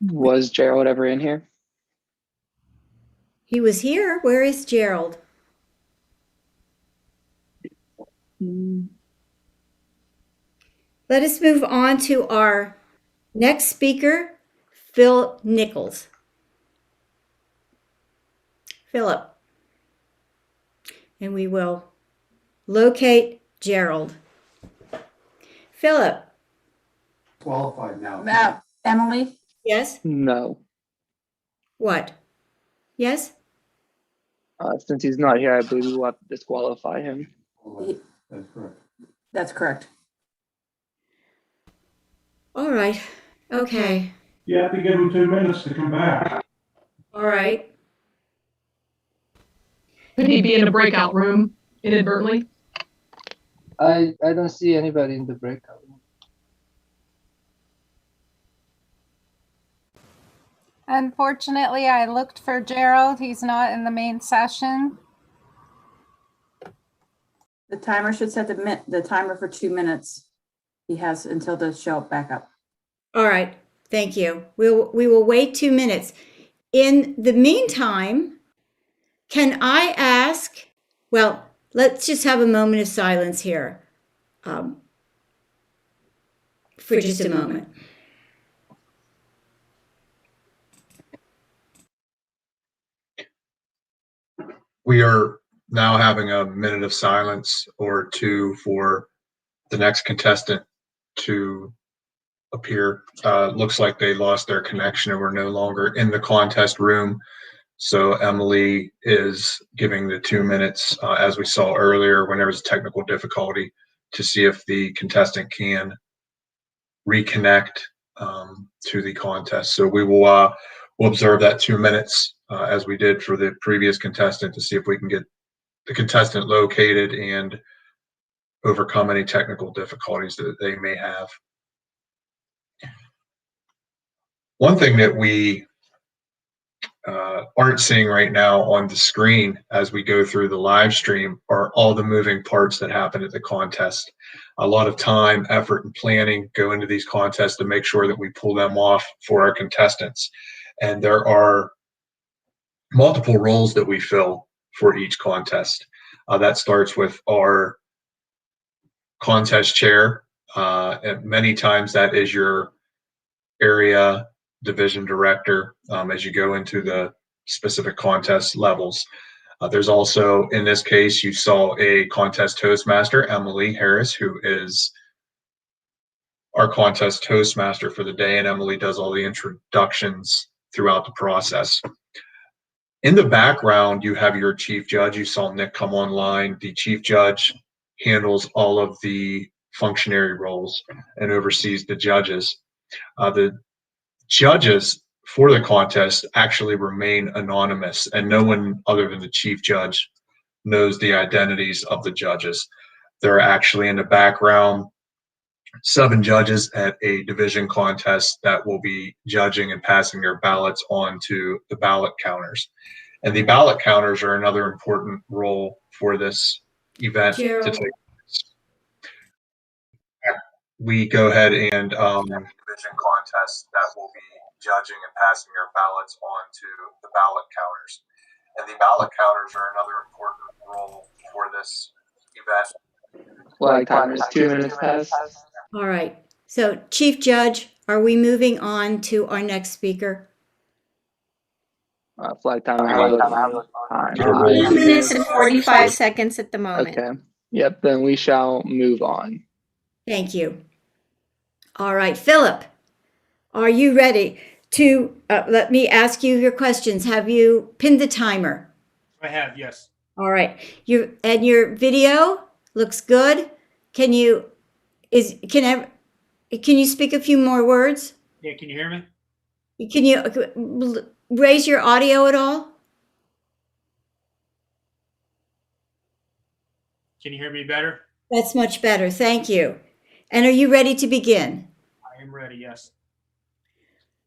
Was Gerald ever in here? He was here. Where is Gerald? Let us move on to our next speaker, Phil Nichols. Philip. And we will locate Gerald. Philip. Qualified now. Emily? Yes? No. What? Yes? Since he's not here, I believe we will have to disqualify him. That's correct. That's correct. All right. Okay. You have to give him 2 minutes to come back. All right. Could he be in a breakout room inadvertently? I don't see anybody in the breakout room. Unfortunately, I looked for Gerald. He's not in the main session. The timer should set the timer for 2 minutes. He has until the show back up. All right. Thank you. We will wait 2 minutes. In the meantime, can I ask, well, let's just have a moment of silence here for just a moment. We are now having a minute of silence or two for the next contestant to appear. Looks like they lost their connection and were no longer in the contest room. So Emily is giving the 2 minutes, as we saw earlier when there was a technical difficulty, to see if the contestant can reconnect to the contest. So we will we'll observe that 2 minutes as we did for the previous contestant to see if we can get the contestant located and overcome any technical difficulties that they may have. One thing that we aren't seeing right now on the screen as we go through the live stream are all the moving parts that happen at the contest. A lot of time, effort, and planning go into these contests to make sure that we pull them off for our contestants. And there are multiple roles that we fill for each contest. That starts with our contest chair. And many times that is your area division director as you go into the specific contest levels. There's also, in this case, you saw a contest Toastmaster, Emily Harris, who is our contest Toastmaster for the day, and Emily does all the introductions throughout the process. In the background, you have your chief judge. You saw Nick come online. The chief judge handles all of the functionary roles and oversees the judges. The judges for the contest actually remain anonymous, and no one other than the chief judge knows the identities of the judges. They're actually in the background 7 judges at a division contest that will be judging and passing their ballots on to the ballot counters. And the ballot counters are another important role for this event to take place. We go ahead and division contest that will be judging and passing their ballots on to the ballot counters. And the ballot counters are another important role for this event. Flag timer is 2 minutes past. All right. So, Chief Judge, are we moving on to our next speaker? Flag timer. 2 minutes and 45 seconds at the moment. Okay. Yep. Then we shall move on. Thank you. All right, Philip, are you ready to, let me ask you your questions. Have you pinned the timer? I have, yes. All right. Your video looks good. Can you speak a few more words? Yeah, can you hear me? Can you raise your audio at all? Can you hear me better? That's much better. Thank you. And are you ready to begin? I am ready, yes.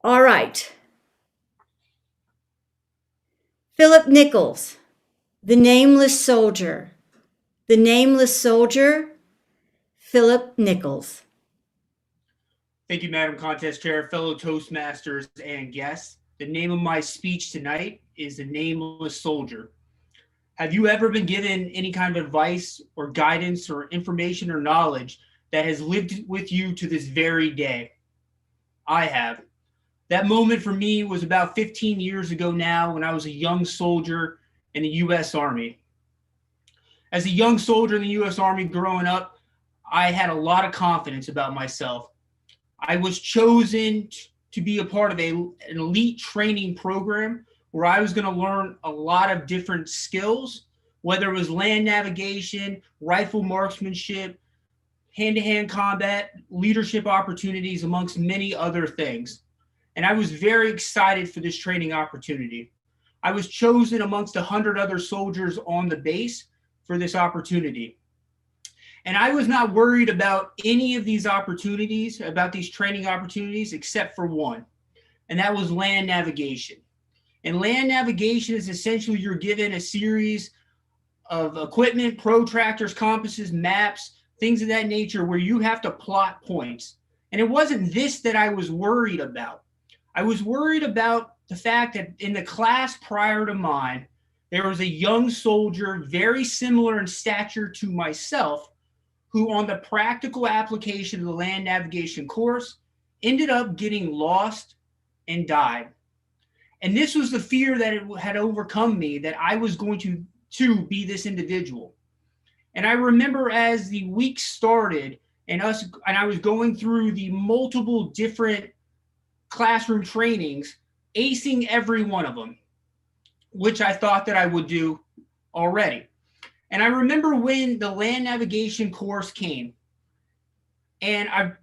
All right. Philip Nichols, the nameless soldier. The nameless soldier, Philip Nichols. Thank you, Madam Contest Chair, fellow Toastmasters, and guests. The name of my speech tonight is The Nameless Soldier. Have you ever been given any kind of advice or guidance or information or knowledge that has lived with you to this very day? I have. That moment for me was about 15 years ago now, when I was a young soldier in the U.S. Army. As a young soldier in the U.S. Army growing up, I had a lot of confidence about myself. I was chosen to be a part of an elite training program where I was going to learn a lot of different skills, whether it was land navigation, rifle marksmanship, hand-to-hand combat, leadership opportunities, amongst many other things. And I was very excited for this training opportunity. I was chosen amongst 100 other soldiers on the base for this opportunity. And I was not worried about any of these opportunities, about these training opportunities, except for one, and that was land navigation. And land navigation is essentially you're given a series of equipment, protractors, compasses, maps, things of that nature, where you have to plot points. And it wasn't this that I was worried about. I was worried about the fact that in the class prior to mine, there was a young soldier very similar in stature to myself, who on the practical application of the land navigation course ended up getting lost and died. And this was the fear that it had overcome me, that I was going to be this individual. And I remember as the week started and I was going through the multiple different classroom trainings, acing every one of them, which I thought that I would do already. And I remember when the land navigation course came, and I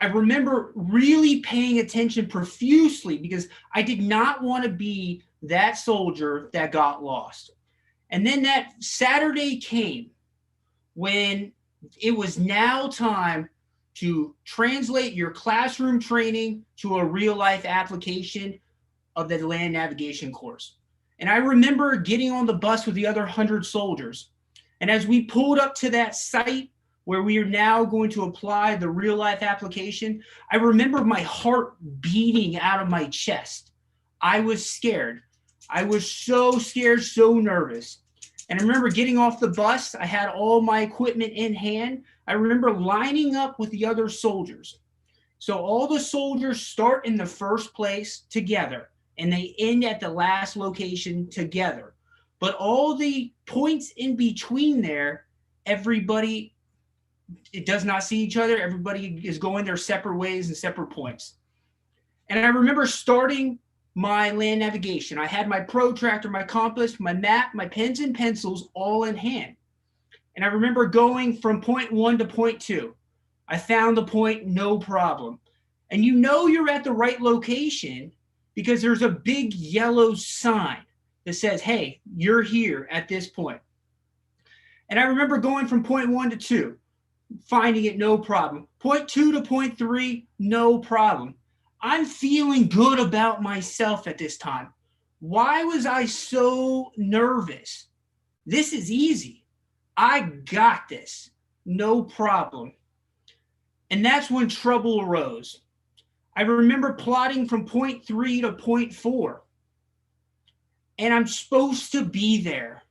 remember really paying attention profusely, because I did not want to be that soldier that got lost. And then that Saturday came when it was now time to translate your classroom training to a real life application of the land navigation course. And I remember getting on the bus with the other 100 soldiers. And as we pulled up to that site where we are now going to apply the real life application, I remember my heart beating out of my chest. I was scared. I was so scared, so nervous. And I remember getting off the bus. I had all my equipment in hand. I remember lining up with the other soldiers. So all the soldiers start in the first place together and they end at the last location together. But all the points in between there, everybody, it does not see each other. Everybody is going their separate ways and separate points. And I remember starting my land navigation. I had my protractor, my compass, my map, my pens and pencils all in hand. And I remember going from point 1 to point 2. I found the point, no problem. And you know you're at the right location because there's a big yellow sign that says, hey, you're here at this point. And I remember going from point 1 to 2, finding it no problem. Point 2 to point 3, no problem. I'm feeling good about myself at this time. Why was I so nervous? This is easy. I got this. No problem. And that's when trouble arose. I remember plotting from point 3 to point 4. And I'm supposed to be there.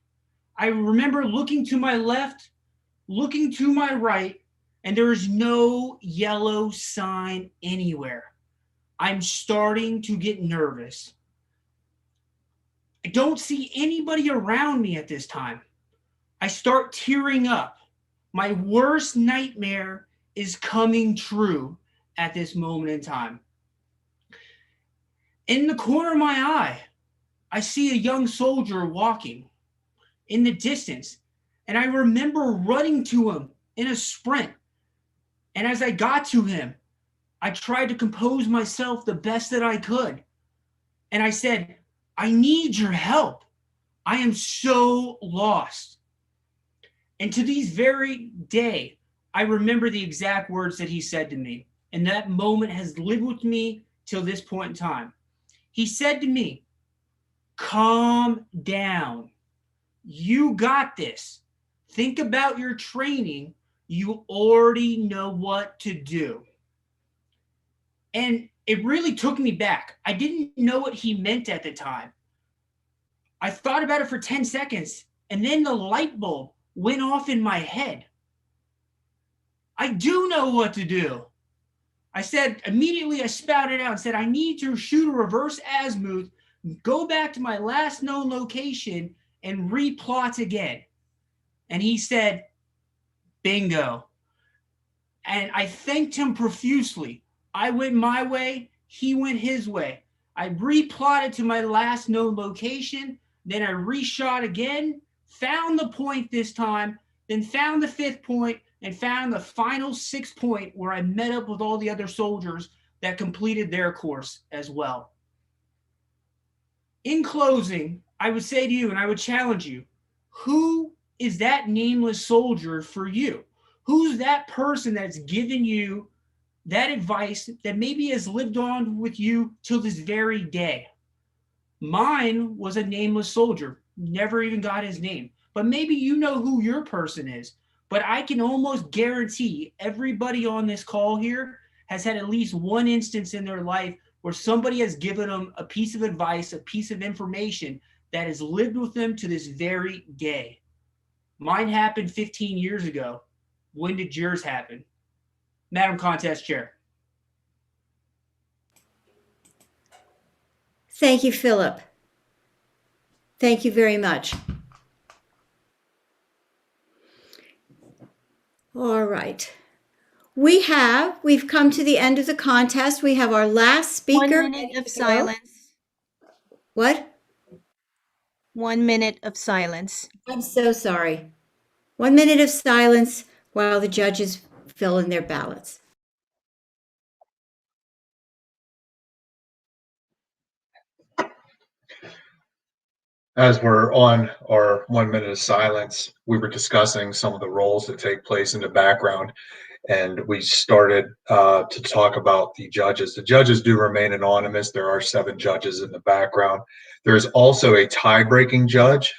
I remember looking to my left, looking to my right, and there is no yellow sign anywhere. I'm starting to get nervous. I don't see anybody around me at this time. I start tearing up. My worst nightmare is coming true at this moment in time. In the corner of my eye, I see a young soldier walking in the distance, and I remember running to him in a sprint. And as I got to him, I tried to compose myself the best that I could. And I said, I need your help. I am so lost. And to this very day, I remember the exact words that he said to me. And that moment has lived with me till this point in time. He said to me, calm down. You got this. Think about your training. You already know what to do. And it really took me back. I didn't know what he meant at the time. I thought about it for 10 seconds, and then the light bulb went off in my head. I do know what to do. I said, immediately I spouted out and said, I need to shoot a reverse azimuth, go back to my last known location, and replot again. And he said, bingo. And I thanked him profusely. I went my way, he went his way. I replotted to my last known location, then I reshot again, found the point this time, then found the 5th point, and found the final 6th point where I met up with all the other soldiers that completed their course as well. In closing, I would say to you, and I would challenge you, who is that nameless soldier for you? Who's that person that's given you that advice that maybe has lived on with you till this very day? Mine was a nameless soldier, never even got his name. But maybe you know who your person is. But I can almost guarantee everybody on this call here has had at least one instance in their life where somebody has given them a piece of advice, a piece of information that has lived with them to this very day. Mine happened 15 years ago. When did yours happen? Madam Contest Chair. Thank you, Philip. Thank you very much. All right. We've come to the end of the contest. We have our last speaker. 1 minute of silence. What? 1 minute of silence. I'm so sorry. 1 minute of silence while the judges fill in their ballots. As we're on our 1 minute of silence, we were discussing some of the roles that take place in the background, and we started to talk about the judges. The judges do remain anonymous. There are 7 judges in the background. There's also a tie-breaking judge.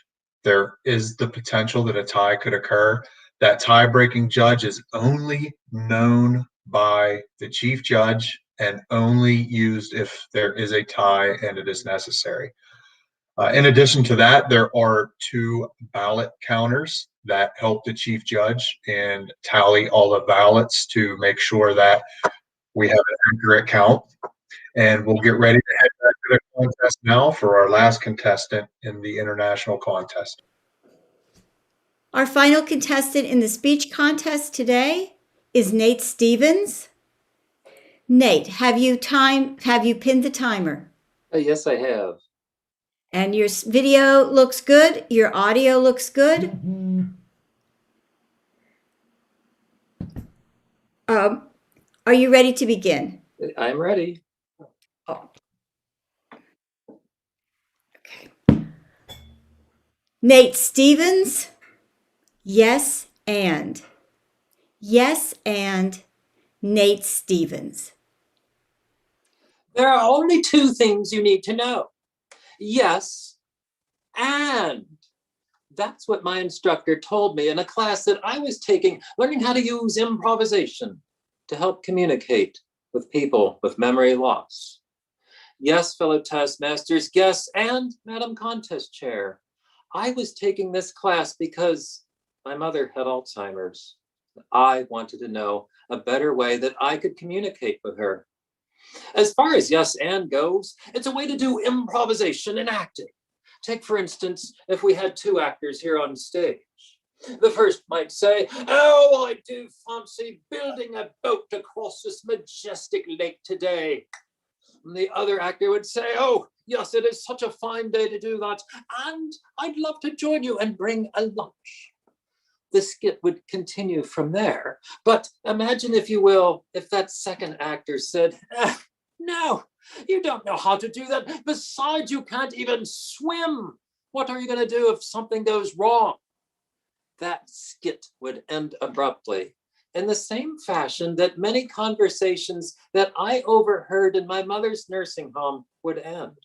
There is the potential that a tie could occur. That tie-breaking judge is only known by the chief judge and only used if there is a tie and it is necessary. In addition to that, there are 2 ballot counters that help the chief judge and tally all the ballots to make sure that we have an accurate count. And we'll get ready to head back to the contest now for our last contestant in the international contest. Our final contestant in the speech contest today is Nate Stevens. Nate, have you pinned the timer? Yes, I have. And your video looks good. Your audio looks good. Are you ready to begin? I'm ready. Nate Stevens, yes and. Yes and Nate Stevens. There are only 2 things you need to know. Yes, and. That's what my instructor told me in a class that I was taking, learning how to use improvisation to help communicate with people with memory loss. Yes, fellow Toastmasters, yes, and Madam Contest Chair. I was taking this class because my mother had Alzheimer's. I wanted to know a better way that I could communicate with her. As far as yes and goes, it's a way to do improvisation in acting. Take, for instance, if we had 2 actors here on stage. The first might say, "Oh, I do fancy building a boat across this majestic lake today." And the other actor would say, "Oh, yes, it is such a fine day to do that. And I'd love to join you and bring a lunch." The skit would continue from there. But imagine, if you will, if that second actor said, "No, you don't know how to do that. Besides, you can't even swim. What are you going to do if something goes wrong?" That skit would end abruptly, in the same fashion that many conversations that I overheard in my mother's nursing home would end.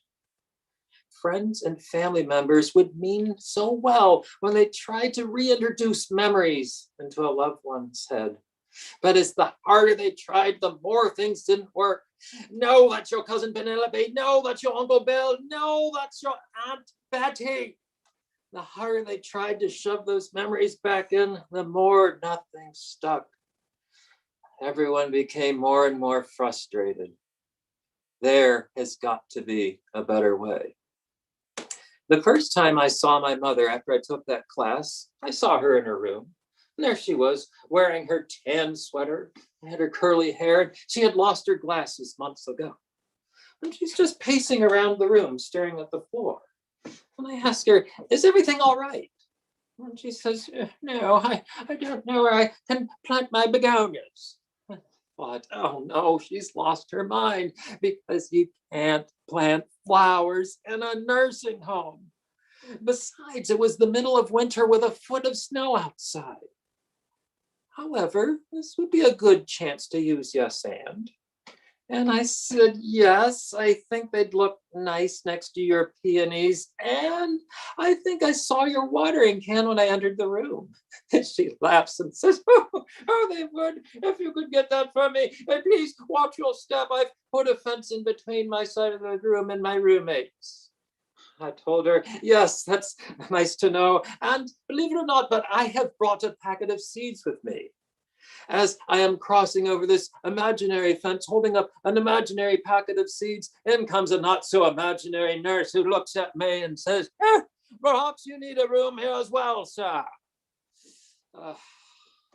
Friends and family members would mean so well when they tried to reintroduce memories into a loved one's head. But as the harder they tried, the more things didn't work. "No, that's your cousin Penelope. No, that's your Uncle Bill. No, that's your Aunt Betty." The harder they tried to shove those memories back in, the more nothing stuck. Everyone became more and more frustrated. There has got to be a better way. The first time I saw my mother after I took that class, I saw her in her room. And there she was, wearing her tan sweater, had her curly hair, and she had lost her glasses months ago. And she's just pacing around the room, staring at the floor. And I asked her, "Is everything all right?" And she says, "No, I don't know where I can plant my begonias." I thought, oh no, she's lost her mind, because you can't plant flowers in a nursing home. Besides, it was the middle of winter with a foot of snow outside. However, this would be a good chance to use yes and. And I said, "Yes, I think they'd look nice next to your peonies. And I think I saw your watering can when I entered the room." And she laughs and says, "Oh, they would, if you could get that for me. And please watch your step. I've put a fence in between my side of the room and my roommates." I told her, "Yes, that's nice to know. And believe it or not, but I have brought a packet of seeds with me. As I am crossing over this imaginary fence, holding up an imaginary packet of seeds, in comes a not so imaginary nurse who looks at me and says, perhaps you need a room here as well, sir."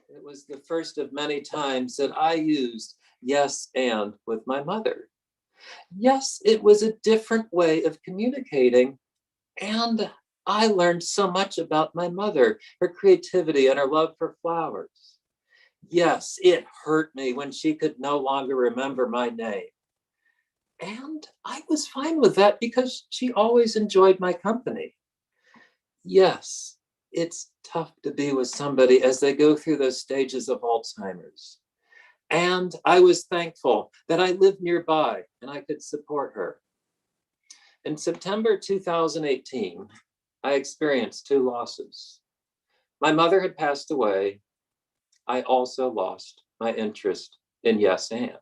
It was the first of many times that I used yes and with my mother. Yes, it was a different way of communicating, and I learned so much about my mother, her creativity, and her love for flowers. Yes, it hurt me when she could no longer remember my name. And I was fine with that because she always enjoyed my company. Yes, it's tough to be with somebody as they go through those stages of Alzheimer's. And I was thankful that I lived nearby and I could support her. In September 2018, I experienced 2 losses. My mother had passed away. I also lost my interest in yes and.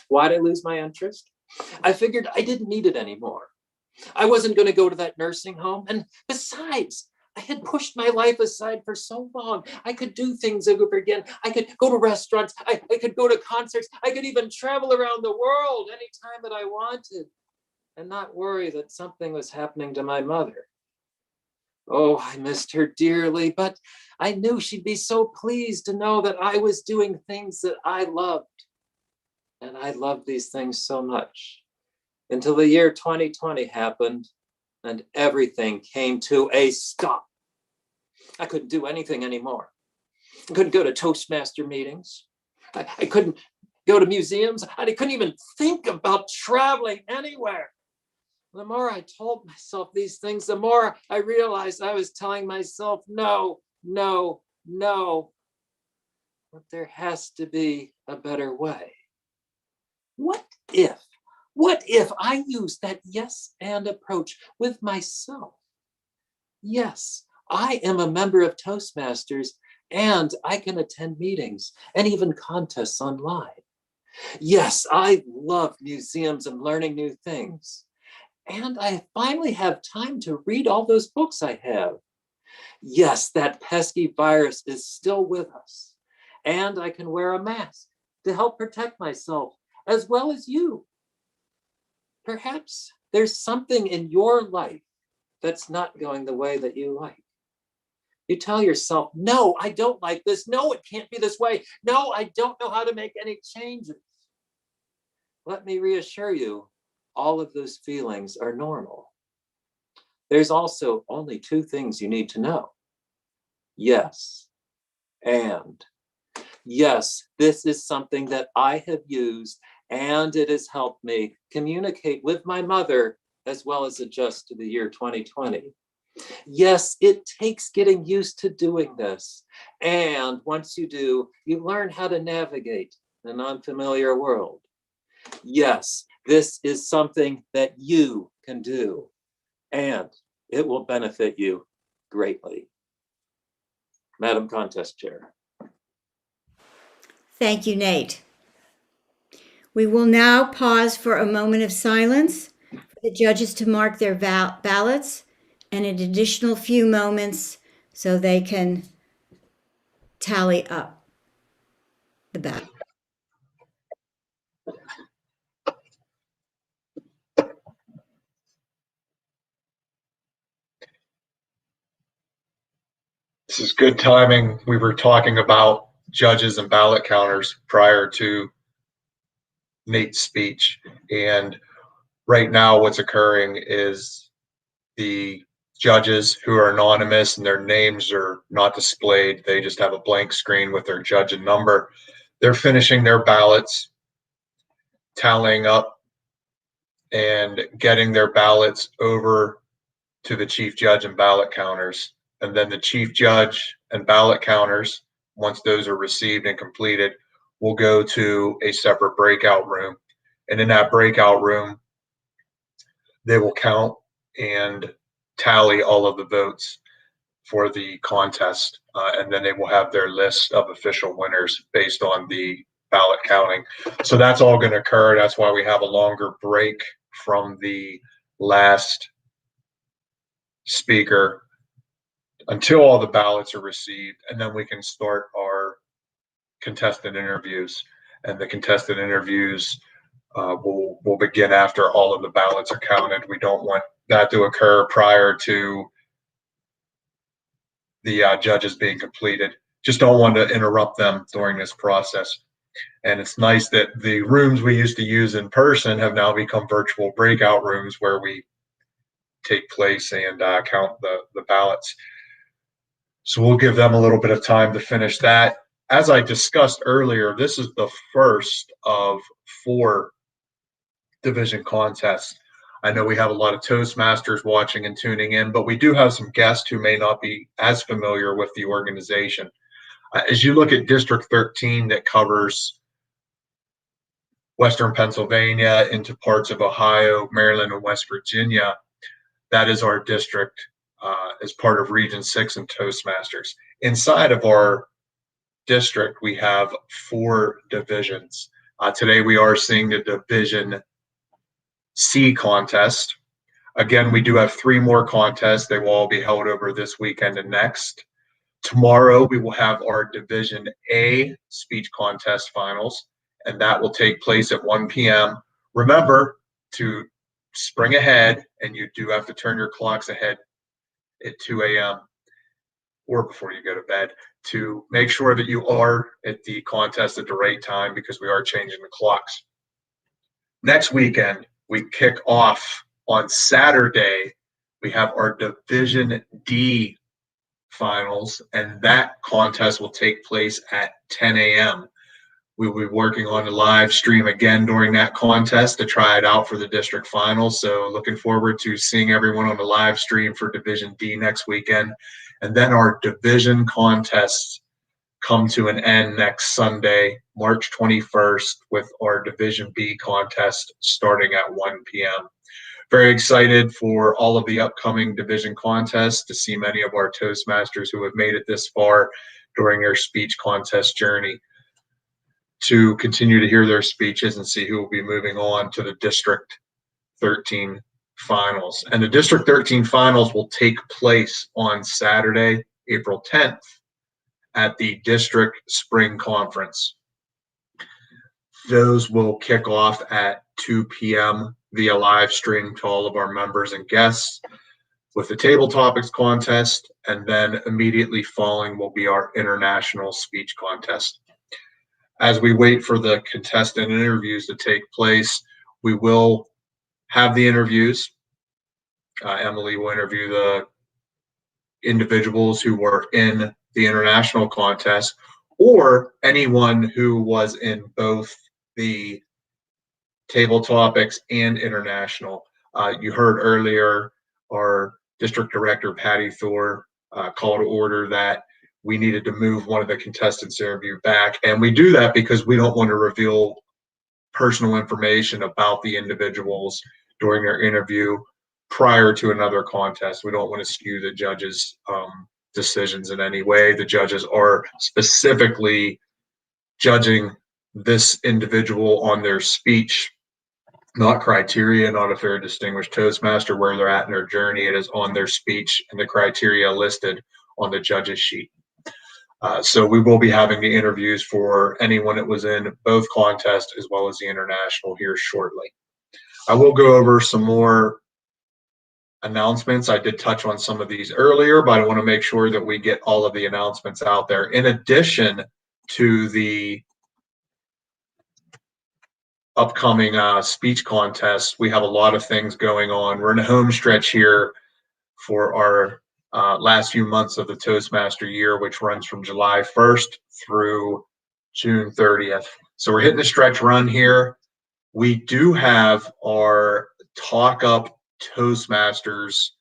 Why did I lose my interest? I figured I didn't need it anymore. I wasn't going to go to that nursing home. And besides, I had pushed my life aside for so long. I could do things over again. I could go to restaurants. I could go to concerts. I could even travel around the world anytime that I wanted and not worry that something was happening to my mother. Oh, I missed her dearly, but I knew she'd be so pleased to know that I was doing things that I loved. And I loved these things so much until the year 2020 happened and everything came to a stop. I couldn't do anything anymore. I couldn't go to Toastmaster meetings. I couldn't go to museums. I couldn't even think about traveling anywhere. The more I told myself these things, the more I realized I was telling myself, no, no, no. But there has to be a better way. What if I used that yes and approach with myself? Yes, I am a member of Toastmasters and I can attend meetings and even contests online. Yes, I love museums and learning new things. And I finally have time to read all those books I have. Yes, that pesky virus is still with us. And I can wear a mask to help protect myself as well as you. Perhaps there's something in your life that's not going the way that you like. You tell yourself, no, I don't like this. No, it can't be this way. No, I don't know how to make any changes. Let me reassure you, all of those feelings are normal. There's also only 2 things you need to know. Yes, and. Yes, this is something that I have used and it has helped me communicate with my mother as well as adjust to the year 2020. Yes, it takes getting used to doing this. And once you do, you learn how to navigate an unfamiliar world. Yes, this is something that you can do, and it will benefit you greatly. Madam Contest Chair. Thank you, Nate. We will now pause for a moment of silence for the judges to mark their ballots and an additional few moments so they can tally up the ballot. This is good timing. We were talking about judges and ballot counters prior to Nate's speech. And right now, what's occurring is the judges who are anonymous and their names are not displayed, they just have a blank screen with their judge and number. They're finishing their ballots, tallying up, and getting their ballots over to the chief judge and ballot counters. And then the chief judge and ballot counters, once those are received and completed, will go to a separate breakout room. And in that breakout room, they will count and tally all of the votes for the contest. And then they will have their list of official winners based on the ballot counting. So that's all going to occur. That's why we have a longer break from the last speaker until all the ballots are received, and then we can start our contestant interviews. And the contestant interviews will begin after all of the ballots are counted. We don't want that to occur prior to the judges being completed. Just don't want to interrupt them during this process. And it's nice that the rooms we used to use in person have now become virtual breakout rooms where we take place and count the ballots. So we'll give them a little bit of time to finish that. As I discussed earlier, this is the first of 4 division contests. I know we have a lot of Toastmasters watching and tuning in, but we do have some guests who may not be as familiar with the organization. As you look at District 13 that covers Western Pennsylvania into parts of Ohio, Maryland, and West Virginia, that is our district as part of Region 6 and Toastmasters. Inside of our district, we have 4 divisions. Today, we are seeing the Division C contest. Again, we do have 3 more contests. They will all be held over this weekend and next. Tomorrow, we will have our Division A speech contest finals, and that will take place at 1 p.m. Remember to spring ahead, and you do have to turn your clocks ahead at 2 a.m. or before you go to bed to make sure that you are at the contest at the right time, because we are changing the clocks. Next weekend, we kick off on Saturday. We have our Division D finals, and that contest will take place at 10 a.m. We'll be working on a live stream again during that contest to try it out for the district finals. So looking forward to seeing everyone on the live stream for Division D next weekend. And then our division contests come to an end next Sunday, March 21st, with our Division B contest starting at 1 p.m. Very excited for all of the upcoming division contests, to see many of our Toastmasters who have made it this far during their speech contest journey, to continue to hear their speeches and see who will be moving on to the District 13 finals. And the District 13 finals will take place on Saturday, April 10th at the District Spring Conference. Those will kick off at 2 p.m. via live stream to all of our members and guests with the table topics contest, and then immediately following will be our international speech contest. As we wait for the contestant interviews to take place, we will have the interviews. Emily will interview the individuals who were in the international contest, or anyone who was in both the table topics and international. You heard earlier our district director, Patty Thor, call to order that we needed to move one of the contestants' interview back. And we do that because we don't want to reveal personal information about the individuals during their interview prior to another contest. We don't want to skew the judges' decisions in any way. The judges are specifically judging this individual on their speech, not criteria, not if they're a distinguished Toastmaster, where they're at in their journey. It is on their speech and the criteria listed on the judges' sheet. So we will be having the interviews for anyone that was in both contests as well as the international here shortly. I will go over some more announcements. I did touch on some of these earlier, but I want to make sure that we get all of the announcements out there. In addition to the upcoming speech contests, we have a lot of things going on. We're in a home stretch here for our last few months of the Toastmaster year, which runs from July 1st through June 30th. So we're hitting the stretch run here. We do have our Talk Up Toastmasters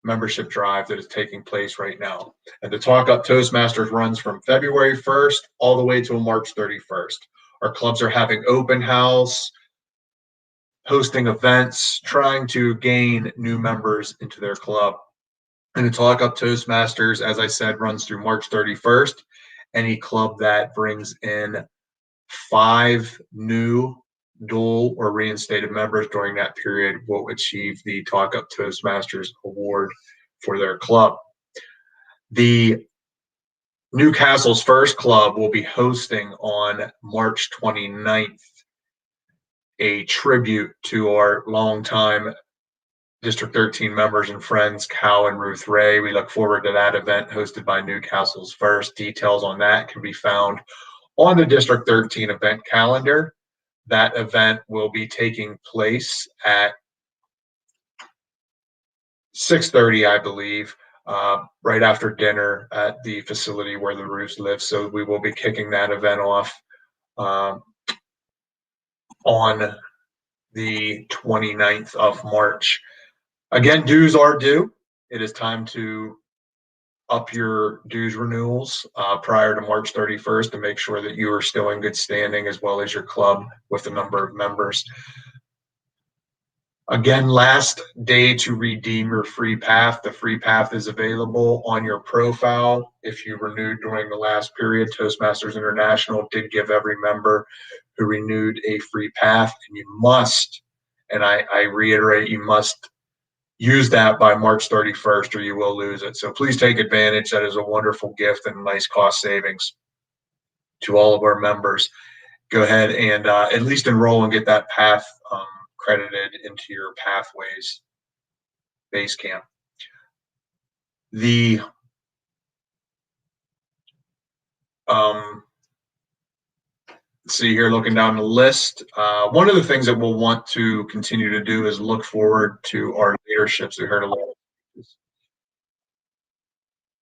membership drive that is taking place right now. And the Talk Up Toastmasters runs from February 1st all the way till March 31st. Our clubs are having open house, hosting events, trying to gain new members into their club. And the Talk Up Toastmasters, as I said, runs through March 31st. Any club that brings in 5 new dual or reinstated members during that period will achieve the Talk Up Toastmasters award for their club. The Newcastle's First Club will be hosting on March 29th a tribute to our longtime District 13 members and friends, Cal and Ruth Ray. We look forward to that event hosted by Newcastle's First. Details on that can be found on the District 13 event calendar. That event will be taking place at 6:30, I believe, right after dinner at the facility where the Roofs live. So we will be kicking that event off on the 29th of March. Again, dues are due. It is time to up your dues renewals prior to March 31st to make sure that you are still in good standing, as well as your club with the number of members. Again, last day to redeem your free path. The free path is available on your profile. If you renewed during the last period, Toastmasters International did give every member who renewed a free path, and you must, and I reiterate, you must use that by March 31st or you will lose it. So please take advantage. That is a wonderful gift and nice cost savings to all of our members. Go ahead and at least enroll and get that path credited into your Pathways base camp. The see here, looking down the list, one of the things that we'll want to continue to do is look forward to our leaderships. We heard a lot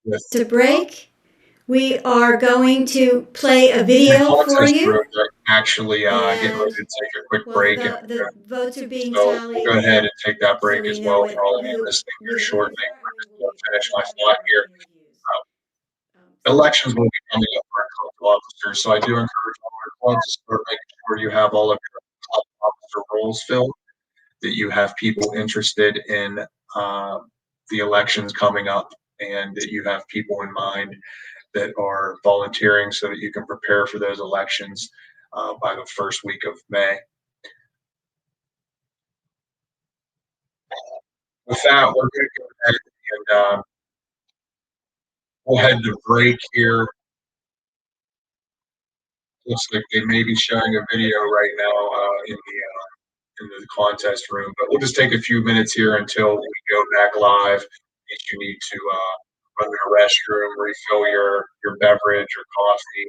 of To break, we are going to play a video for you. Actually getting ready to take a quick break. The votes are being So tallied. we'll go ahead and take that break as well for all of you listening here shortly. We're going to finish my thought here. Elections will be coming up for our club officers, so I do encourage all our clubs to start making sure you have all of your club officer roles filled, that you have people interested in the elections coming up, and that you have people in mind that are volunteering so that you can prepare for those elections by the first week of May. With that, we're going to go ahead and we'll head to break here. Looks like they may be showing a video right now in the contest room, but we'll just take a few minutes here until we go back live. If you need to run to the restroom, refill your beverage or coffee,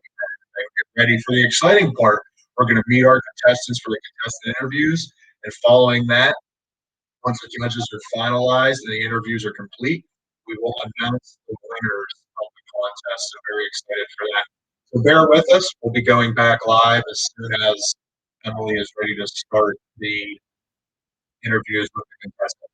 and get ready for the exciting part. We're going to meet our contestants for the contestant interviews, and following that, once the judges are finalized and the interviews are complete, we will announce the winners of the contest. So very excited for that. So bear with us. We'll be going back live as soon as Emily is ready to start the interviews with the contestants.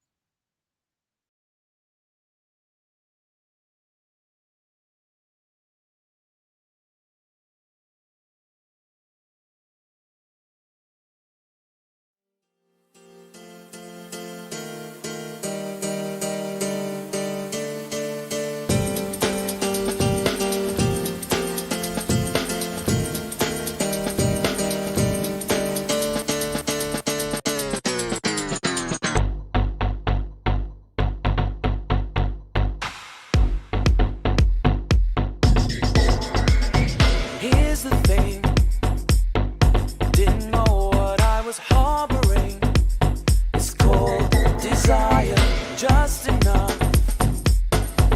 Here's the thing, didn't know what I was harboring. It's called desire, just enough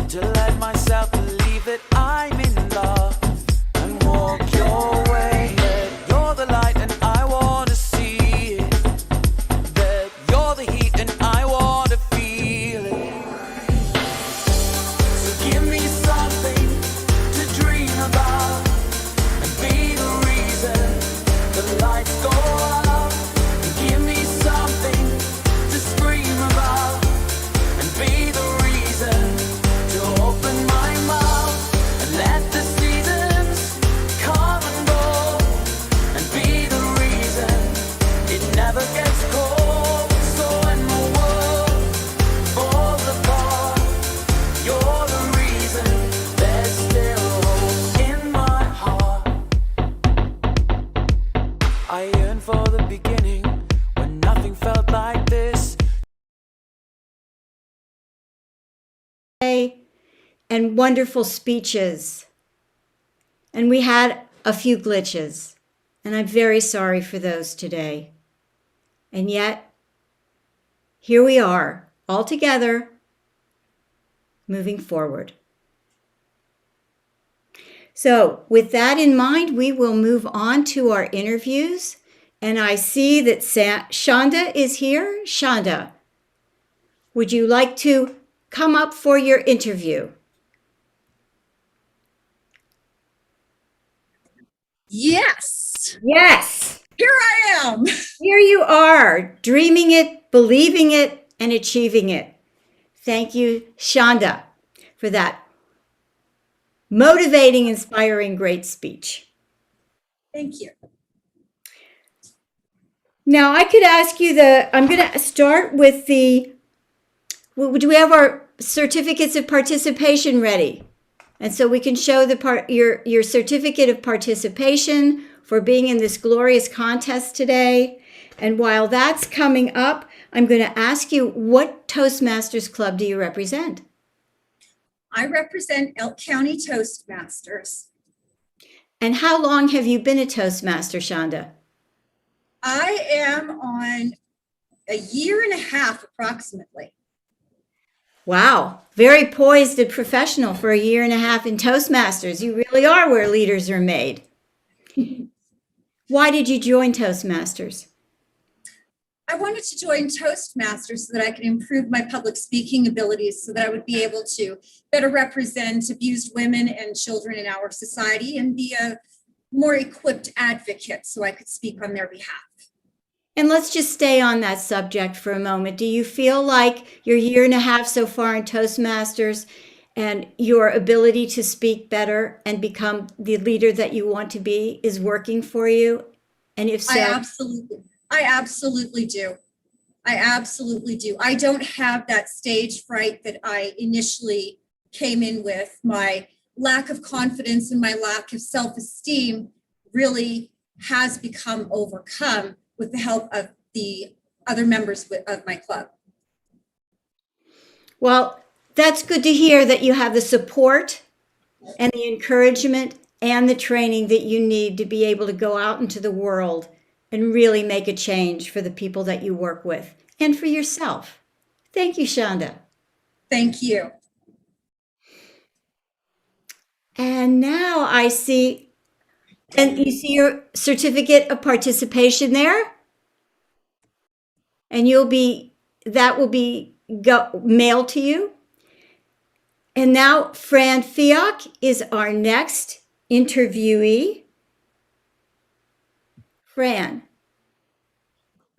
to let myself believe that I'm in love and walk your way. That you're the light and I want to see it. That you're the heat and I want to feel it. So give me something to dream about. Be the reason the lights go up. Give me something to scream about. And be the reason to open my mouth and let the seasons come and go. And be the reason it never gets cold. So when the world falls apart, you're the reason there's still hope in my heart. I yearn for the beginning when nothing felt like this. And wonderful speeches. And we had a few glitches. And I'm very sorry for those today. And yet, here we are, all together, moving forward. So with that in mind, we will move on to our interviews. And I see that Shonda is here. Shonda, would you like to come up for your interview? Yes. Yes. Here I am. Here you are dreaming it, believing it, and achieving it. Thank you, Shonda, for that motivating, inspiring, great speech. Thank you. Now, I could ask you I'm going to start with do we have our certificates of participation ready? And so we can show your certificate of participation for being in this glorious contest today. And while that's coming up, I'm going to ask you, what Toastmasters Club do you represent? I represent Elk County Toastmasters. And how long have you been a Toastmaster, Shonda? I am on a year and a half approximately. Wow, very poised and professional for a year and a half in Toastmasters. You really are where leaders are made. Why did you join Toastmasters? I wanted to join Toastmasters so that I could improve my public speaking abilities so that I would be able to better represent abused women and children in our society and be a more equipped advocate so I could speak on their behalf. And let's just stay on that subject for a moment. Do you feel like your year and a half so far in Toastmasters and your ability to speak better and become the leader that you want to be is working for you? And if so, I absolutely do. I absolutely do. I don't have that stage fright that I initially came in with. My lack of confidence and my lack of self-esteem really has become overcome with the help of the other members of my club. well, that's good to hear that you have the support and the encouragement and the training that you need to be able to go out into the world and really make a change for the people that you work with and for yourself. Thank you, Shonda. Thank you. And now I see, and you see your certificate of participation there? And that will be mailed to you. And now Fran Fiok is our next interviewee. Fran,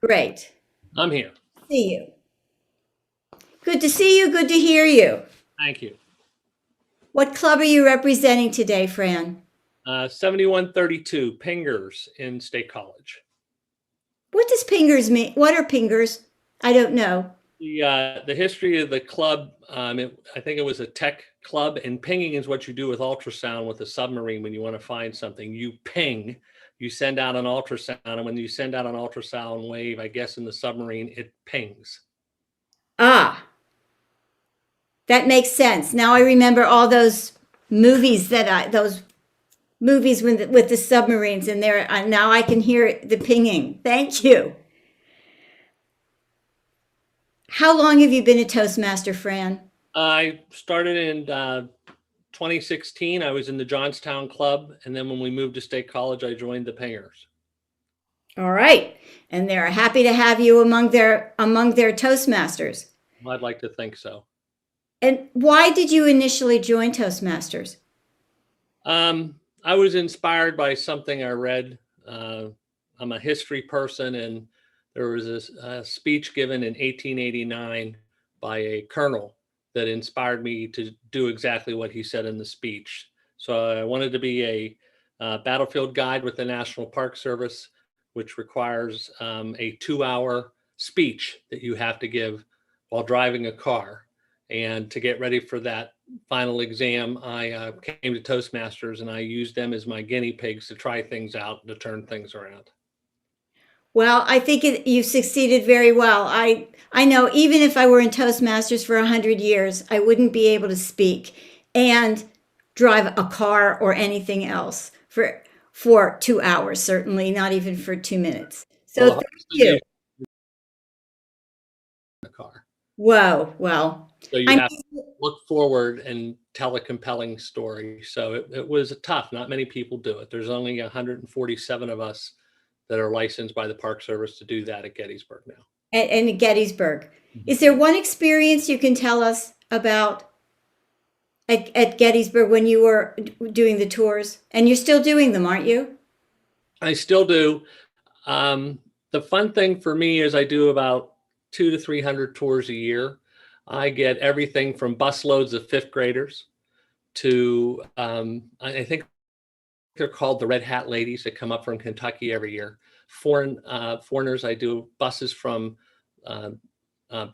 great. I'm here. See you. Good to see you. Good to hear you. Thank you. What club are you representing today, Fran? 7132 Pingers in State College. What does pingers mean? What are pingers? I don't know. The history of the club, I think it was a tech club, and pinging is what you do with ultrasound with a submarine when you want to find something. You ping, you send out an ultrasound, and when you send out an ultrasound wave, I guess in the submarine, it pings. Ah, that makes sense. Now I remember all those movies with the submarines in there. Now I can hear the pinging. Thank you. How long have you been a Toastmaster, Fran? I started in 2016. I was in the Johnstown Club, and then when we moved to State College, I joined the Pingers. All right, and they're happy to have you among their Toastmasters. Well, I'd like to think so. And why did you initially join Toastmasters? I was inspired by something I read. I'm a history person, and there was a speech given in 1889 by a colonel that inspired me to do exactly what he said in the speech. So I wanted to be a battlefield guide with the National Park Service, which requires a 2-hour speech that you have to give while driving a car. And to get ready for that final exam, I came to Toastmasters, and I used them as my guinea pigs to try things out, to turn things around. Well, I think you've succeeded very well. I know even if I were in Toastmasters for 100 years, I wouldn't be able to speak and drive a car or anything else for 2 hours, certainly not even for 2 minutes. So Well, thank you. The car. Whoa, well. So you have to look forward and tell a compelling story. So it was tough. Not many people do it. There's only 147 of us that are licensed by the Park Service to do that at Gettysburg now. And at Gettysburg. Is there one experience you can tell us about at Gettysburg when you were doing the tours? And you're still doing them, aren't you? I still do. The fun thing for me is I do about 200 to 300 tours a year. I get everything from busloads of fifth graders to, I think they're called the Red Hat Ladies that come up from Kentucky every year. Foreigners, I do buses from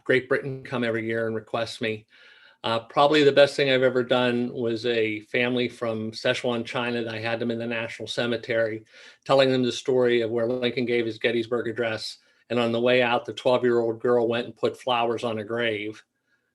Great Britain come every year and request me. Probably the best thing I've ever done was a family from Sichuan, China. That I had them in the National Cemetery, telling them the story of where Lincoln gave his Gettysburg Address. And on the way out, the 12-year-old girl went and put flowers on a grave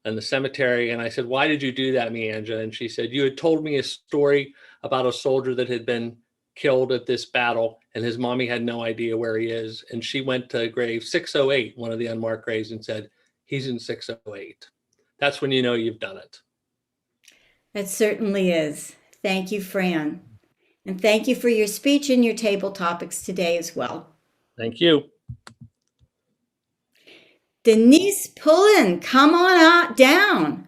in the cemetery. And I said, "Why did you do that, Mianja?" And she said, "You had told me a story about a soldier that had been killed at this battle, and his mommy had no idea where he is." And she went to grave 608, one of the unmarked graves, and said, "He's in 608. That's when you know you've done it. It certainly is. Thank you, Fran. And thank you for your speech and your table topics today as well. Thank you. Denise Pullen, come on out down.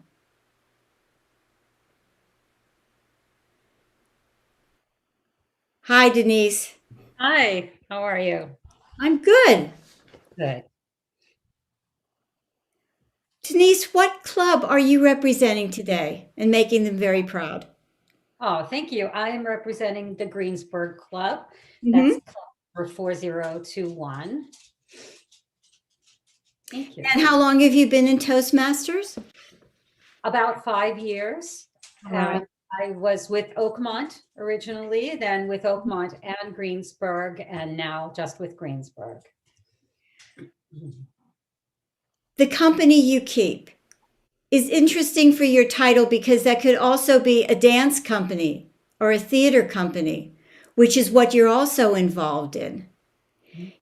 Hi, Denise. Hi, how are you? I'm good. Good. Denise, what club are you representing today and making them very proud? Oh, thank you. I am representing the Greensburg Club. Mhm. That's club number 4021. Thank you. And how long have you been in Toastmasters? About 5 years. All right. I was with Oakmont originally, then with Oakmont and Greensburg, and now just with Greensburg. The company you keep is interesting for your title because that could also be a dance company or a theater company, which is what you're also involved in.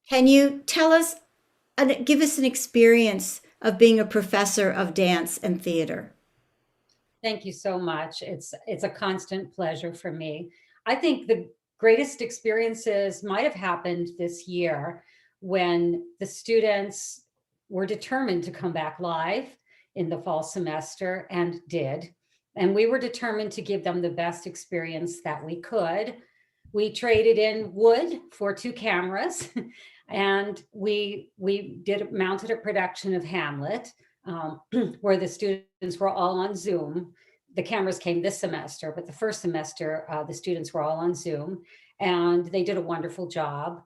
Can you tell us, give us an experience of being a professor of dance and theater? Thank you so much. It's a constant pleasure for me. I think the greatest experiences might have happened this year when the students were determined to come back live in the fall semester and did. And we were determined to give them the best experience that we could. We traded in wood for 2 cameras and we mounted a production of Hamlet where the students were all on Zoom. The cameras came this semester, but the first semester, the students were all on Zoom and they did a wonderful job.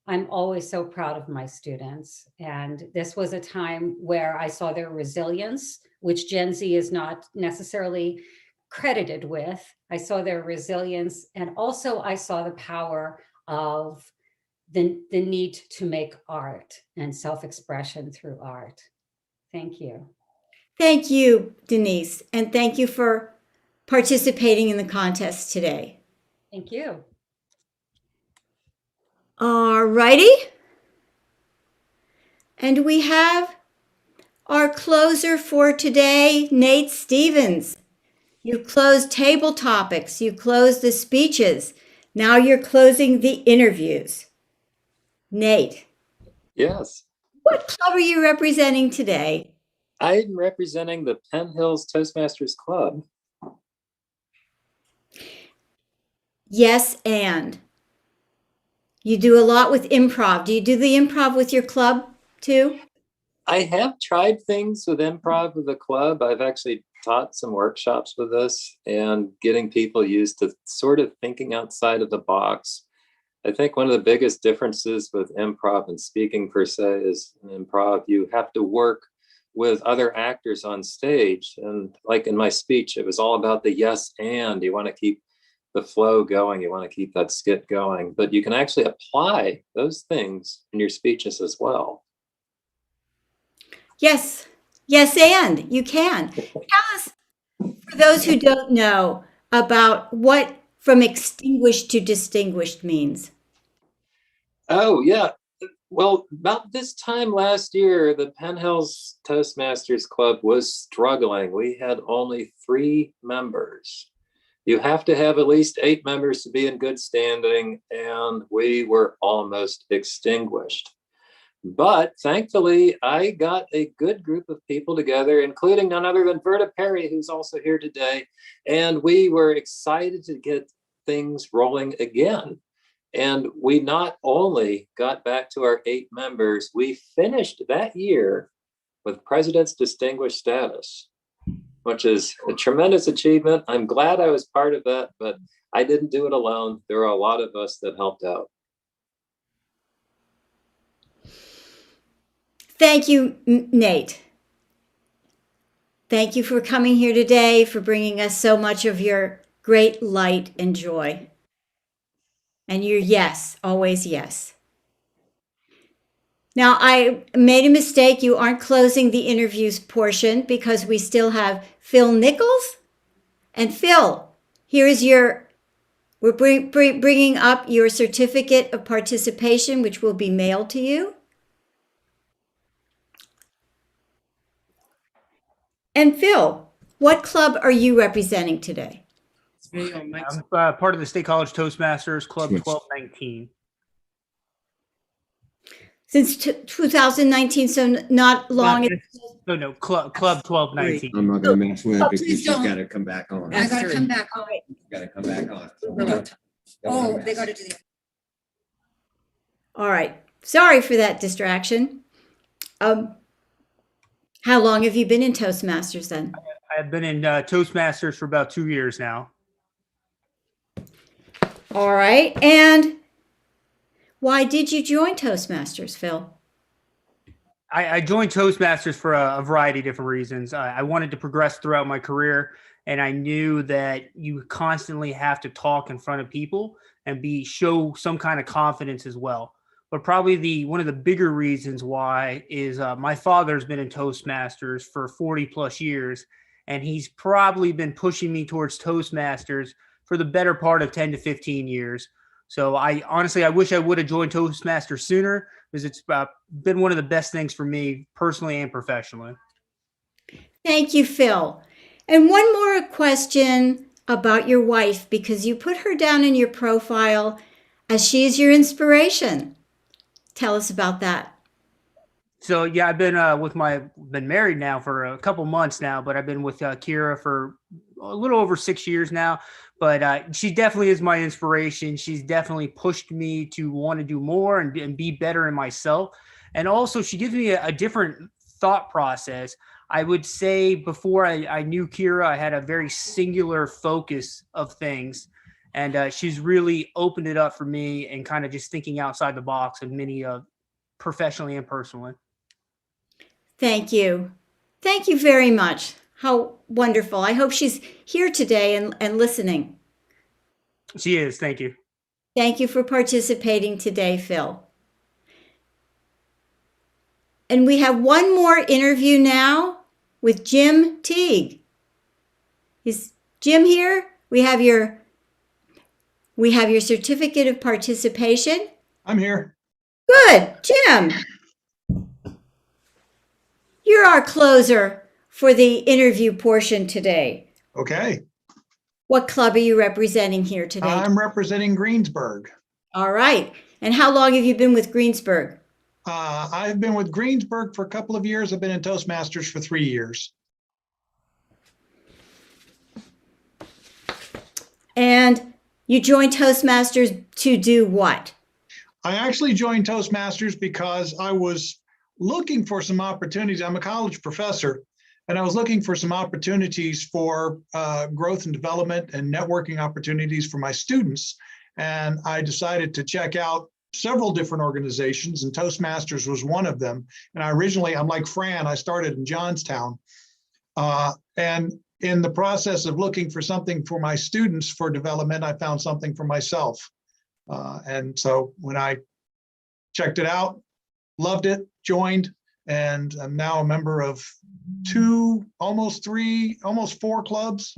I'm always so proud of my students. And this was a time where I saw their resilience, which Gen Z is not necessarily credited with. I saw their resilience, and also I saw the power of the need to make art and self-expression through art. Thank you. Thank you, Denise, and thank you for participating in the contest today. Thank you. All righty. And we have our closer for today, Nate Stevens. You closed table topics, you closed the speeches. Now you're closing the interviews. Nate. Yes. What club are you representing today? I'm representing the Penn Hills Toastmasters Club. Yes, and you do a lot with improv. Do you do the improv with your club too? I have tried things with improv with the club. I've actually taught some workshops with this and getting people used to sort of thinking outside of the box. I think one of the biggest differences with improv and speaking per se is in improv, you have to work with other actors on stage. And like in my speech, it was all about the yes and. You want to keep the flow going. You want to keep that skit going. But you can actually apply those things in your speeches as well. Yes. Yes, and you can. Tell us, for those who don't know, about what from extinguished to distinguished means. Oh, yeah. Well, about this time last year, the Penn Hills Toastmasters Club was struggling. We had only 3 members. You have to have at least 8 members to be in good standing, and we were almost extinguished. But thankfully, I got a good group of people together, including none other than Verta Perry, who's also here today. And we were excited to get things rolling again. And we not only got back to our 8 members, we finished that year with President's Distinguished Status, which is a tremendous achievement. I'm glad I was part of that, but I didn't do it alone. There were a lot of us that helped out. Thank you, Nate. Thank you for coming here today, for bringing us so much of your great light and joy. And your yes, always yes. Now, I made a mistake. You aren't closing the interviews portion because we still have Phil Nichols. And Phil, here is we're bringing up your certificate of participation, which will be mailed to you. And Phil, what club are you representing today? I'm part of the State College Toastmasters Club 1219. Since 2019, so not long. No, Club 1219. I'm not going to mess with it because please she's don't. got to come back on. I gotta come back on. Got to come back on. Oh, they gotta do the. All right. Sorry for that distraction. How long have you been in Toastmasters then? I've been in Toastmasters for about 2 years now. All right. And why did you join Toastmasters, Phil? I joined Toastmasters for a variety of different reasons. I wanted to progress throughout my career, and I knew that you constantly have to talk in front of people and show some kind of confidence as well. But probably one of the bigger reasons why is my father's been in Toastmasters for 40 plus years, and he's probably been pushing me towards Toastmasters for the better part of 10 to 15 years. So I wish I would have joined Toastmasters sooner, because it's been one of the best things for me personally and professionally. Thank you, Phil. And one more question about your wife, because you put her down in your profile as she's your inspiration. Tell us about that. So yeah, I've been married now for a couple months now, but I've been with Kira for a little over 6 years now. But she definitely is my inspiration. She's definitely pushed me to want to do more and be better in myself. And also she gives me a different thought process. I would say before I knew Kira, I had a very singular focus of things. And she's really opened it up for me and kind of just thinking outside the box of many professionally and personally. Thank you. Thank you very much. How wonderful. I hope she's here today and listening. She is. Thank you. Thank you for participating today, Phil. And we have one more interview now with Jim Teague. Is Jim here? We have your certificate of participation. I'm here. Good, Jim. You're our closer for the interview portion today. Okay. What club are you representing here today? I'm representing Greensburg. All right. And how long have you been with Greensburg? I've been with Greensburg for a couple of years. I've been in Toastmasters for 3 years. And you joined Toastmasters to do what? I actually joined Toastmasters because I was looking for some opportunities. I'm a college professor, and I was looking for some opportunities for growth and development and networking opportunities for my students. And I decided to check out several different organizations, and Toastmasters was one of them. And I'm like Fran, I started in Johnstown. And in the process of looking for something for my students for development, I found something for myself. And so when I checked it out, loved it, joined, and I'm now a member of 2, almost 3, almost 4 clubs.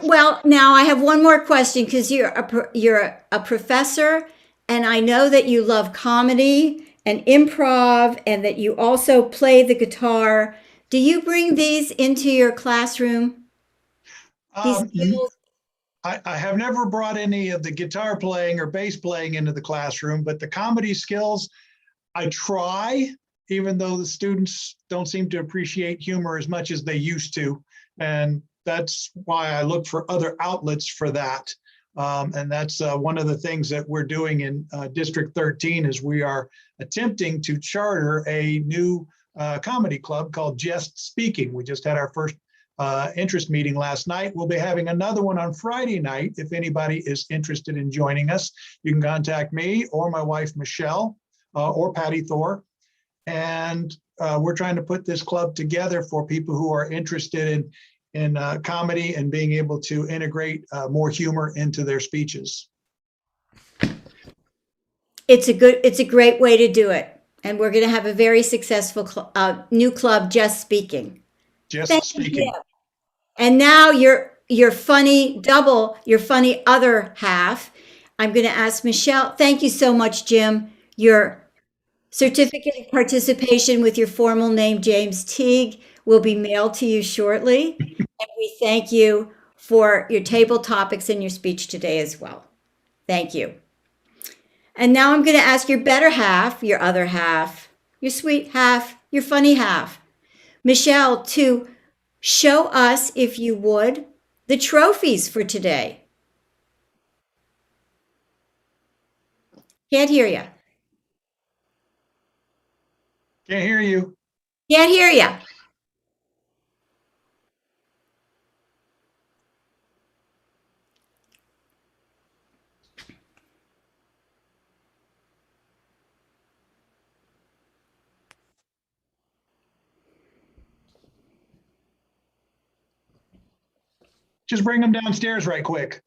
Well, now I have one more question, because you're a professor, and I know that you love comedy and improv, and that you also play the guitar. Do you bring these into your classroom? I have never brought any of the guitar playing or bass playing into the classroom, but the comedy skills, I try, even though the students don't seem to appreciate humor as much as they used to. And that's why I look for other outlets for that. And that's one of the things that we're doing in District 13 is we are attempting to charter a new comedy club called Just Speaking. We just had our first interest meeting last night. We'll be having another one on Friday night. If anybody is interested in joining us, you can contact me or my wife, Michelle, or Patty Thor. And we're trying to put this club together for people who are interested in comedy and being able to integrate more humor into their speeches. It's a great way to do it. And we're going to have a very successful new club, Just Speaking. Just Speaking. And now your funny other half. I'm going to ask Michelle. Thank you so much, Jim. Your certificate of participation with your formal name, James Teague, will be mailed to you shortly. And we thank you for your table topics and your speech today as well. Thank you. And now I'm going to ask your better half, your other half, your sweet half, your funny half, Michelle, to show us, if you would, the trophies for today. Can't hear you. Can't hear you. Can't hear you. Just bring them downstairs right quick.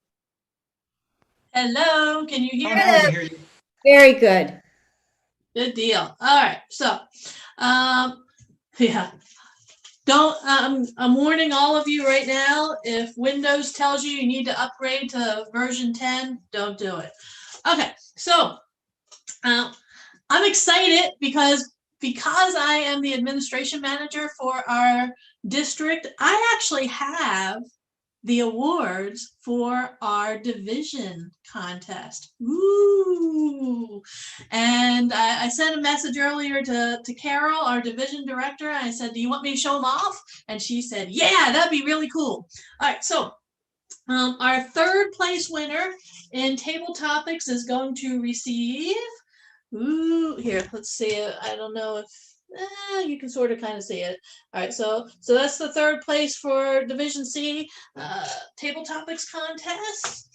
Hello, can you hear Oh, now we can hear you. Very good. Good deal. All right, so yeah. Don't I'm warning all of you right now, if Windows tells you you need to upgrade to version 10, don't do it. Okay, so I'm excited because I am the administration manager for our district. I actually have the awards for our division contest. Ooh. And I sent a message earlier to Carol, our division director. And I said, do you want me to show them off? And she said, yeah, that'd be really cool. All right, so our third place winner in table topics is going to receive, here, let's see it. I don't know if you can sort of kind of see it. All right, so that's the third place for Division C table topics contest.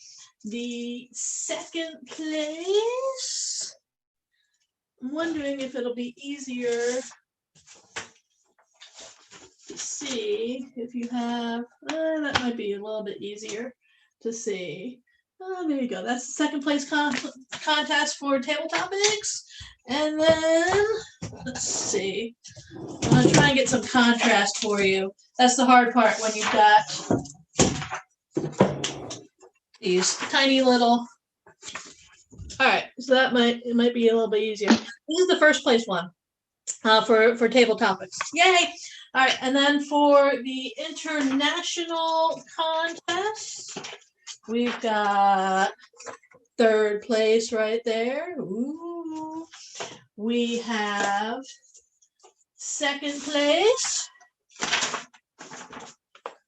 The second place, I'm wondering if it'll be easier to see if you have, that might be a little bit easier to see. There you go. That's the second place contest for table topics. And then, let's see. I'm going to try and get some contrast for you. That's the hard part when you've got these tiny little. All right, so it might be a little bit easier. This is the first place one for table topics. Yay! All right, and then for the international contest, we've got third place right there. Ooh. We have second place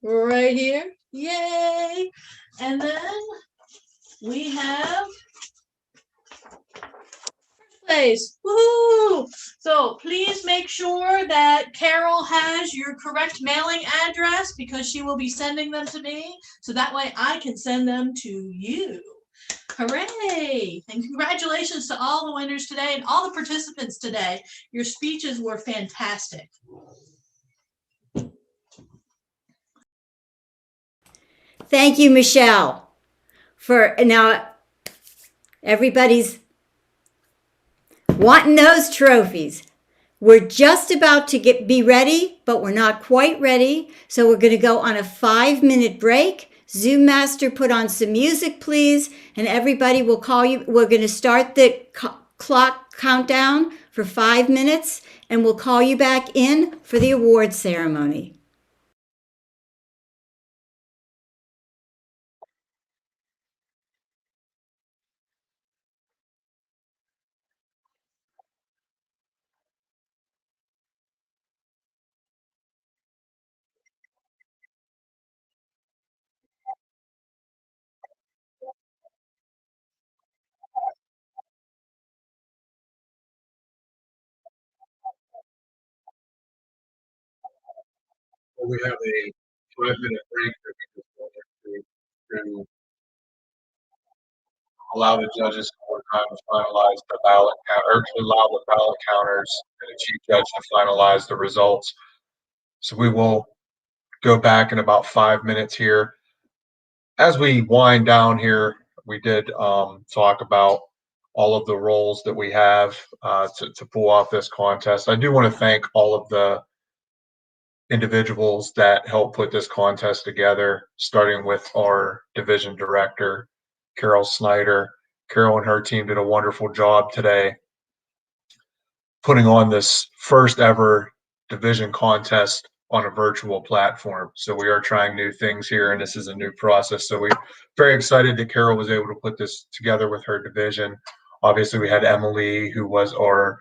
right here. Yay! And then we have first place. Woohoo! So please make sure that Carol has your correct mailing address because she will be sending them to me. So that way I can send them to you. Hooray! And congratulations to all the winners today and all the participants today. Your speeches were fantastic. Thank you, Michelle. For now, everybody's wanting those trophies. We're just about to be ready, but we're not quite ready. So we're going to go on a 5-minute break. Zoom Master, put on some music, please. And everybody will call you. We're going to start the clock countdown for 5 minutes, and we'll call you back in for the award ceremony. We have a 5-minute break that we just wanted to allow the judges more time to finalize the ballot count, or to allow the ballot counters and the chief judge to finalize the results. So we will go back in about 5 minutes here. As we wind down here, we did talk about all of the roles that we have to pull off this contest. I do want to thank all of the individuals that helped put this contest together, starting with our division director, Carol Snyder. Carol and her team did a wonderful job today putting on this first ever division contest on a virtual platform. So we are trying new things here, and this is a new process. So we're very excited that Carol was able to put this together with her division. Obviously, we had Emily, who was our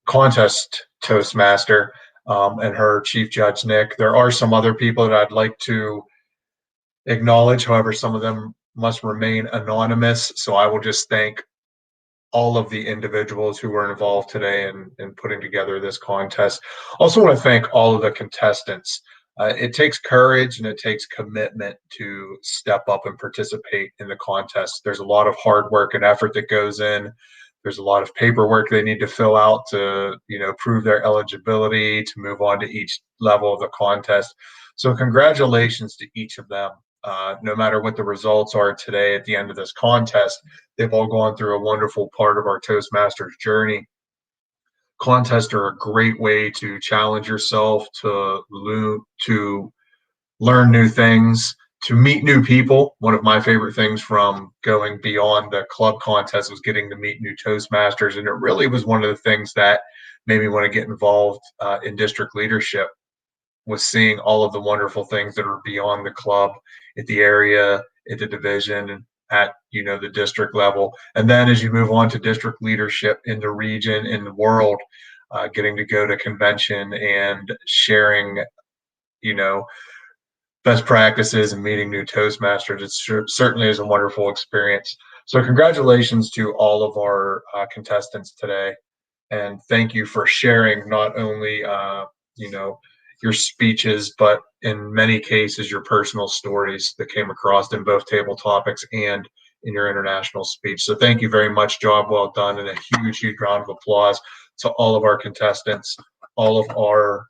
contest Toastmaster, and her chief judge, Nick. There are some other people that I'd like to acknowledge. However, some of them must remain anonymous. So I will just thank all of the individuals who were involved today in putting together this contest. Also want to thank all of the contestants. It takes courage and it takes commitment to step up and participate in the contest. There's a lot of hard work and effort that goes in. There's a lot of paperwork they need to fill out to, prove their eligibility to move on to each level of the contest. So congratulations to each of them. No matter what the results are today at the end of this contest, they've all gone through a wonderful part of our Toastmasters journey. Contests are a great way to challenge yourself, to learn new things, to meet new people. One of my favorite things from going beyond the club contest was getting to meet new Toastmasters. And it really was one of the things that made me want to get involved in district leadership, was seeing all of the wonderful things that are beyond the club, at the area, at the division, and at the district level. And then as you move on to district leadership in the region, in the world, getting to go to convention and sharing best practices and meeting new Toastmasters, it certainly is a wonderful experience. So congratulations to all of our contestants today, and thank you for sharing not only your speeches, but in many cases your personal stories that came across in both table topics and in your international speech. So thank you very much. Job well done, and a huge round of applause to all of our contestants, all of our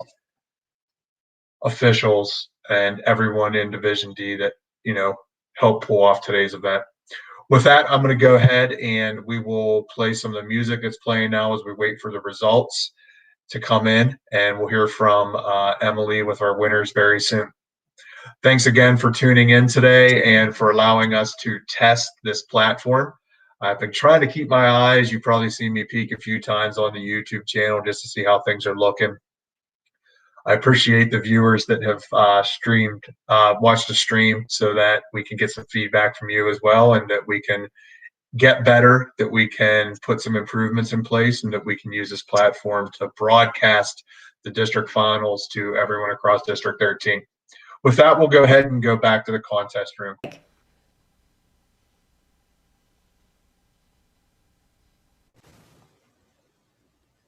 officials, and everyone in Division D that helped pull off today's event. With that, I'm going to go ahead and we will play some of the music that's playing now as we wait for the results to come in, and we'll hear from Emily with our winners very soon. Thanks again for tuning in today and for allowing us to test this platform. I've been trying to keep my eyes. You've probably seen me peek a few times on the YouTube channel just to see how things are looking. I appreciate the viewers that have watched the stream, so that we can get some feedback from you as well, and that we can get better, that we can put some improvements in place, and that we can use this platform to broadcast the district finals to everyone across District 13. With that, we'll go ahead and go back to the contest room.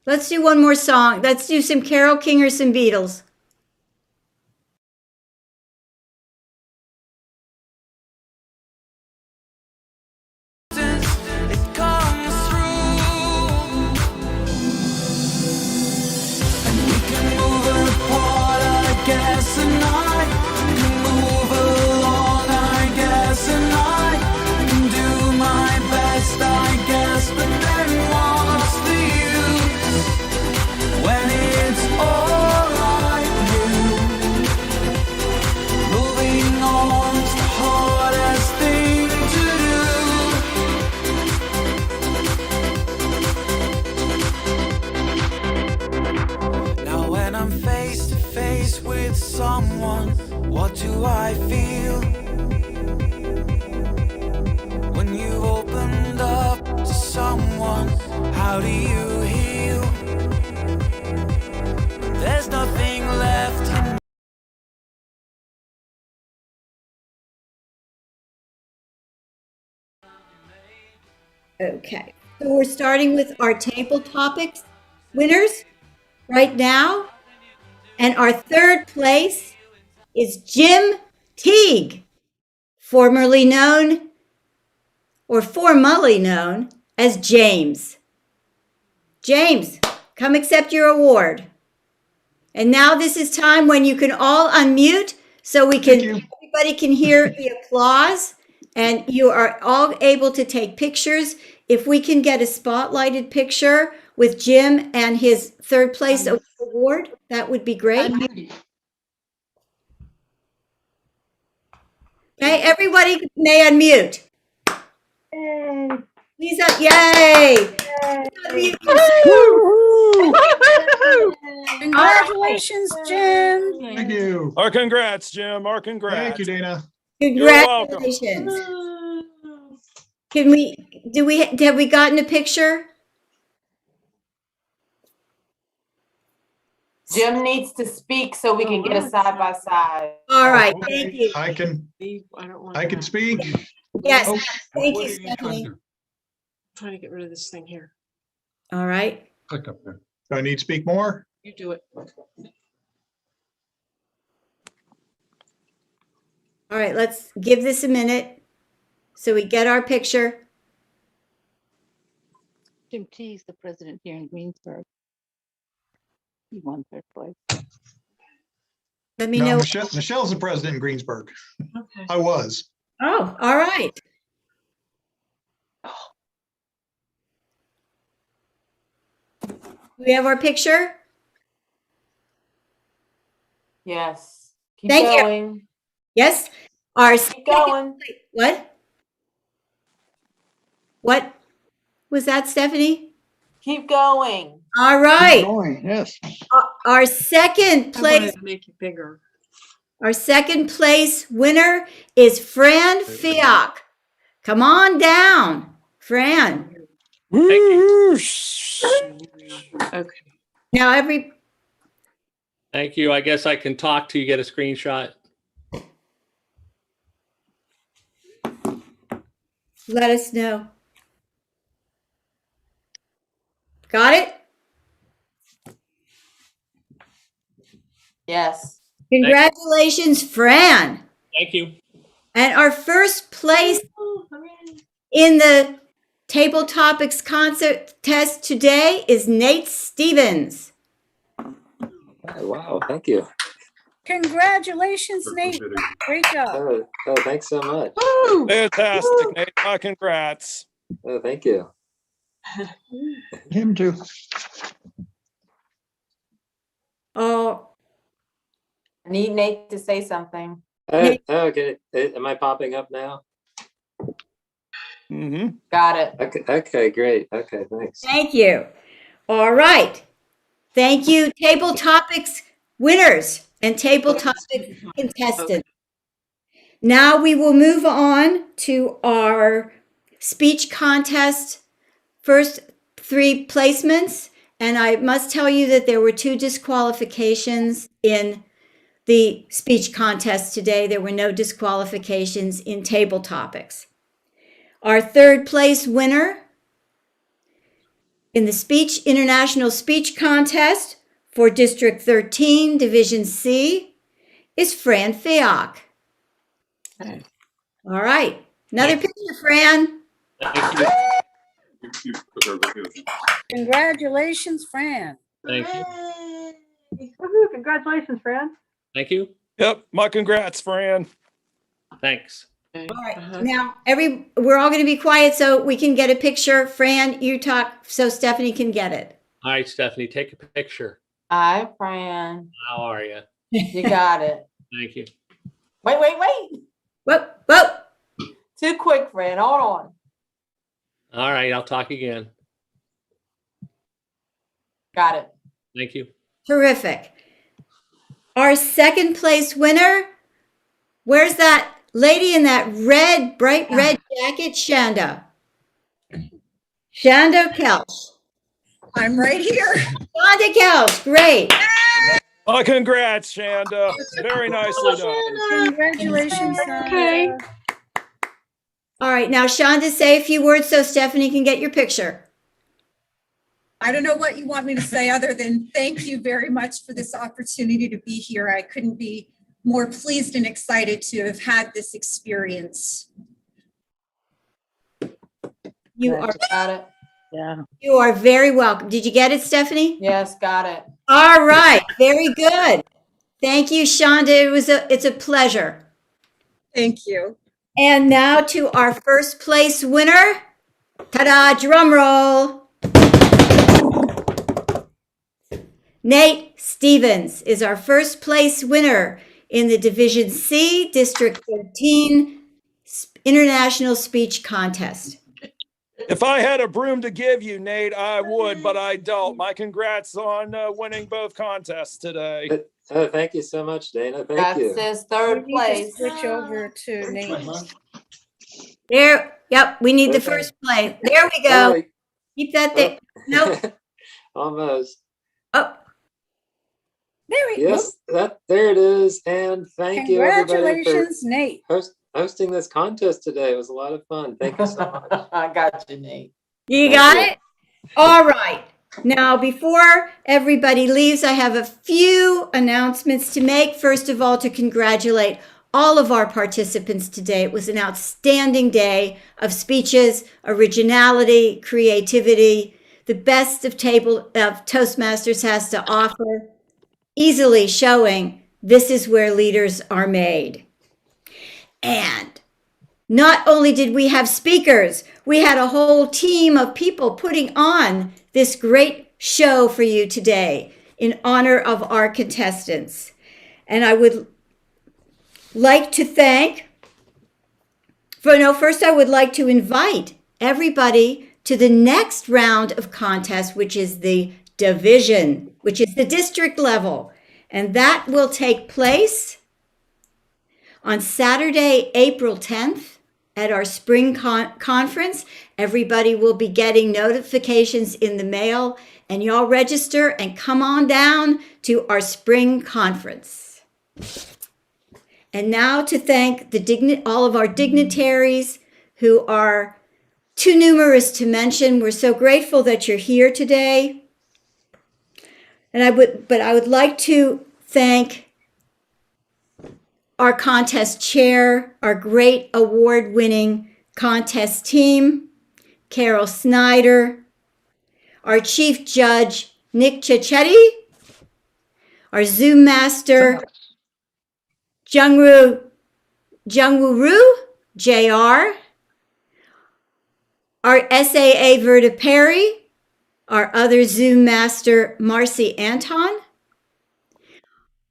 Let's do one more song. Let's do some Carole King or some Beatles. Someone, what do I feel when you've opened up to someone? How do you heal? There's nothing left. Okay, so we're starting with our table topics winners right now. And our third place is Jim Teague, formerly known as James. James, come accept your award. And now this is time when you can all unmute so everybody can hear the applause, and you are all able to take pictures. If we can get a spotlighted picture with Jim and his third place award, that would be great. Okay, everybody may unmute. Please, yay! Congratulations, Jim. Thank you. Our congrats, Jim. Our congrats. Thank you, Dana. You're welcome. Congratulations. Have we gotten a picture? Jim needs to speak so we can get a side by side. All right, Okay, thank you. I can speak. Yes, Oh, thank you, Stephanie. Trying to get rid of this thing here. All right. click up there. Do I need to speak more? You do it. All right, let's give this a minute so we get our picture. Jim Teague's the president here in Greensburg. He won third place. Let me No, know. Michelle's the president in Greensburg. Okay. I was. Oh, all right. Do we have our picture? Yes. Keep Thank you. going. Yes. Our Keep going. What? What was that, Stephanie? Keep going. All right. Yes. Our second I place. wanted to make it bigger. Our second place winner is Fran Fiak. Come on down, Fran. Okay. Now Thank you. I guess I can talk till you get a screenshot. let us know. Got it? Yes. Congratulations, Fran. Thank you. And our first place in the Table Topics concert test today is Nate Stevens. Wow, thank you. Congratulations, Nate. Great job. Oh, thanks so much. Fantastic, Nate. My congrats. Oh, thank you. Him too. Oh, I need Nate to say something. Okay. Am I popping up now? Mm-hmm. Got it. Okay, great. Okay, thanks. thank you. All right. Thank you, Table Topics winners and Table Topics contestants. Now we will move on to our speech contest first 3 placements. And I must tell you that there were 2 disqualifications in the speech contest today. There were no disqualifications in Table Topics. Our 3rd place winner in the International Speech Contest for District 13, Division C, is Fran Fiak. All right. Another picture, Fran. Congratulations, Fran. Thank you. Woohoo, congratulations, Fran. Thank you. Yep, my congrats, Fran. Thanks. All right. Now, we're all going to be quiet so we can get a picture. Fran, you talk so Stephanie can get it. All right, Stephanie, take a picture. Hi, Fran. How are you? You got it. Thank you. Wait. Whoa. Too quick, Fran. Hold on. All right, I'll talk again. Got it. Thank you. Terrific. Our 2nd place winner, where's that lady in that bright red jacket? Shanda Kelch. I'm right here. Shanda Kelch, great. My congrats, Shanda. Very nicely done. Congratulations. Okay. All right, now Shanda, say a few words so Stephanie can get your picture. I don't know what you want me to say other than thank you very much for this opportunity to be here. I couldn't be more pleased and excited to have had this experience. You are Got it. Yeah. you are very welcome. Did you get it, Stephanie? Yes, got it. All right, very good. Thank you, Shonda. It's a pleasure. Thank you. And now to our first place winner. Ta-da, drum roll. Nate Stevens is our first place winner in the Division C District 13 International Speech Contest. If I had a broom to give you, Nate, I would, but I don't. My congrats on winning both contests today. Thank you so much, Dana. Thank you. That says third We need to place. switch over to Nate. There, yep, we need the Okay. first place. There we All go. right. Keep that there. Nope. Almost. Oh, There we Yes, there it is. And thank you everybody for Congratulations, Nate. hosting this contest today. It was a lot of fun. Thank you so much. I got you, Nate. you Thank got you. it? All right. Now, before everybody leaves, I have a few announcements to make. First of all, to congratulate all of our participants today. It was an outstanding day of speeches, originality, creativity, the best of Toastmasters has to offer, easily showing this is where leaders are made. And not only did we have speakers, we had a whole team of people putting on this great show for you today in honor of our contestants. And I would like to first I would like to invite everybody to the next round of contest, which is the division, which is the district level. And that will take place on Saturday, April 10th at our spring conference. Everybody will be getting notifications in the mail, and y'all register and come on down to our spring conference. And now to thank all of our dignitaries who are too numerous to mention. We're so grateful that you're here today. And I would like to thank our contest chair, our great award-winning contest team, Carol Snyder, our chief judge, Nick Cicchetti, our Zoom master, Jungwoo Ru, JR, our SAA Verda Perry, our other Zoom master, Marcy Anton.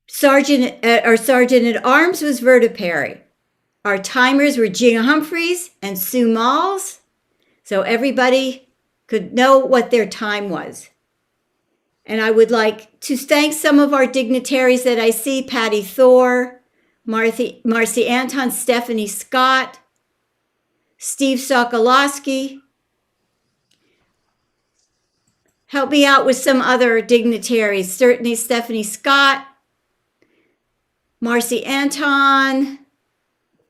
Sergeant at Arms was Verda Perry. Our timers were Gina Humphreys and Sue Malls, so everybody could know what their time was. And I would like to thank some of our dignitaries that I see: Patty Thor, Marcy Anton, Stephanie Scott, Steve Sokolowski. Help me out with some other dignitaries. Certainly Stephanie Scott, Marcy Anton.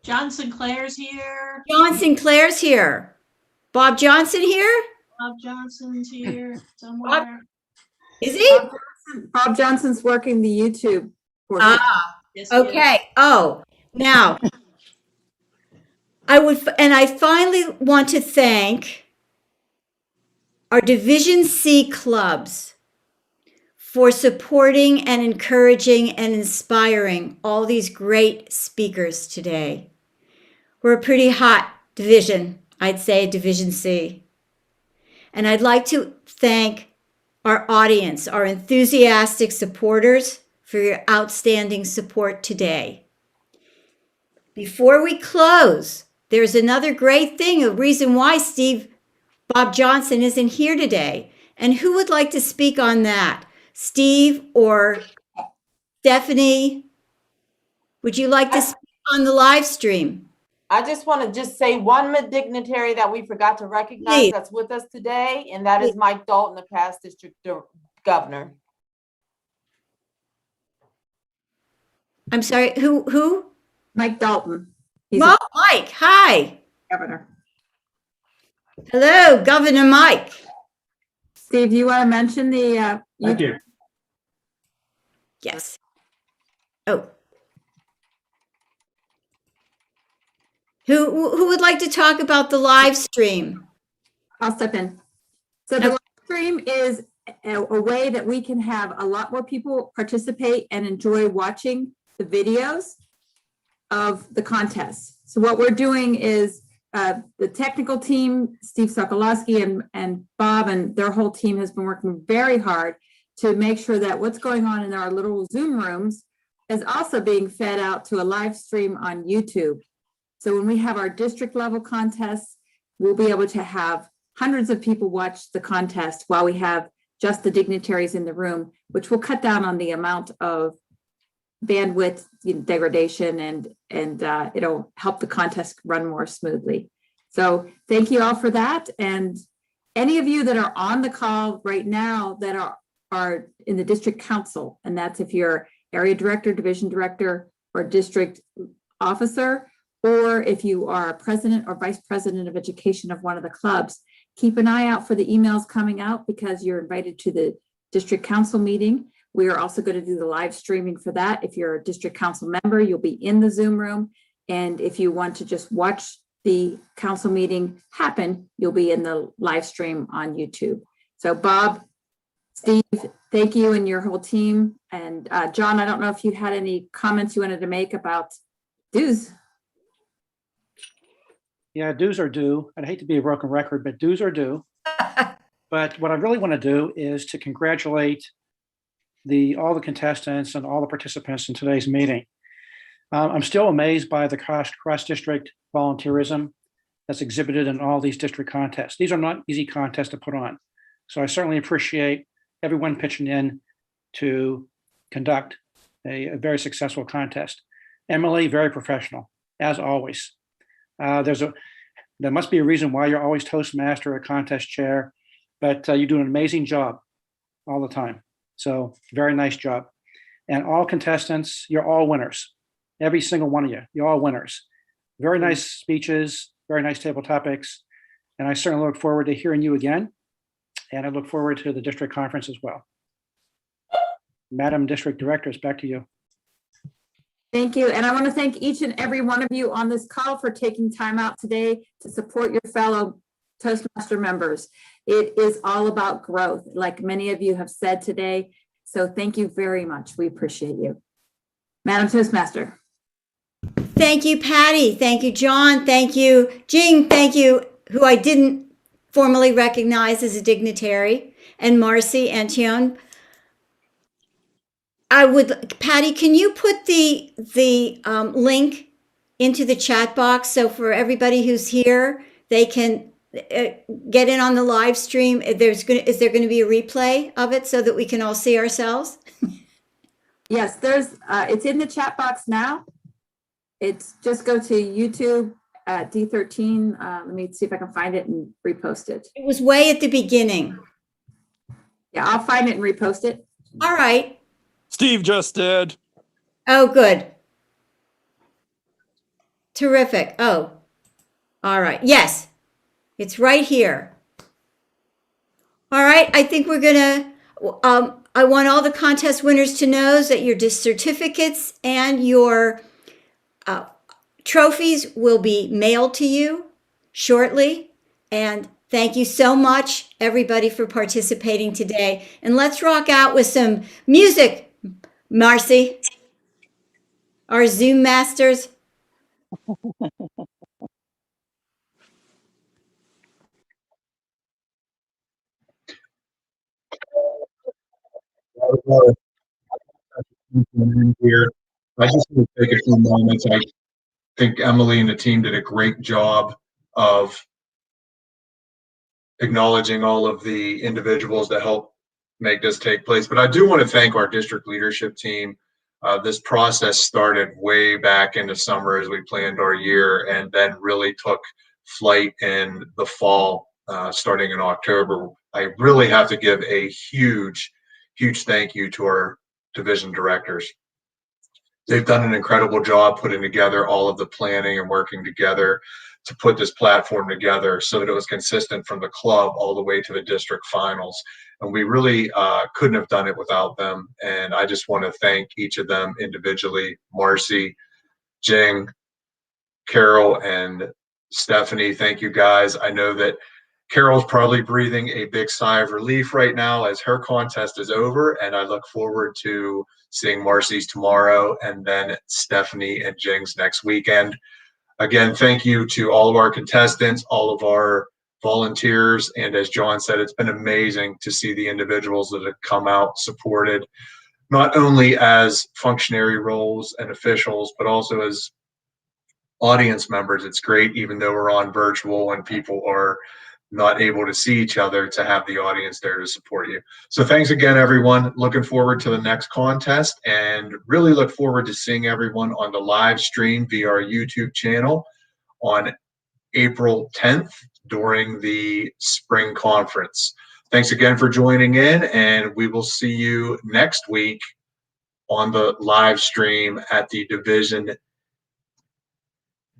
John Sinclair's here. John Sinclair's here. Bob Johnson here? Bob Johnson's here somewhere. Is he? Bob Johnson's working the YouTube portion. Yes, he Okay. is. Oh, now I finally want to thank our Division C clubs for supporting and encouraging and inspiring all these great speakers today. We're a pretty hot division, I'd say, Division C. And I'd like to thank our audience, our enthusiastic supporters, for your outstanding support today. Before we close, there's another great thing, a reason why Bob Johnson isn't here today. And who would like to speak on that? Steve or Stephanie? Would you like to speak on the live stream? I just want to say one dignitary that we forgot to recognize Please. that's with us today, and that is Mike Dalton, the past district governor. I'm sorry, who? Mike Dalton. Well, Mike, hi. Governor. Hello, Governor Mike. Steve, you want to mention the Thank you. Yes. Oh. Who would like to talk about the live stream? I'll step in. So the live stream is a way that we can have a lot more people participate and enjoy watching the videos of the contest. So what we're doing is the technical team, Steve Sokolowski and Bob and their whole team has been working very hard to make sure that what's going on in our little Zoom rooms is also being fed out to a live stream on YouTube. So when we have our district level contests, we'll be able to have hundreds of people watch the contest while we have just the dignitaries in the room, which will cut down on the amount of bandwidth degradation and it'll help the contest run more smoothly. So thank you all for that. And any of you that are on the call right now that are in the district council, and that's if you're area director, division director, or district officer, or if you are president or vice president of education of one of the clubs, keep an eye out for the emails coming out because you're invited to the district council meeting. We are also going to do the live streaming for that. If you're a district council member, you'll be in the Zoom room. And if you want to just watch the council meeting happen, you'll be in the live stream on YouTube. So Bob, Steve, thank you and your whole team. And John, I don't know if you had any comments you wanted to make about dues. Yeah, dues are due. I'd hate to be a broken record, but dues are due. But what I really want to do is to congratulate all the contestants and all the participants in today's meeting. I'm still amazed by the cross-district volunteerism that's exhibited in all these district contests. These are not easy contests to put on. So I certainly appreciate everyone pitching in to conduct a very successful contest. Emily, very professional, as always. There must be a reason why you're always Toastmaster or contest chair, but you do an amazing job all the time. So very nice job. And all contestants, you're all winners. Every single one of you, you're all winners. Very nice speeches, very nice table topics. And I certainly look forward to hearing you again. And I look forward to the district conference as well. Madam District Director, it's back to you. Thank you. And I want to thank each and every one of you on this call for taking time out today to support your fellow Toastmaster members. It is all about growth, like many of you have said today. So thank you very much. We appreciate you. Madam Toastmaster. Thank you, Patty. Thank you, John. Thank you, Jing. Thank you, who I didn't formally recognize as a dignitary, and Marcy and Tion. Patty, can you put the link into the chat box so for everybody who's here, they can get in on the live stream? Is there going to be a replay of it so that we can all see ourselves? Yes, it's in the chat box now. It's just go to YouTube at D13. Let me see if I can find it and repost it. It was way at the beginning. Yeah, I'll find it and repost it. All right. Steve just did. Oh, good. Terrific. Oh, all right. Yes, it's right here. All right. I think we're going to, I want all the contest winners to know that your certificates and your trophies will be mailed to you shortly. And thank you so much, everybody, for participating today. And let's rock out with some music. Marcy, our Zoom masters. Here, I just want to take a few moments. I think Emily and the team did a great job of acknowledging all of the individuals that helped make this take place. But I do want to thank our district leadership team. This process started way back in the summer as we planned our year and then really took flight in the fall, starting in October. I really have to give a huge thank you to our division directors. They've done an incredible job putting together all of the planning and working together to put this platform together so that it was consistent from the club all the way to the district finals. And we really couldn't have done it without them. And I just want to thank each of them individually, Marcy, Jing, Carol, and Stephanie. Thank you guys. I know that Carol's probably breathing a big sigh of relief right now as her contest is over, and I look forward to seeing Marcy's tomorrow and then Stephanie and Jing's next weekend. Again, thank you to all of our contestants, all of our volunteers, and as John said, it's been amazing to see the individuals that have come out supported, not only as functionary roles and officials, but also as audience members. It's great, even though we're on virtual and people are not able to see each other, to have the audience there to support you. So thanks again, everyone. Looking forward to the next contest and really look forward to seeing everyone on the live stream via our YouTube channel on April 10th during the spring conference. Thanks again for joining in, and we will see you next week on the live stream at the Division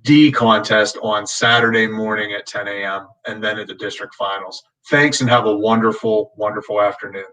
D contest on Saturday morning at 10 a.m. and then at the district finals. Thanks and have a wonderful, wonderful afternoon.